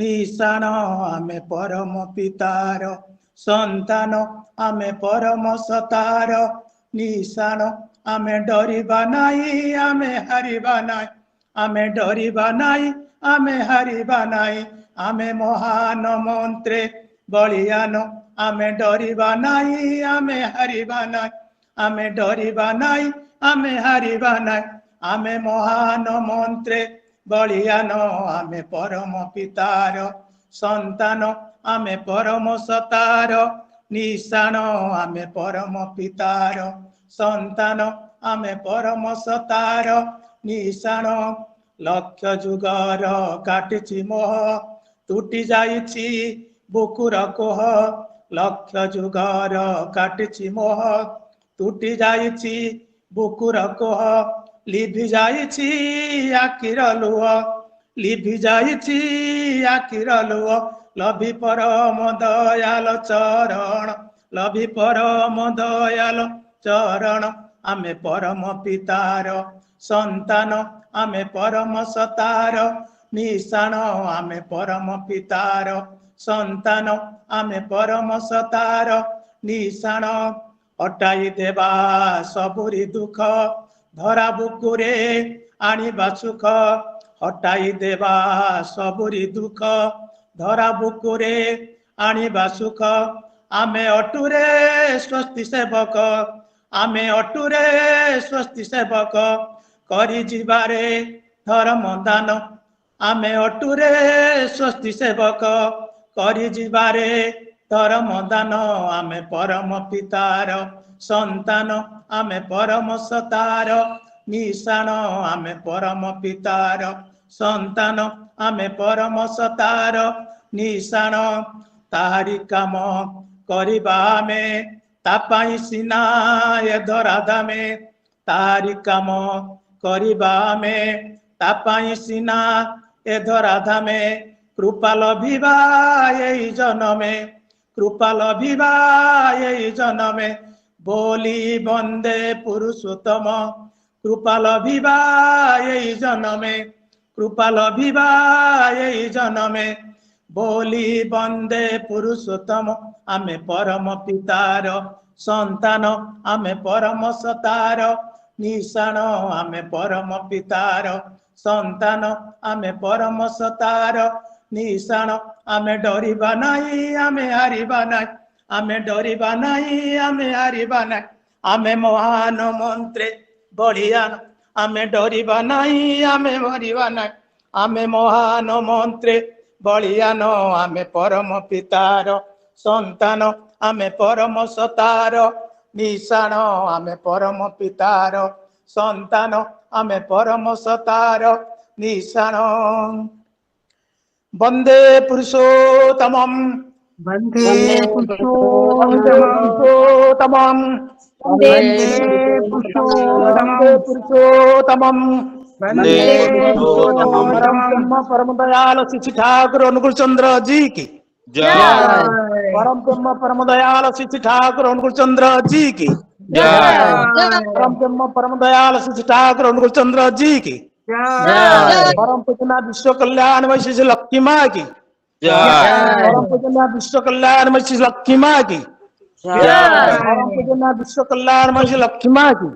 ନିଶାନ, ଆମେ ପରମ ପିତାର ସନ୍ତାନ, ଆମେ ପରମ ସତାର ନିଶାନ, ଆମେ ଡରିବା ନାହିଁ, ଆମେ ହାରିବା ନାହିଁ, ଆମେ ଡରିବା ନାହିଁ, ଆମେ ହାରିବା ନାହିଁ, ଆମେ ମହାନ ମନ୍ତ୍ରେ ବଳିୟାନ, ଆମେ ଡରିବା ନାହିଁ, ଆମେ ହାରିବା ନାହିଁ, ଆମେ ଡରିବା ନାହିଁ, ଆମେ ହାରିବା ନାହିଁ, ଆମେ ମହାନ ମନ୍ତ୍ରେ ବଳିୟାନ, ଆମେ ପରମ ପିତାର ସନ୍ତାନ, ଆମେ ପରମ ସତାର ନିଶାନ, ଆମେ ପରମ ପିତାର ସନ୍ତାନ, ଆମେ ପରମ ସତାର ନିଶାନ। ଲକ୍ଷ ଯୁଗର କାଟିଛି ମୋହ, ତୁଟି ଯାଇଛି ବୁକୁର କୋହ, ଲକ୍ଷ ଯୁଗର କାଟିଛି ମୋହ, ତୁଟି ଯାଇଛି ବୁକୁର କୋହ, ଲିଭି ଯାଇଛି ଆଖିର ଲୁହ, ଲିଭି ଯାଇଛି ଆଖିର ଲୁହ, ଲଭି ପରମ ଦୟାଲ ଚରଣ, ଲଭି ପରମ ଦୟାଲ ଚରଣ, ଆମେ ପରମ ପିତାର ସନ୍ତାନ, ଆମେ ପରମ ସତାର ନିଶାନ, ଆମେ ପରମ ପିତାର ସନ୍ତାନ, ଆମେ ପରମ ସତାର ନିଶାନ। ହଟାଇ ଦେବା ସବୁରି ଦୁଃଖ, ଧରା ବୁକୁରେ ଆଣିବା ସୁଖ, ହଟାଇ ଦେବା ସବୁରି ଦୁଃଖ, ଧରା ବୁକୁରେ ଆଣିବା ସୁଖ, ଆମେ ଅଟୁରେ ସ୍ୱସ୍ତି ସେବକ, ଆମେ ଅଟୁରେ ସ୍ୱସ୍ତି ସେବକ, କରି ଯିବାରେ ଧର୍ମ ଦାନ, ଆମେ ଅଟୁରେ ସ୍ୱସ୍ତି ସେବକ, କରି ଯିବାରେ ଧର୍ମ ଦାନ, ଆମେ ପରମ ପିତାର ସନ୍ତାନ, ଆମେ ପରମ ସତାର ନିଶାନ, ଆମେ ପରମ ପିତାର ସନ୍ତାନ, ଆମେ ପରମ ସତାର ନିଶାନ। ତାହାରି କାମ କରିବା ଆମେ, ତା ପାଇଁ ସିନା ଏ ଧରା ଧାମେ, ତାହାରି କାମ କରିବା ଆମେ, ତା ପାଇଁ ସିନା ଏ ଧରା ଧାମେ, କୃପା ଲଭିବା ଏଇ ଜନମେ, କୃପା ଲଭିବା ଏଇ ଜନମେ, ବୋଲି ବନ୍ଦେ ପୁରୁଷୋତ୍ତମ, କୃପା ଲଭିବା ଏଇ ଜନମେ, କୃପା ଲଭିବା ଏଇ ଜନମେ, ବୋଲି ବନ୍ଦେ ପୁରୁଷୋତ୍ତମ, ଆମେ ପରମ ପିତାର ସନ୍ତାନ, ଆମେ ପରମ ସତାର ନିଶାନ, ଆମେ ପରମ ପିତାର ସନ୍ତାନ, ଆମେ ପରମ ସତାର ନିଶାନ, ଆମେ ଡରିବା ନାହିଁ, ଆମେ ହାରିବା ନାହିଁ, ଆମେ ଡରିବା ନାହିଁ, ଆମେ ହାରିବା ନାହିଁ, ଆମେ ମହାନ ମନ୍ତ୍ରେ ବଳିୟାନ, ଆମେ ଡରିବା ନାହିଁ, ଆମେ ହାରିବା ନାହିଁ, ଆମେ ମହାନ ମନ୍ତ୍ରେ ବଳିୟାନ, ଆମେ ପରମ ପିତାର ସନ୍ତାନ, ଆମେ ପରମ ସତାର ନିଶାନ, ଆମେ ପରମ ପିତାର ସନ୍ତାନ, ଆମେ ପରମ ସତାର ନିଶାନ। ବନ୍ଦେ ପୁରୁଷୋତ୍ତମଂ, वन्दे ବନ୍ଦେ पुरुषोत्तमं ପୁରୁଷୋତ୍ତମଂ, वन्दे पुरुषोत्तमं ବନ୍ଦେ ପୁରୁଷୋତ୍ତମଂ। वन्दे परम पुरुषोत्तमं ब्रह्म परम दयाल श्री ठाकुर अनुकूल चंद्र जी की जय परम ब्रह्म परम दयाल श्री ठाकुर अनुकूल चंद्र जी की जय परम ब्रह्म परम दयाल श्री ठाकुर अनुकूल चंद्र जी की जय परम पूजना विश्व कल्याण में श्री लक्ष्मी माँ की परम पूजना विश्व कल्याण में श्री लक्ष्मी माँ की परम पूजना विश्व कल्याण में श्री लक्ष्मी माँ की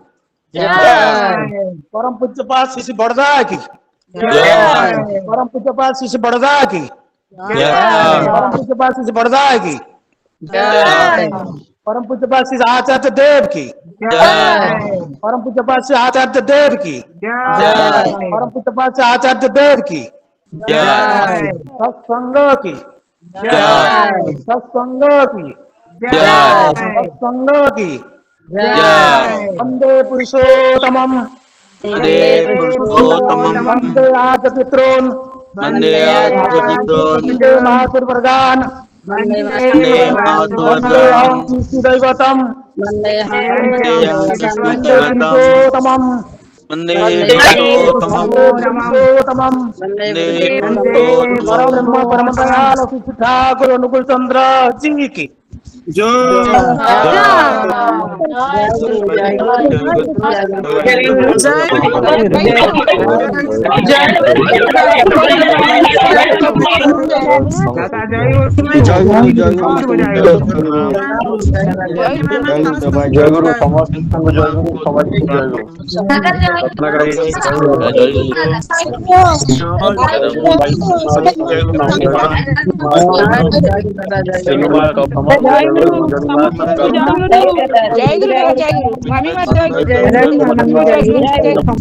परम पूज्य पास श्री बड़दा की परम पूज्य पास श्री बड़दा की परम पूज्य पास श्री बड़दा की परम पूज्य पास श्री आचार्य देव की परम पूज्य पास श्री आचार्य देव की परम पूज्य पास श्री आचार्य देव की सत्संग की सत्संग की सत्संग की वंदे पुरुषोत्तमं, वन्दे पुरुषोत्तमं, वंदे आदिपित्रोन्, वन्दे आदिपित्रोन्, वंदे मातुर्वरदान्, वन्दे वंदे मातुर्वरदान्, दैवतं, वन्दे वंदे पुरुषोत्तमं, वन्दे पुरुषोत्तमं, परम ब्रह्म परम दयाल श्री ठाकुर अनुकूल चंद्र जी की ଜୟଗୁରୁ ସମସ୍ତଙ୍କୁ ଜୟଗୁରୁ ସମାଜକୁ ଜୟଗୁରୁ ଜୟ ଗୁରୁ।